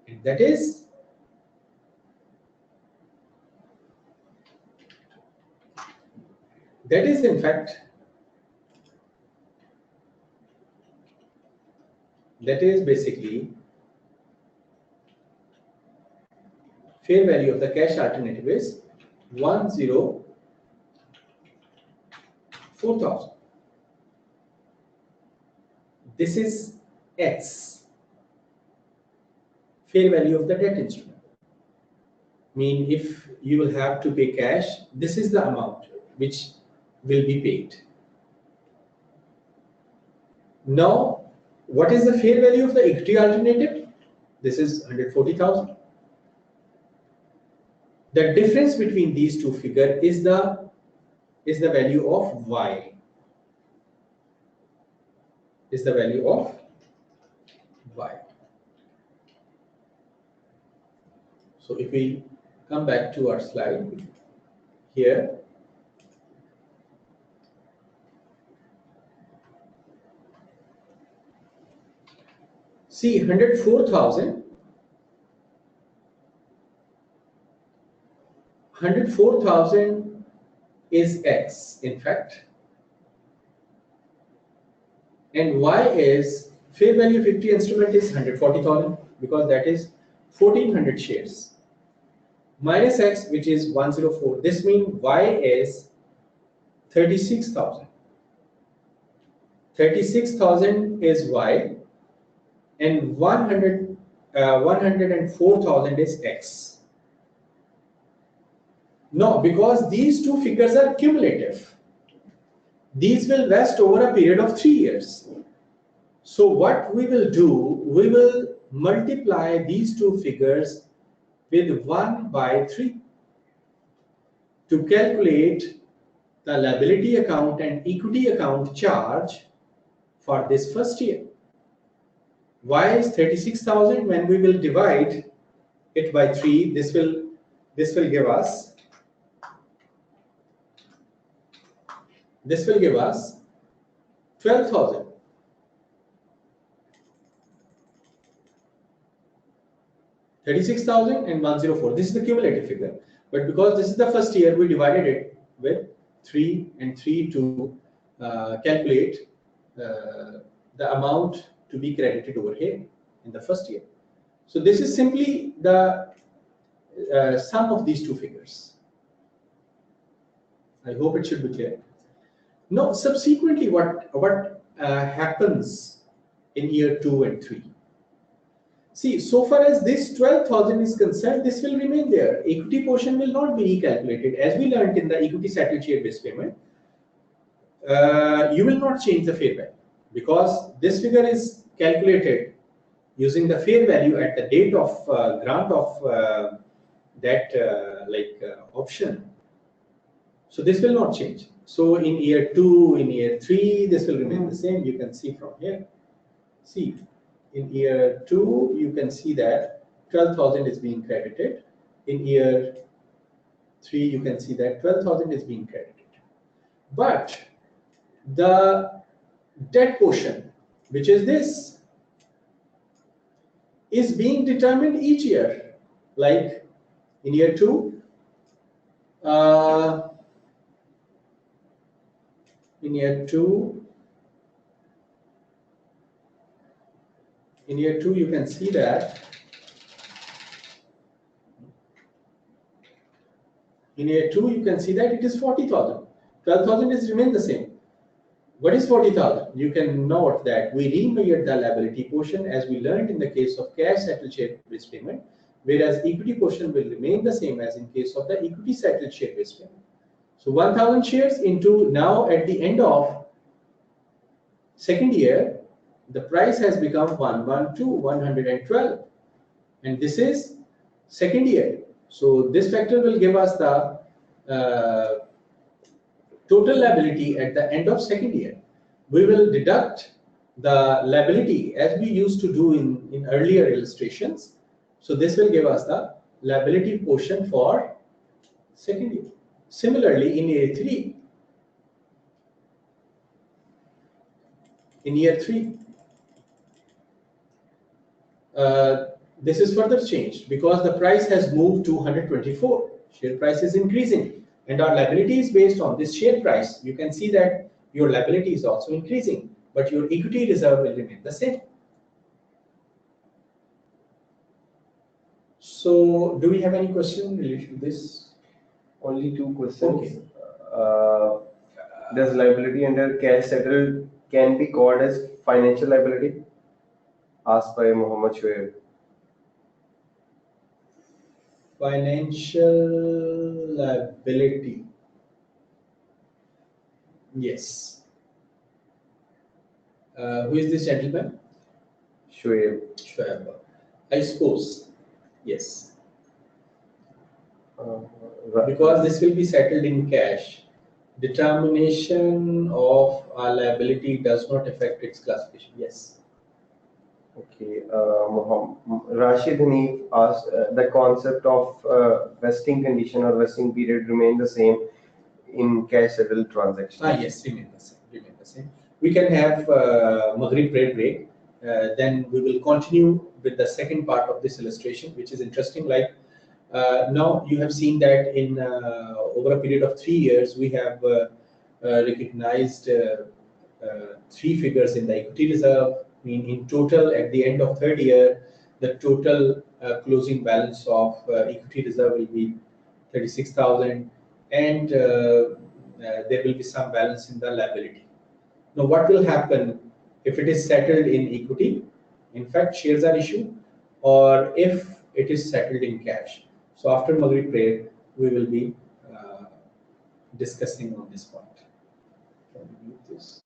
And that is in fact, that is basically fair value of the cash alternative is 104,000. This is X, fair value of the debt instrument. Mean if you will have to pay cash, this is the amount which will be paid. Now, what is the fair value of the equity alternative? This is 140,000. The difference between these two figures is the value of Y. Is the value of Y. So if we come back to our slide here, see 104,000. 104,000 is X, in fact, and Y is fair value of equity instrument is 140,000 because that is 1,400 shares minus X, which is 104. This means Y is 36,000. 36,000 is Y, and 104,000 is X. No, because these two figures are cumulative. These will vest over a period of 3 years. So what we will do, we will multiply these two figures with 1 by 3 to calculate the liability account and equity account charge for this first year. Y is 36,000. When we will divide it by 3, this will give us 12,000. $36,000 and 104. This is the cumulative figure. But because this is the first year, we divided it with 3 and 3 to calculate the amount to be credited over here in the first year. So this is simply the sum of these two figures. I hope it should be clear. Now, subsequently, what happens in year 2 and 3. See, so far as this 12,000 is concerned, this will remain there. Equity portion will not be recalculated. As we learned in the equity settled share based payment, you will not change the fair value because this figure is calculated using the fair value at the date of grant of that option. So this will not change. So in year 2, in year 3, this will remain the same. You can see from here. See, in year 2, you can see that 12,000 is being credited. In year 3, you can see that 12,000 is being credited. But the debt portion, which is this, is being determined each year. Like in year 2, in year 2, you can see that in year 2, you can see that it is 40,000. 12,000 is remain the same. What is 40,000? You can note that we remeasured the liability portion as we learned in the case of cash settled share based payment, whereas equity portion will remain the same as in case of the equity settled share based payment. So 1,000 shares into now at the end of second year, the price has become 112, and this is second year. So this factor will give us the total liability at the end of second year. We will deduct the liability as we used to do in earlier illustrations. So this will give us the liability portion for second year. Similarly, in year 3, this is further changed because the price has moved to 124. Share price is increasing, and our liability is based on this share price. You can see that your liability is also increasing, but your equity reserve will remain the same. So, do we have any question related to this? Only 2 questions. Okay. Does liability under cash settled can be called as financial liability? Asked by Muhammad Shoaib. Financial liability. Yes. Who is this gentleman? Shoaib. I suppose. Yes. Right. Because this will be settled in cash. Determination of our liability does not affect its classification. Yes. Okay, Rashid Hanif asked the concept of vesting condition or vesting period remain the same in cash settled transactions. Yes, remain the same. We can have Maghrib prayer break. Then we will continue with the second part of this illustration, which is interesting. Like now you have seen that in over a period of 3 years, we have recognized 3 figures in the equity reserve. In total, at the end of third year, the total closing balance of equity reserve will be 36,000, and there will be some balance in the liability. Now, what will happen if it is settled in equity? In fact, shares are issued, or if it is settled in cash. So after Maghrib prayer, we will be discussing on this point. Can we mute this?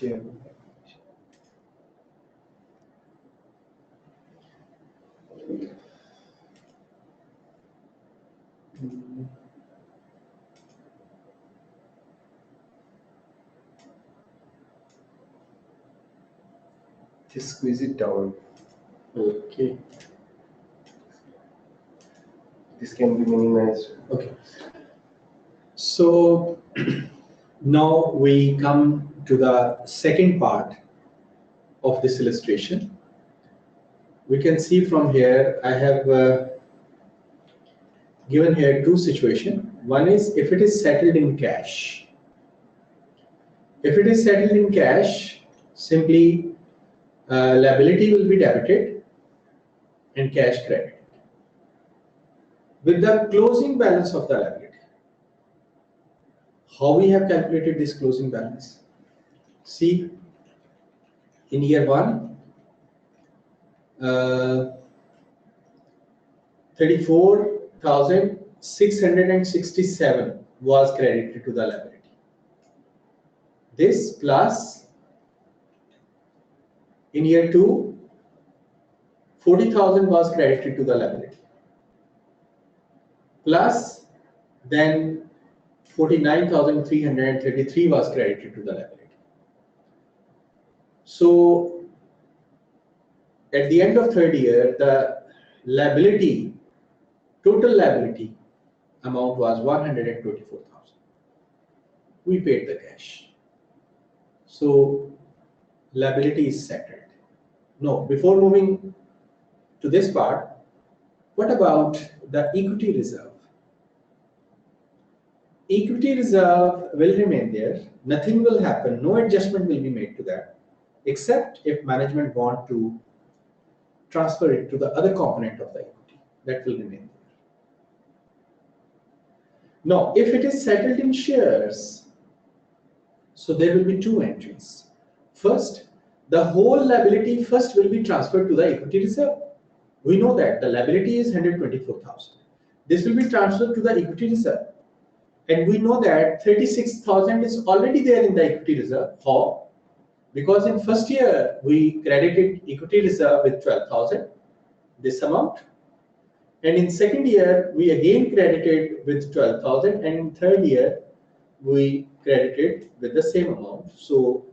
share. Just squeeze it down. Okay. This can be minimized. Okay. So now we come to the second part of this illustration. We can see from here, I have given here two situations. One is if it is settled in cash. If it is settled in cash, simply liability will be debited and cash credited with the closing balance of the liability. How we have calculated this closing balance? See, in year one, 34,667 was credited to the liability. This plus in year two, 40,000 was credited to the liability. Plus then 49,333 was credited to the liability. So at the end of third year, the liability, total liability amount was 124,000. We paid the cash. So liability is settled. No, before moving to this part, what about the equity reserve? Equity reserve will remain there. Nothing will happen. No adjustment will be made to that, except if management want to transfer it to the other component of the equity. That will remain there. Now, if it is settled in shares, so there will be two entries. First, the whole liability first will be transferred to the equity reserve. We know that the liability is 124,000. This will be transferred to the equity reserve. And we know that 36,000 is already there in the equity reserve. How? Because in first year, we credited equity reserve with 12,000, this amount. And in second year, we again credited with 12,000. And in third year, we credited with the same amount. So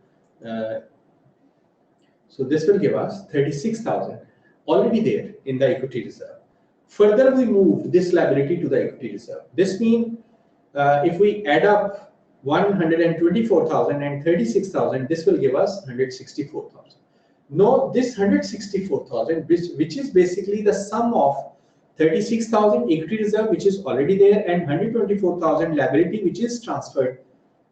this will give us 36,000 already there in the equity reserve. Further, we move this liability to the equity reserve. This means if we add up 124,000 and 36,000, this will give us 164,000. Now, this 164,000, which is basically the sum of 36,000 equity reserve, which is already there, and 124,000 liability, which is transferred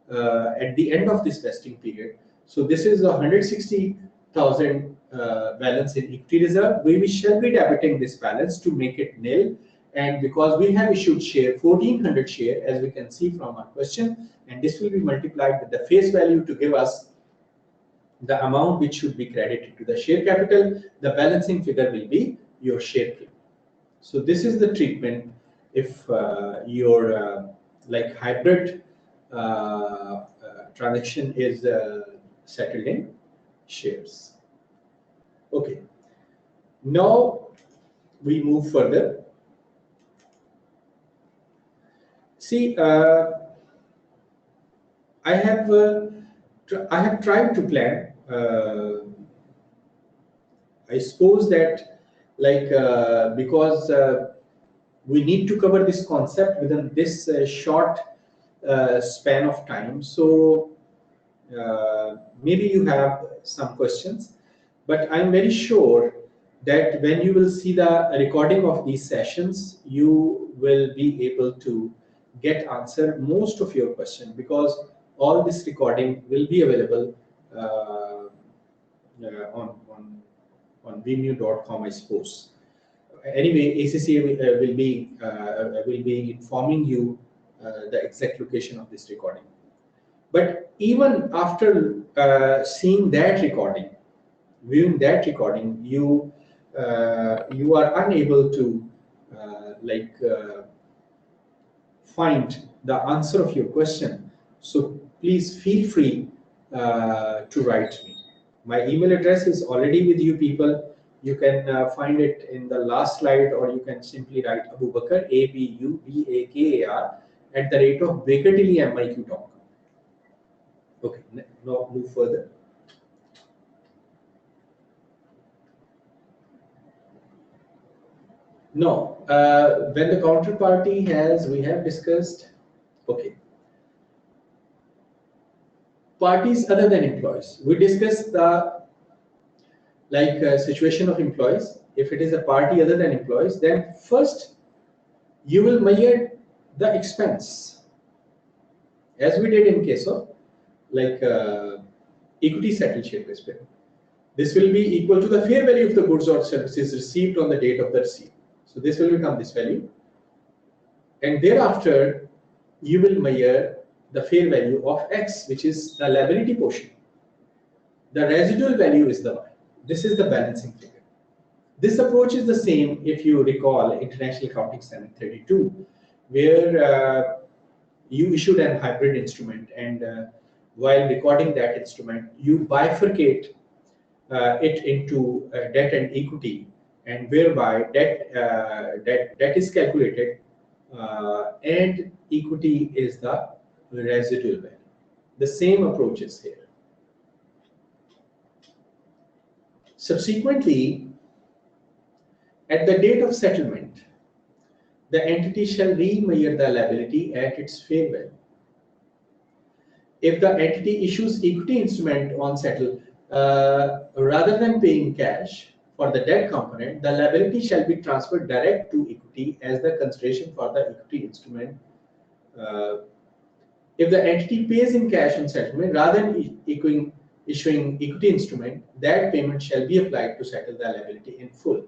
at the end of this vesting period. So this is a 160,000 balance in equity reserve. We shall be debiting this balance to make it nil. And because we have issued share, 1,400 share, as we can see from our question, and this will be multiplied with the face value to give us the amount which should be credited to the share capital. The balancing figure will be your share premium. So this is the treatment if your like hybrid transaction is settled in shares. Okay. Now we move further. See, I have tried to plan. I suppose that like because we need to cover this concept within this short span of time. So maybe you have some questions, but I'm very sure that when you will see the recording of these sessions, you will be able to get answer most of your question, because all this recording will be available on vimeo.com, I suppose. Anyway, ACCA will be informing you the exact location of this recording. But even after seeing that recording, viewing that recording, you are unable to find the answer of your question. So please feel free to write me. My email address is already with you people. You can find it in the last slide, or you can simply write Abubakar, ABUBAKAR, @bakertillymiq.com. Okay, now move further. No, when the counterparty has, we have discussed, okay, parties other than employees. We discussed the situation of employees. If it is a party other than employees, then first you will measure the expense, as we did in case of equity settled share-based payment. This will be equal to the fair value of the goods or services received on the date of the receipt. So this will become this value, and thereafter you will measure the fair value of X, which is the liability portion. The residual value is the Y. This is the balancing figure. This approach is the same if you recall International Accounting Standard 32, where you issued an hybrid instrument, and while recording that instrument, you bifurcate it into debt and equity, and whereby debt is calculated and equity is the residual value. The same approach is here. Subsequently, at the date of settlement, the entity shall remeasure the liability at its fair value. If the entity issues equity instrument on settle, rather than paying cash for the debt component, the liability shall be transferred direct to equity as the consideration for the equity instrument. If the entity pays in cash on settlement rather than issuing equity instrument, that payment shall be applied to settle the liability in full.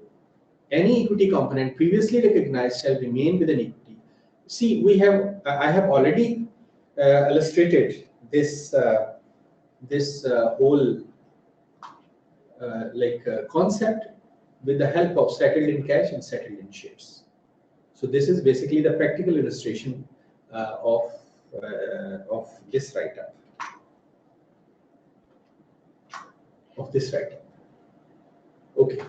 Any equity component previously recognized shall remain with an equity. See, I have already illustrated this whole concept with the help of settled in cash and settled in shares. So this is basically the practical illustration of this write-up. Okay.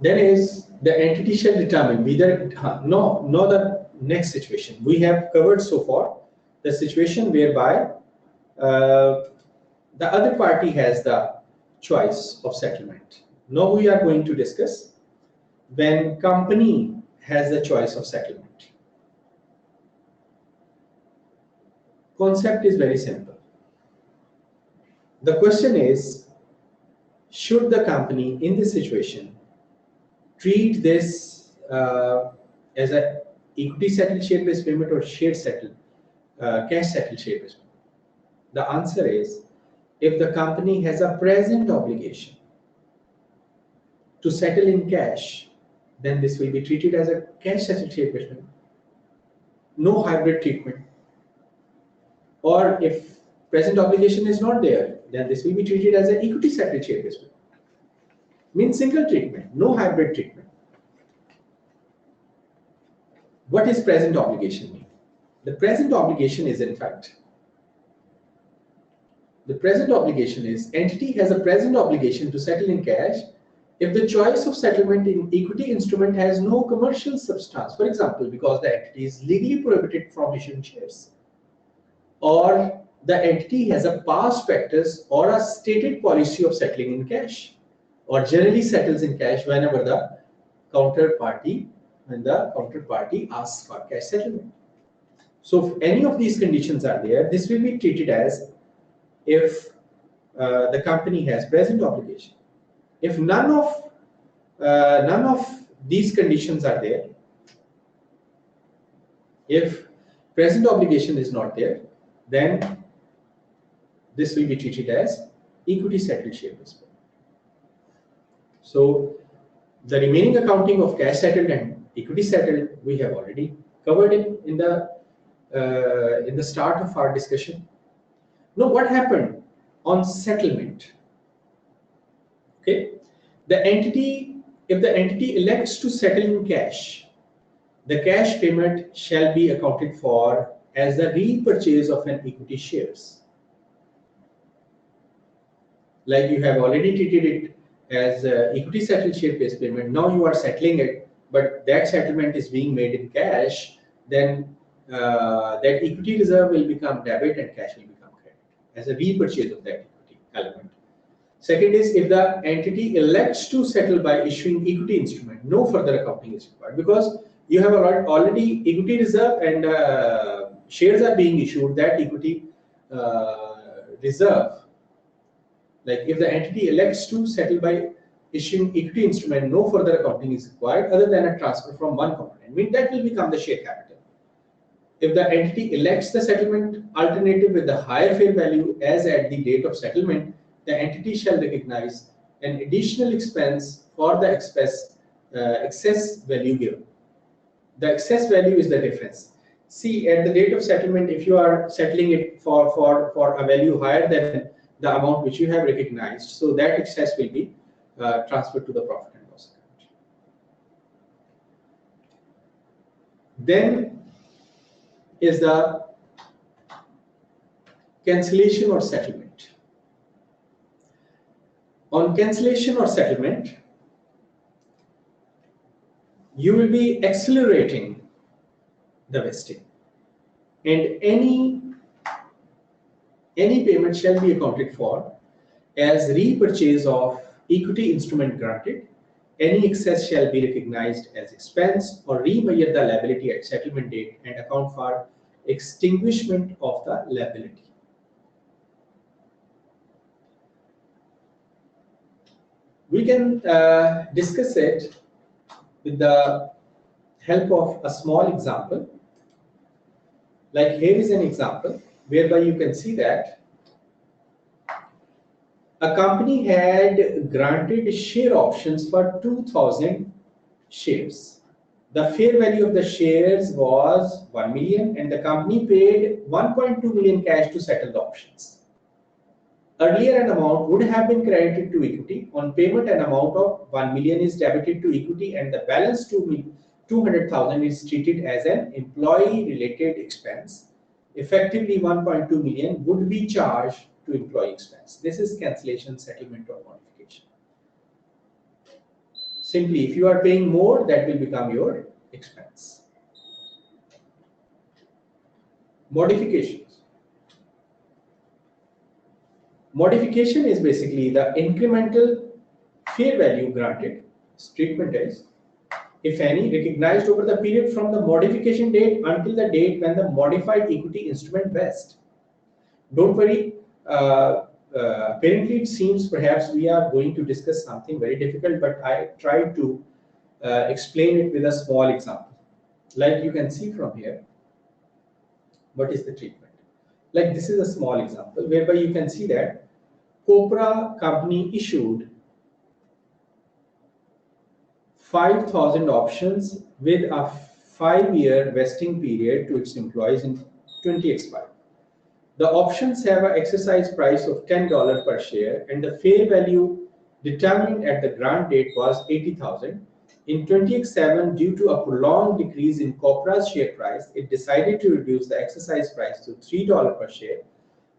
Then is the entity shall determine whether the next situation we have covered so far, the situation whereby the other party has the choice of settlement. Now we are going to discuss when company has the choice of settlement. Concept is very simple. The question is, should the company in this situation treat this as a equity settled share-based payment or share settled, cash settled share-based payment? The answer is, if the company has a present obligation to settle in cash, then this will be treated as a cash settled share-based payment. No hybrid treatment. Or if present obligation is not there, then this will be treated as an equity settled share-based payment. Means single treatment, no hybrid treatment. What is present obligation mean? The present obligation is, in fact, the present obligation is entity has a present obligation to settle in cash if the choice of settlement in equity instrument has no commercial substance. For example, because the entity is legally prohibited from issuing shares, or the entity has a past practice or a stated policy of settling in cash, or generally settles in cash whenever the counterparty asks for cash settlement. So if any of these conditions are there, this will be treated as if the company has present obligation. If none of these conditions are there, if present obligation is not there, then this will be treated as equity settled share-based payment. So the remaining accounting of cash settled and equity settled we have already covered in the start of our discussion. Now, what happened on settlement? Okay, if the entity elects to settle in cash, the cash payment shall be accounted for as the repurchase of an equity shares. Like you have already treated it as equity settled share-based payment. Now you are settling it, but that settlement is being made in cash. Then that equity reserve will become debit and cash will become credit as a repurchase of that equity element. Second is if the entity elects to settle by issuing equity instrument, no further accounting is required because you have already equity reserve and shares are being issued. That equity reserve, like if the entity elects to settle by issuing equity instrument, no further accounting is required other than a transfer from one component. I mean, that will become the share capital. If the entity elects the settlement alternative with the higher fair value as at the date of settlement, the entity shall recognize an additional expense for the excess value given. The excess value is the difference. See, at the date of settlement, if you are settling it for a value higher than the amount which you have recognized, so that excess will be transferred to the profit and loss account. Then is the cancellation or settlement. On cancellation or settlement, you will be accelerating the vesting, and any payment shall be accounted for as repurchase of equity instrument granted. Any excess shall be recognized as expense or remeasure the liability at settlement date and account for extinguishment of the liability. We can discuss it with the help of a small example. Like here is an example whereby you can see that a company had granted share options for 2,000 shares. The fair value of the shares was 1 million and the company paid 1.2 million cash to settle the options. Earlier, an amount would have been credited to equity. On payment, an amount of 1 million is debited to equity and the balance 200,000 is treated as an employee-related expense. Effectively, 1.2 million would be charged to employee expense. This is cancellation, settlement, or modification. Simply, if you are paying more, that will become your expense. Modifications. Modification is basically the incremental fair value granted. Its treatment is, if any, recognized over the period from the modification date until the date when the modified equity instrument vests. Don't worry. Apparently, it seems perhaps we are going to discuss something very difficult, but I tried to explain it with a small example. Like you can see from here, what is the treatment? Like this is a small example whereby you can see that Copra company issued 5,000 options with a 5-year vesting period to its employees in 20x5. The options have an exercise price of $10 per share and the fair value determined at the grant date was 80,000. In 20x7, due to a prolonged decrease in Copra's share price, it decided to reduce the exercise price to $3 per share.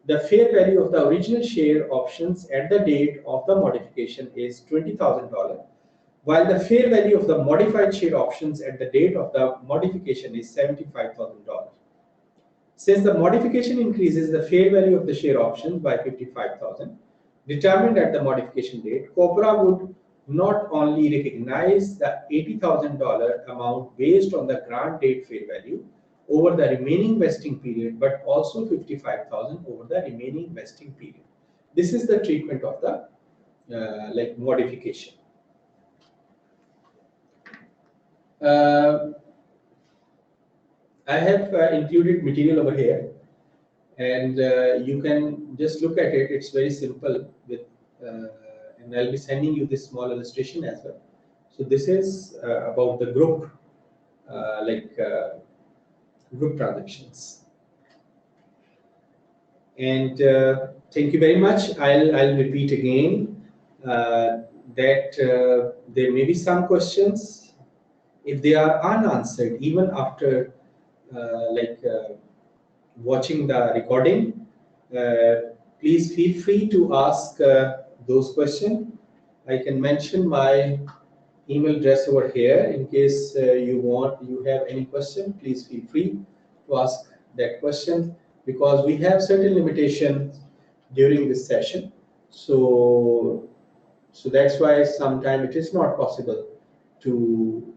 The fair value of the original share options at the date of the modification is $20,000, while the fair value of the modified share options at the date of the modification is $75,000. Since the modification increases the fair value of the share options by 55,000, determined at the modification date, Copra would not only recognize the $80,000 amount based on the grant date fair value over the remaining vesting period, but also 55,000 over the remaining vesting period. This is the treatment of the like modification. I have included material over here, and you can just look at it. It's very simple with, and I'll be sending you this small illustration as well. So this is about the group, group transactions. And thank you very much. I'll repeat again that there may be some questions. If they are unanswered, even after watching the recording, please feel free to ask those questions. I can mention my email address over here in case you have any question. Please feel free to ask that question, because we have certain limitations during this session. So that's why sometimes it is not possible to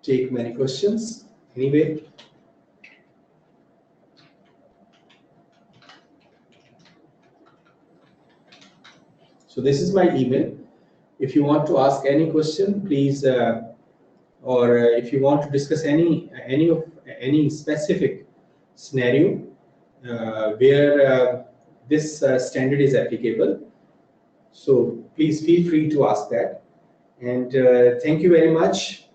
take many questions. Anyway, so this is my email. If you want to ask any question, please, or if you want to discuss any specific scenario where this standard is applicable, so please feel free to ask that. And thank you very much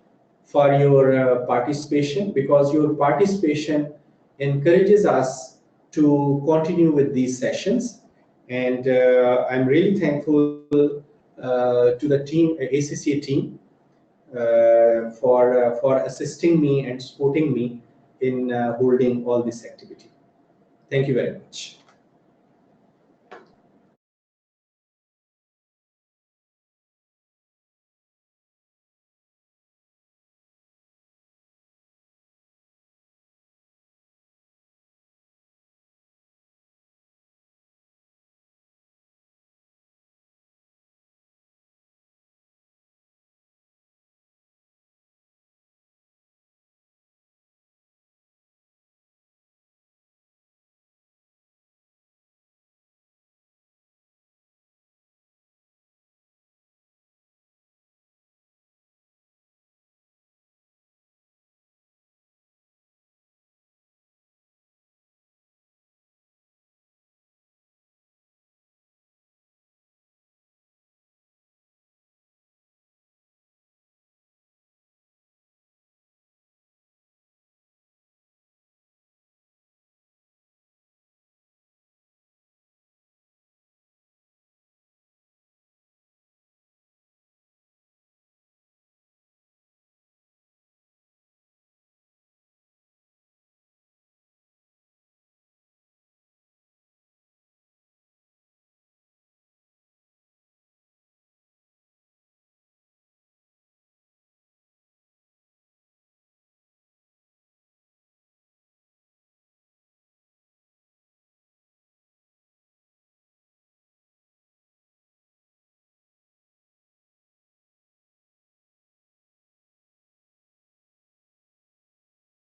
for your participation, because your participation encourages us to continue with these sessions. And I'm really thankful to the team, ACCA team, for assisting me and supporting me in holding all this activity. Thank you very much.